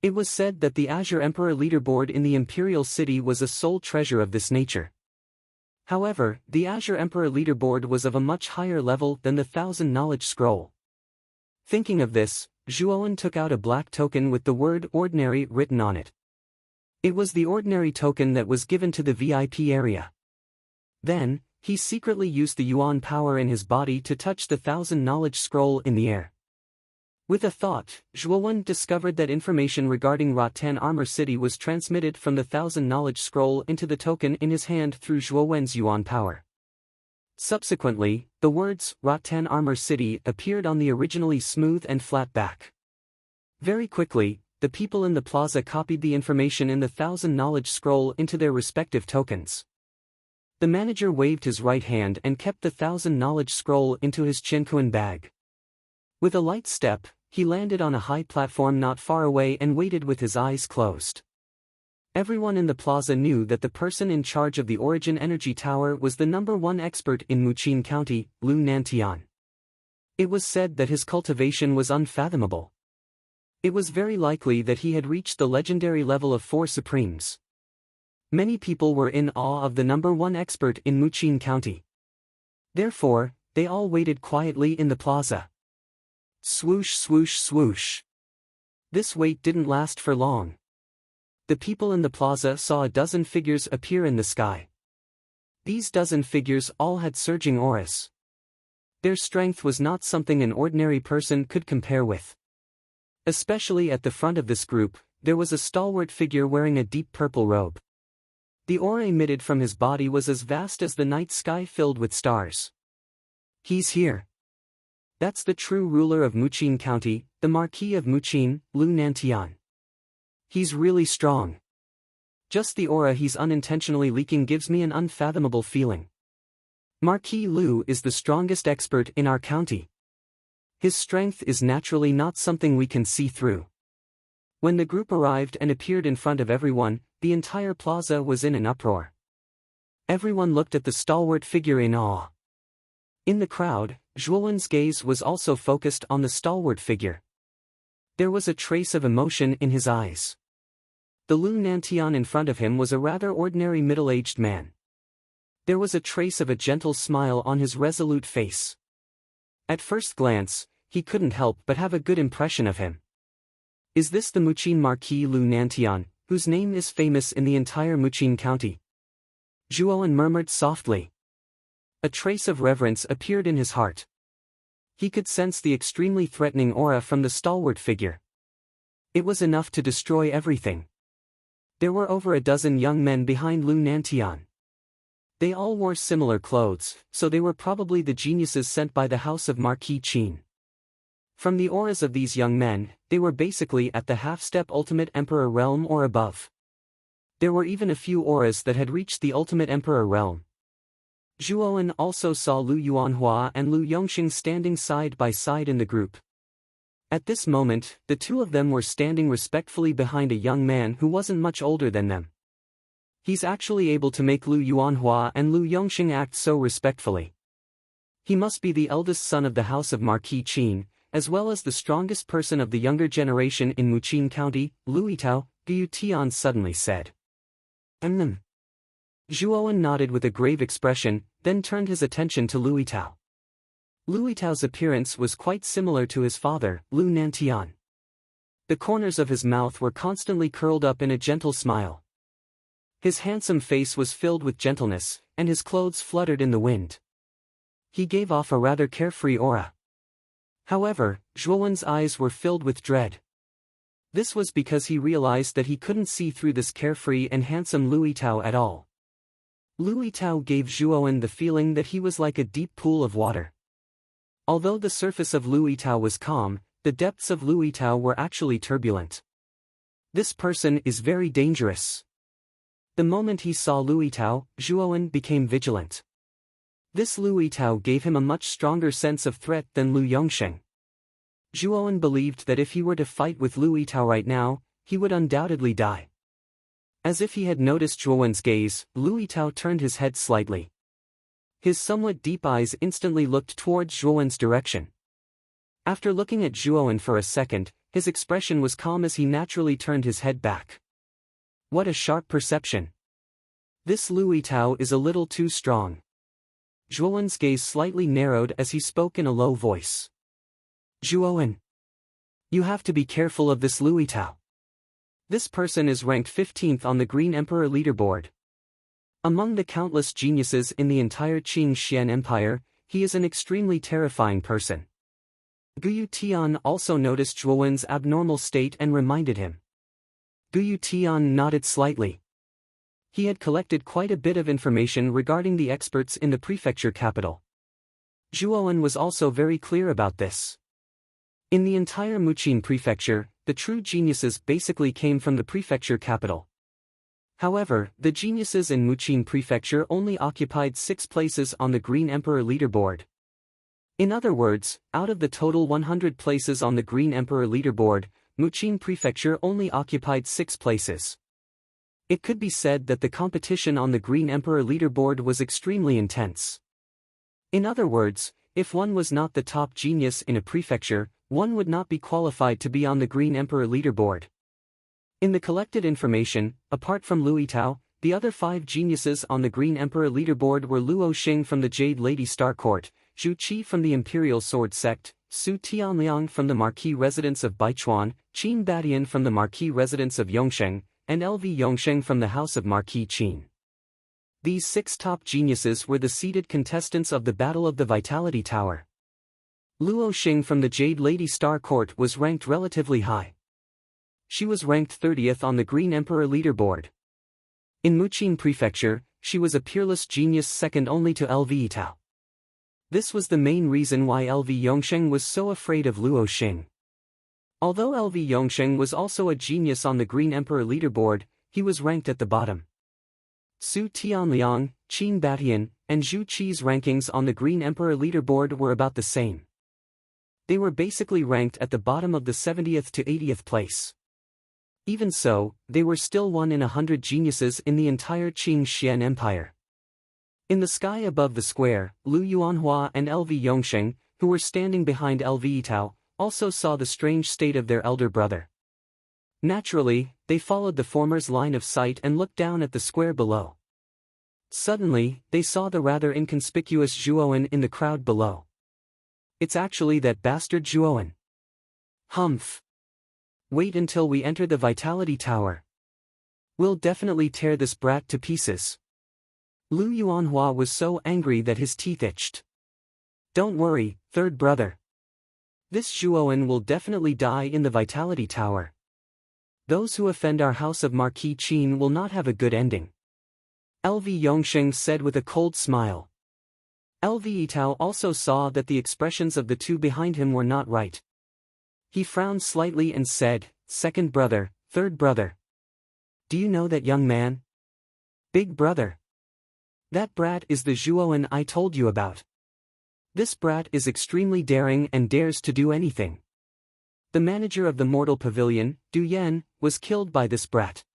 It was said that the Azure Emperor leaderboard in the Imperial City was a soul treasure of this nature. However, the Azure Emperor leaderboard was of a much higher level than the 1000 Knowledge Scroll. Thinking of this, Zhuowen took out a black token with the word "Ordinary" written on it. It was the ordinary token that was given to the VIP area. Then, he secretly used the yuan power in his body to touch the 1000 Knowledge Scroll in the air. With a thought, Zhuowen discovered that information regarding Rattan Armor City was transmitted from the 1000 Knowledge Scroll into the token in his hand through Zhuowen's yuan power. Subsequently, the words "Rattan Armor City" appeared on the originally smooth and flat back. Very quickly, the people in the plaza copied the information in the 1000 Knowledge Scroll into their respective tokens. The manager waved his right hand and kept the 1000 Knowledge Scroll into his Chenkuan bag. With a light step, he landed on a high platform not far away and waited with his eyes closed. Everyone in the plaza knew that the person in charge of the Origin Energy Tower was the #1 expert in Muqin County, Lu Nantian. It was said that his cultivation was unfathomable. It was very likely that he had reached the legendary level of 4 Supremes. Many people were in awe of the #1 expert in Muqin County. Therefore, they all waited quietly in the plaza. Swoosh swoosh swoosh. This wait didn't last for long. The people in the plaza saw a dozen figures appear in the sky. These dozen figures all had surging auras. Their strength was not something an ordinary person could compare with. Especially at the front of this group, there was a stalwart figure wearing a deep purple robe. The aura emitted from his body was as vast as the night sky filled with stars. He's here. That's the true ruler of Muqin County, the Marquis of Muqin, Lu Nantian. He's really strong. Just the aura he's unintentionally leaking gives me an unfathomable feeling. Marquis Lu is the strongest expert in our county. His strength is naturally not something we can see through. When the group arrived and appeared in front of everyone, the entire plaza was in an uproar. Everyone looked at the stalwart figure in awe. In the crowd, Zhuowen's gaze was also focused on the stalwart figure. There was a trace of emotion in his eyes. The Lu Nantian in front of him was a rather ordinary middle-aged man. There was a trace of a gentle smile on his resolute face. At first glance, he couldn't help but have a good impression of him. Is this the Muqin Marquis Lu Nantian, whose name is famous in the entire Muqin County? Zhuowen murmured softly. A trace of reverence appeared in his heart. He could sense the extremely threatening aura from the stalwart figure. It was enough to destroy everything. There were over a dozen young men behind Lu Nantian. They all wore similar clothes, so they were probably the geniuses sent by the house of Marquis Qin. From the auras of these young men, they were basically at the half-step Ultimate Emperor realm or above. There were even a few auras that had reached the Ultimate Emperor realm. Zhuowen also saw Lu Yuanhua and Lu Yongxing standing side by side in the group. At this moment, the two of them were standing respectfully behind a young man who wasn't much older than them. He's actually able to make Lu Yuanhua and Lu Yongxing act so respectfully. He must be the eldest son of the house of Marquis Qin, as well as the strongest person of the younger generation in Muqin County, Luitao, Gu Tian suddenly said. Zhuowen nodded with a grave expression, then turned his attention to Luitao. Luitao's appearance was quite similar to his father, Lu Nantian. The corners of his mouth were constantly curled up in a gentle smile. His handsome face was filled with gentleness, and his clothes fluttered in the wind. He gave off a rather carefree aura. However, Zhuowen's eyes were filled with dread. This was because he realized that he couldn't see through this carefree and handsome Luitao at all. Luitao gave Zhuowen the feeling that he was like a deep pool of water. Although the surface of Luitao was calm, the depths of Luitao were actually turbulent. This person is very dangerous. The moment he saw Luitao, Zhuowen became vigilant. This Luitao gave him a much stronger sense of threat than Lu Yongxing. Zhuowen believed that if he were to fight with Luitao right now, he would undoubtedly die. As if he had noticed Zhuowen's gaze, Luitao turned his head slightly. His somewhat deep eyes instantly looked towards Zhuowen's direction. After looking at Zhuowen for a second, his expression was calm as he naturally turned his head back. What a sharp perception. This Luitao is a little too strong. Zhuowen's gaze slightly narrowed as he spoke in a low voice. Zhuowen. You have to be careful of this Luitao. This person is ranked 15th on the Green Emperor leaderboard. Among the countless geniuses in the entire Qingxian Empire, he is an extremely terrifying person. Gu Tian also noticed Zhuowen's abnormal state and reminded him. Gu Tian nodded slightly. He had collected quite a bit of information regarding the experts in the prefecture capital. Zhuowen was also very clear about this. In the entire Muqin prefecture, the true geniuses basically came from the prefecture capital. However, the geniuses in Muqin prefecture only occupied 6 places on the Green Emperor leaderboard. In other words, out of the total 100 places on the Green Emperor leaderboard, Muqin prefecture only occupied 6 places. It could be said that the competition on the Green Emperor leaderboard was extremely intense. In other words, if one was not the top genius in a prefecture, one would not be qualified to be on the Green Emperor leaderboard. In the collected information, apart from Luitao, the other 5 geniuses on the Green Emperor leaderboard were Luo Xing from the Jade Lady Star Court, Zhu Qi from the Imperial Sword Sect, Su Tianliang from the Marquis residence of Baichuan, Qin Badian from the Marquis residence of Yongsheng, and LV Yongsheng from the house of Marquis Qin. These 6 top geniuses were the seeded contestants of the Battle of the Vitality Tower. Luo Xing from the Jade Lady Star Court was ranked relatively high. She was ranked 30th on the Green Emperor leaderboard. In Muqing Prefecture, she was a peerless genius second only to LV Yitao. This was the main reason why LV Yongsheng was so afraid of Luo Xing. Although LV Yongsheng was also a genius on the Green Emperor leaderboard, he was ranked at the bottom. Su Tianliang, Qin Batian, and Zhu Qi's rankings on the Green Emperor leaderboard were about the same. They were basically ranked at the bottom of the 70th to 80th place. Even so, they were still 1 in 100 geniuses in the entire Qing Xian Empire. In the sky above the square, Lu Yuanhua and LV Yongsheng, who were standing behind LV Yitao, also saw the strange state of their elder brother. Naturally, they followed the former's line of sight and looked down at the square below. Suddenly, they saw the rather inconspicuous Zhuowen in the crowd below. It's actually that bastard Zhuowen. Humph. Wait until we enter the Vitality Tower. We'll definitely tear this brat to pieces. Lu Yuanhua was so angry that his teeth itched. Don't worry, third brother. This Zhuowen will definitely die in the Vitality Tower. Those who offend our house of Marquis Qin will not have a good ending. LV Yongsheng said with a cold smile. LV Yitao also saw that the expressions of the two behind him were not right. He frowned slightly and said, "Second brother, third brother. Do you know that young man? Big brother. That brat is the Zhuowen I told you about. This brat is extremely daring and dares to do anything. The manager of the Mortal Pavilion, Du Yan, was killed by this brat.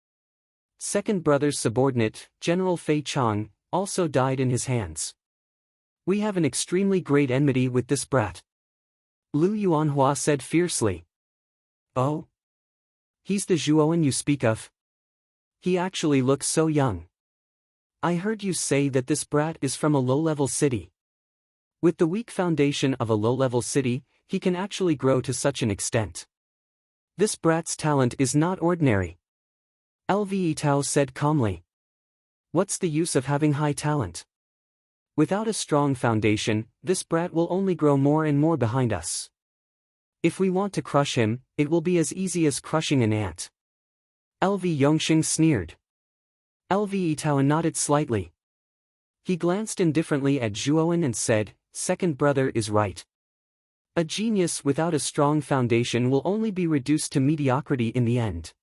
Second brother's subordinate, General Fei Chang, also died in his hands. We have an extremely great enmity with this brat." Lu Yuanhua said fiercely. Oh? He's the Zhuowen you speak of? He actually looks so young. I heard you say that this brat is from a low-level city. With the weak foundation of a low-level city, he can actually grow to such an extent. This brat's talent is not ordinary. LV Yitao said calmly. What's the use of having high talent? Without a strong foundation, this brat will only grow more and more behind us. If we want to crush him, it will be as easy as crushing an ant. LV Yongsheng sneered. LV Yitao nodded slightly. He glanced indifferently at Zhuowen and said, "Second brother is right. A genius without a strong foundation will only be reduced to mediocrity in the end.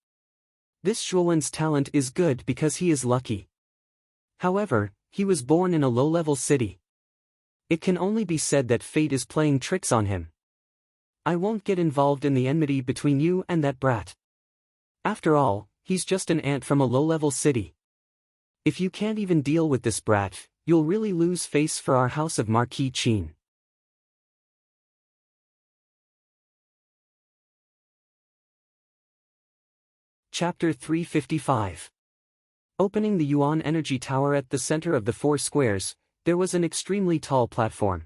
This Zhuowen's talent is good because he is lucky. However, he was born in a low-level city. It can only be said that fate is playing tricks on him. I won't get involved in the enmity between you and that brat. After all, he's just an ant from a low-level city. If you can't even deal with this brat, you'll really lose face for our house of Marquis Qin." Chapter 355. Opening the Yuan Energy Tower at the center of the 4 squares, there was an extremely tall platform.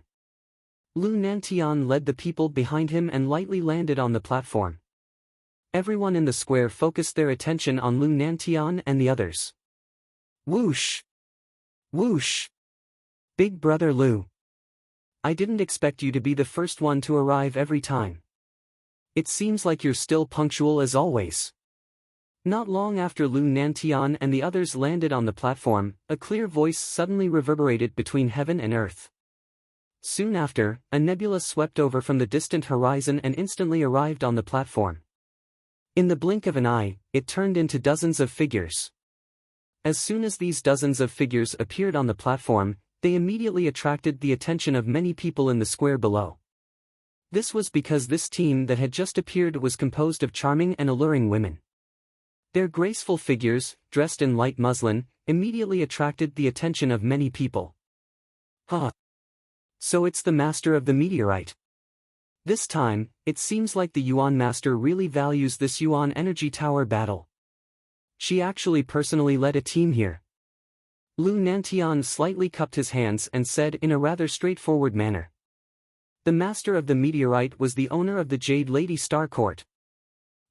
Lu Nantian led the people behind him and lightly landed on the platform. Everyone in the square focused their attention on Lu Nantian and the others. Whoosh! Whoosh! Big brother Lu. I didn't expect you to be the first one to arrive every time. It seems like you're still punctual as always. Not long after Lu Nantian and the others landed on the platform, a clear voice suddenly reverberated between heaven and earth. Soon after, a nebula swept over from the distant horizon and instantly arrived on the platform. In the blink of an eye, it turned into dozens of figures. As soon as these dozens of figures appeared on the platform, they immediately attracted the attention of many people in the square below. This was because this team that had just appeared was composed of charming and alluring women. Their graceful figures, dressed in light muslin, immediately attracted the attention of many people. Huh. So it's the master of the meteorite. This time, it seems like the Yuan master really values this Yuan Energy Tower battle. She actually personally led a team here. Lu Nantian slightly cupped his hands and said in a rather straightforward manner. The master of the meteorite was the owner of the Jade Lady Star Court.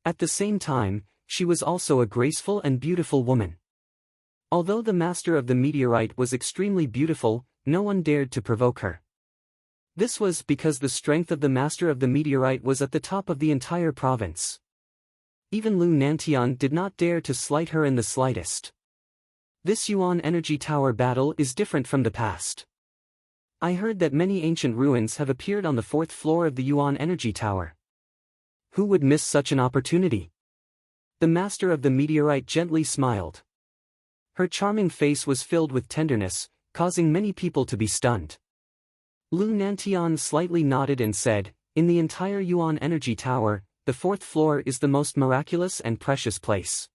At the same time, she was also a graceful and beautiful woman. Although the master of the meteorite was extremely beautiful, no one dared to provoke her. This was because the strength of the master of the meteorite was at the top of the entire province. Even Lu Nantian did not dare to slight her in the slightest. This Yuan Energy Tower battle is different from the past. I heard that many ancient ruins have appeared on the 4th floor of the Yuan Energy Tower. Who would miss such an opportunity? The master of the meteorite gently smiled. Her charming face was filled with tenderness, causing many people to be stunned. Lu Nantian slightly nodded and said, "In the entire Yuan Energy Tower, the 4th floor is the most miraculous and precious place.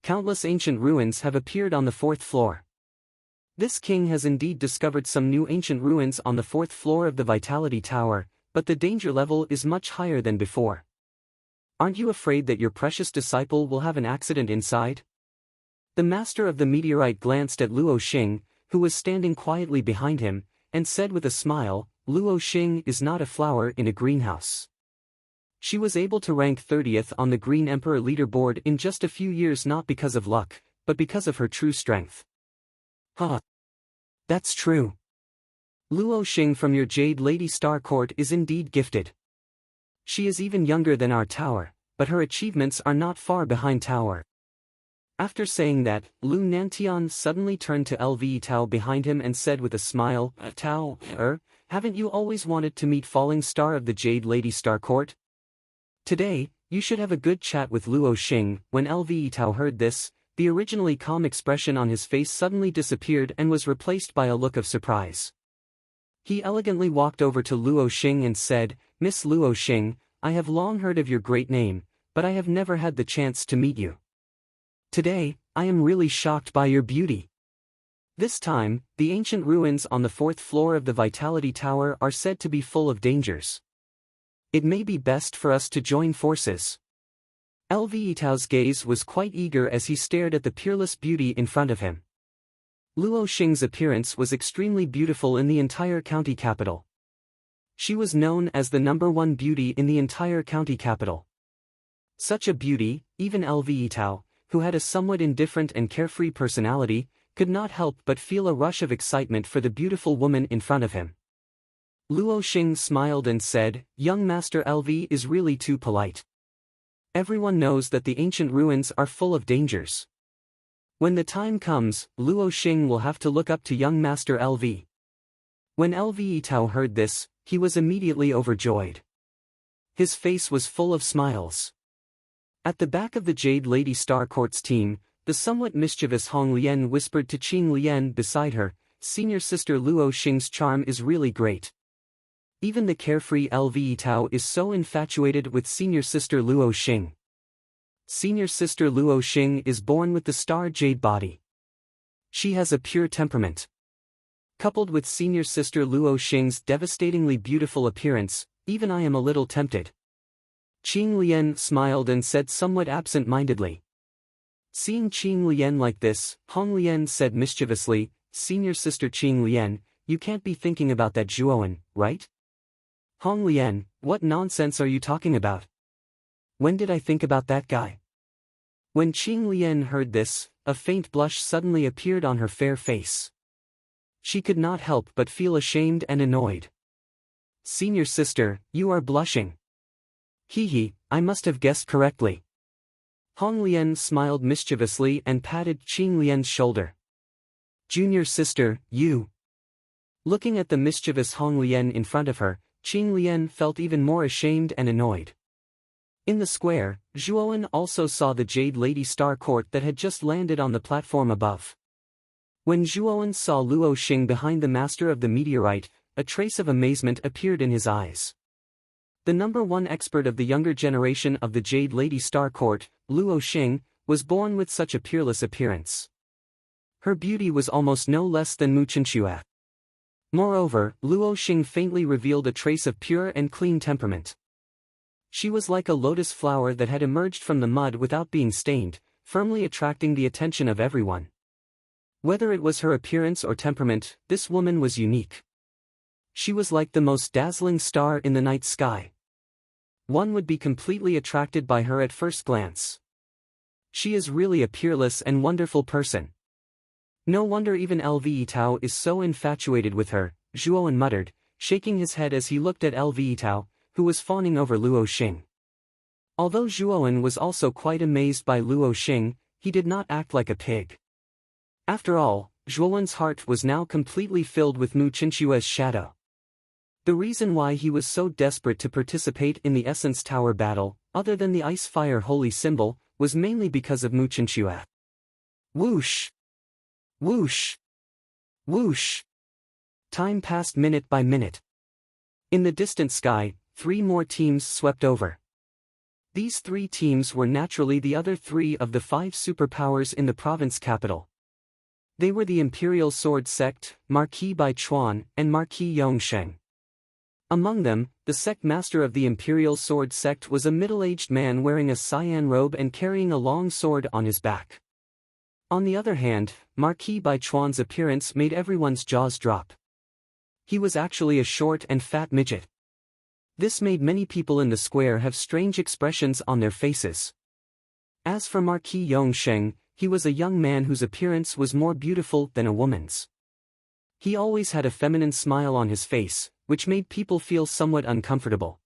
Countless ancient ruins have appeared on the 4th floor. This king has indeed discovered some new ancient ruins on the 4th floor of the Vitality Tower, but the danger level is much higher than before. Aren't you afraid that your precious disciple will have an accident inside?" The master of the meteorite glanced at Luo Xing, who was standing quietly behind him, and said with a smile, "Luo Xing is not a flower in a greenhouse. She was able to rank 30th on the Green Emperor leaderboard in just a few years not because of luck, but because of her true strength." "Huh. That's true. Luo Xing from your Jade Lady Star Court is indeed gifted. She is even younger than our tower, but her achievements are not far behind tower." After saying that, Lu Nantian suddenly turned to LV Tao behind him and said with a smile, "Tao, haven't you always wanted to meet Falling Star of the Jade Lady Star Court? Today, you should have a good chat with Luo Xing." When LV Tao heard this, the originally calm expression on his face suddenly disappeared and was replaced by a look of surprise. He elegantly walked over to Luo Xing and said, "Miss Luo Xing, I have long heard of your great name, but I have never had the chance to meet you. Today, I am really shocked by your beauty." This time, the ancient ruins on the 4th floor of the Vitality Tower are said to be full of dangers. It may be best for us to join forces. LV Tao's gaze was quite eager as he stared at the peerless beauty in front of him. Luo Xing's appearance was extremely beautiful in the entire county capital. She was known as the #1 beauty in the entire county capital. Such a beauty, even LV Tao, who had a somewhat indifferent and carefree personality, could not help but feel a rush of excitement for the beautiful woman in front of him. Luo Xing smiled and said, "Young Master LV is really too polite. Everyone knows that the ancient ruins are full of dangers. When the time comes, Luo Xing will have to look up to young Master LV." When LV Tao heard this, he was immediately overjoyed. His face was full of smiles. At the back of the Jade Lady Star Court's team, the somewhat mischievous Hong Lian whispered to Qing Lian beside her, "Senior sister Luo Xing's charm is really great. Even the carefree LV Tao is so infatuated with senior sister Luo Xing. Senior sister Luo Xing is born with the star jade body. She has a pure temperament. Coupled with senior sister Luo Xing's devastatingly beautiful appearance, even I am a little tempted." Qing Lian smiled and said somewhat absent-mindedly. Seeing Qing Lian like this, Hong Lian said mischievously, "Senior sister Qing Lian, you can't be thinking about that Zhuowen, right?" "Hong Lian, what nonsense are you talking about? When did I think about that guy?" When Qing Lian heard this, a faint blush suddenly appeared on her fair face. She could not help but feel ashamed and annoyed. "Senior sister, you are blushing. Hee, I must have guessed correctly." Hong Lian smiled mischievously and patted Qing Lian's shoulder. "Junior sister, you." Looking at the mischievous Hong Lian in front of her, Qing Lian felt even more ashamed and annoyed. In the square, Zhuowen also saw the Jade Lady Star Court that had just landed on the platform above. When Zhuowen saw Luo Xing behind the master of the meteorite, a trace of amazement appeared in his eyes. The #1 expert of the younger generation of the Jade Lady Star Court, Luo Xing, was born with such a peerless appearance. Her beauty was almost no less than Mu Chenxue. Moreover, Luo Xing faintly revealed a trace of pure and clean temperament. She was like a lotus flower that had emerged from the mud without being stained, firmly attracting the attention of everyone. Whether it was her appearance or temperament, this woman was unique. She was like the most dazzling star in the night sky. One would be completely attracted by her at first glance. She is really a peerless and wonderful person. No wonder even LV Tao is so infatuated with her, Zhuowen muttered. shaking his head as he looked at Lv Tao, who was fawning over Luo Xing. Although Zhuowen was also quite amazed by Luo Xing, he did not act like a pig. After all, Zhuowen's heart was now completely filled with Mu Qinxue's shadow. The reason why he was so desperate to participate in the Essence Tower battle, other than the Ice-Fire holy symbol, was mainly because of Mu Qinxue. Whoosh! Whoosh! Whoosh! Time passed minute by minute. In the distant sky, 3 more teams swept over. These 3 teams were naturally the other 3 of the 5 superpowers in the province capital. They were the Imperial Sword Sect, Marquis Bai Chuan, and Marquis Yongsheng. Among them, the sect master of the Imperial Sword Sect was a middle-aged man wearing a cyan robe and carrying a long sword on his back. On the other hand, Marquis Bai Chuan's appearance made everyone's jaws drop. He was actually a short and fat midget. This made many people in the square have strange expressions on their faces. As for Marquis Yongsheng, he was a young man whose appearance was more beautiful than a woman's. He always had a feminine smile on his face, which made people feel somewhat uncomfortable.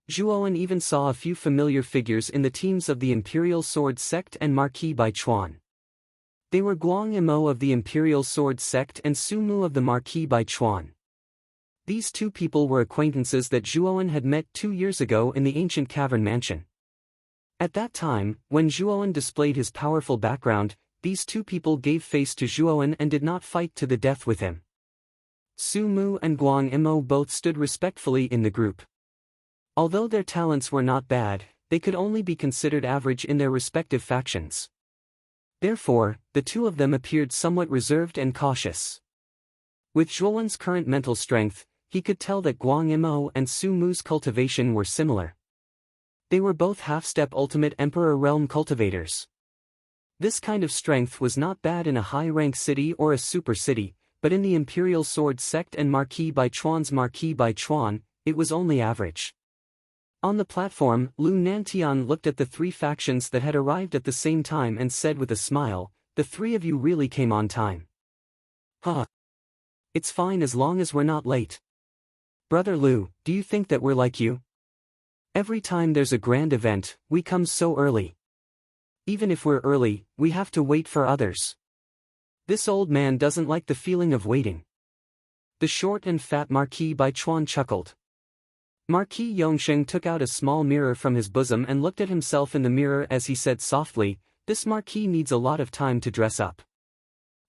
Zhuowen even saw a few familiar figures in the teams of the Imperial Sword Sect and Marquis Bai Chuan. They were Guang Imo of the Imperial Sword Sect and Su Mu of the Marquis Bai Chuan. These 2 people were acquaintances that Zhuowen had met 2 years ago in the ancient cavern mansion. At that time, when Zhuowen displayed his powerful background, these 2 people gave face to Zhuowen and did not fight to the death with him. Su Mu and Guang Imo both stood respectfully in the group. Although their talents were not bad, they could only be considered average in their respective factions. Therefore, the 2 of them appeared somewhat reserved and cautious. With Zhuowen's current mental strength, he could tell that Guang Imo and Su Mu's cultivation were similar. They were both half-step ultimate Emperor realm cultivators. This kind of strength was not bad in a high-rank city or a super city, but in the Imperial Sword Sect and Marquis Bai Chuan's Marquis Bai Chuan, it was only average. On the platform, Lu Nantian looked at the 3 factions that had arrived at the same time and said with a smile, "The 3 of you really came on time." "Huh. It's fine as long as we're not late. Brother Lu, do you think that we're like you? Every time there's a grand event, we come so early. Even if we're early, we have to wait for others. This old man doesn't like the feeling of waiting." The short and fat Marquis Bai Chuan chuckled. Marquis Yongsheng took out a small mirror from his bosom and looked at himself in the mirror as he said softly, "This Marquis needs a lot of time to dress up.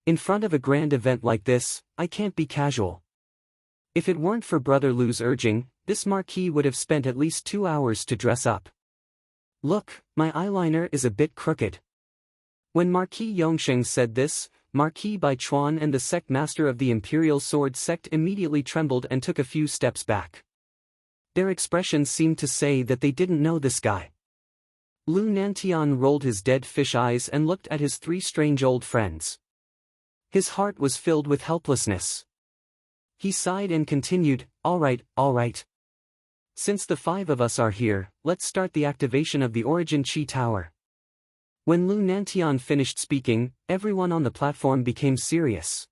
In front of a grand event like this, I can't be casual." If it weren't for Brother Lu's urging, this Marquis would have spent at least 2 hours to dress up. "Look, my eyeliner is a bit crooked." When Marquis Yongsheng said this, Marquis Bai Chuan and the sect master of the Imperial Sword Sect immediately trembled and took a few steps back. Their expressions seemed to say that they didn't know this guy. Lu Nantian rolled his dead fish eyes and looked at his 3 strange old friends. His heart was filled with helplessness. He sighed and continued, all right. Since the 5 of us are here, let's start the activation of the Origin Chi Tower." When Lu Nantian finished speaking, everyone on the platform became serious.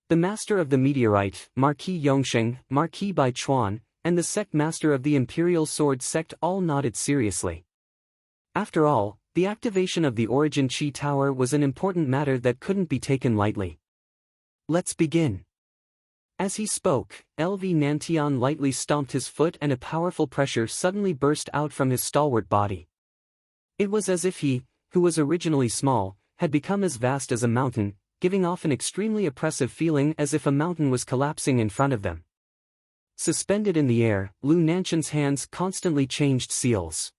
The master of the meteorite, Marquis Yongsheng, Marquis Bai Chuan, and the sect master of the Imperial Sword Sect all nodded seriously. After all, the activation of the Origin Chi Tower was an important matter that couldn't be taken lightly. "Let's begin." As he spoke, Lv Nantian lightly stomped his foot and a powerful pressure suddenly burst out from his stalwart body. It was as if he, who was originally small, had become as vast as a mountain, giving off an extremely oppressive feeling as if a mountain was collapsing in front of them. Suspended in the air, Lu Nantian's hands constantly changed seals.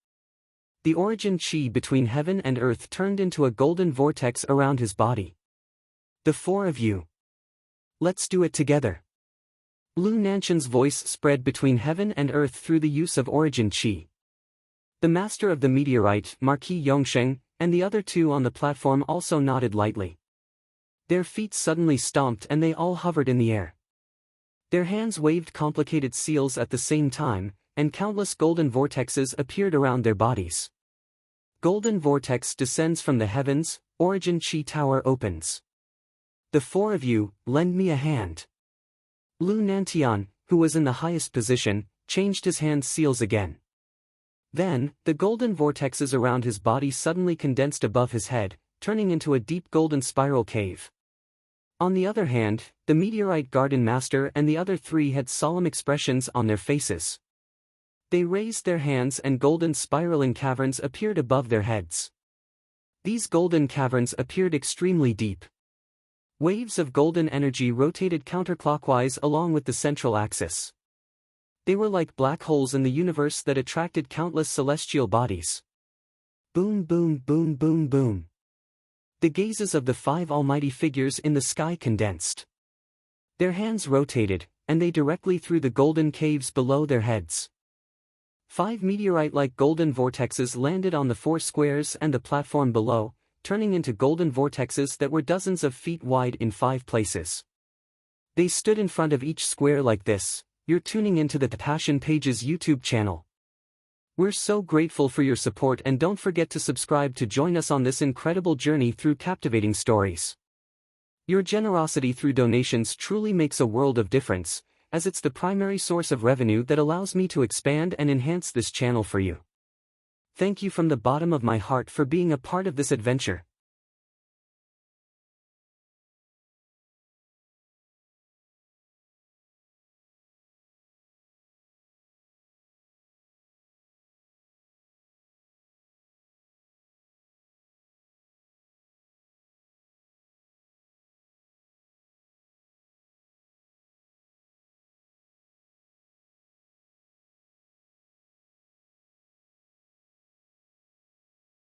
The origin chi between heaven and earth turned into a golden vortex around his body. "The 4 of you. Let's do it together." Lu Nantian's voice spread between heaven and earth through the use of origin chi. The master of the meteorite, Marquis Yongsheng, and the other 2 on the platform also nodded lightly. Their feet suddenly stomped and they all hovered in the air. Their hands waved complicated seals at the same time, and countless golden vortexes appeared around their bodies. Golden vortex descends from the heavens, origin chi tower opens. "The 4 of you, lend me a hand." Lu Nantian, who was in the highest position, changed his hand seals again. Then, the golden vortexes around his body suddenly condensed above his head, turning into a deep golden spiral cave. On the other hand, the meteorite garden master and the other three had solemn expressions on their faces. They raised their hands and golden spiraling caverns appeared above their heads. These golden caverns appeared extremely deep. Waves of golden energy rotated counterclockwise along with the central axis. They were like black holes in the universe that attracted countless celestial bodies. Boom, boom, boom, boom, boom. The gazes of the 5 almighty figures in the sky condensed. Their hands rotated, and they directly through the golden caves below their heads. 5 meteorite-like golden vortexes landed on the 4 squares and the platform below, turning into golden vortexes that were dozens of feet wide in 5 places. They stood in front of each square like this. You're tuning into the Passion Pages YouTube channel. We're so grateful for your support and don't forget to subscribe to join us on this incredible journey through captivating stories. Your generosity through donations truly makes a world of difference, as it's the primary source of revenue that allows me to expand and enhance this channel for you. Thank you from the bottom of my heart for being a part of this adventure.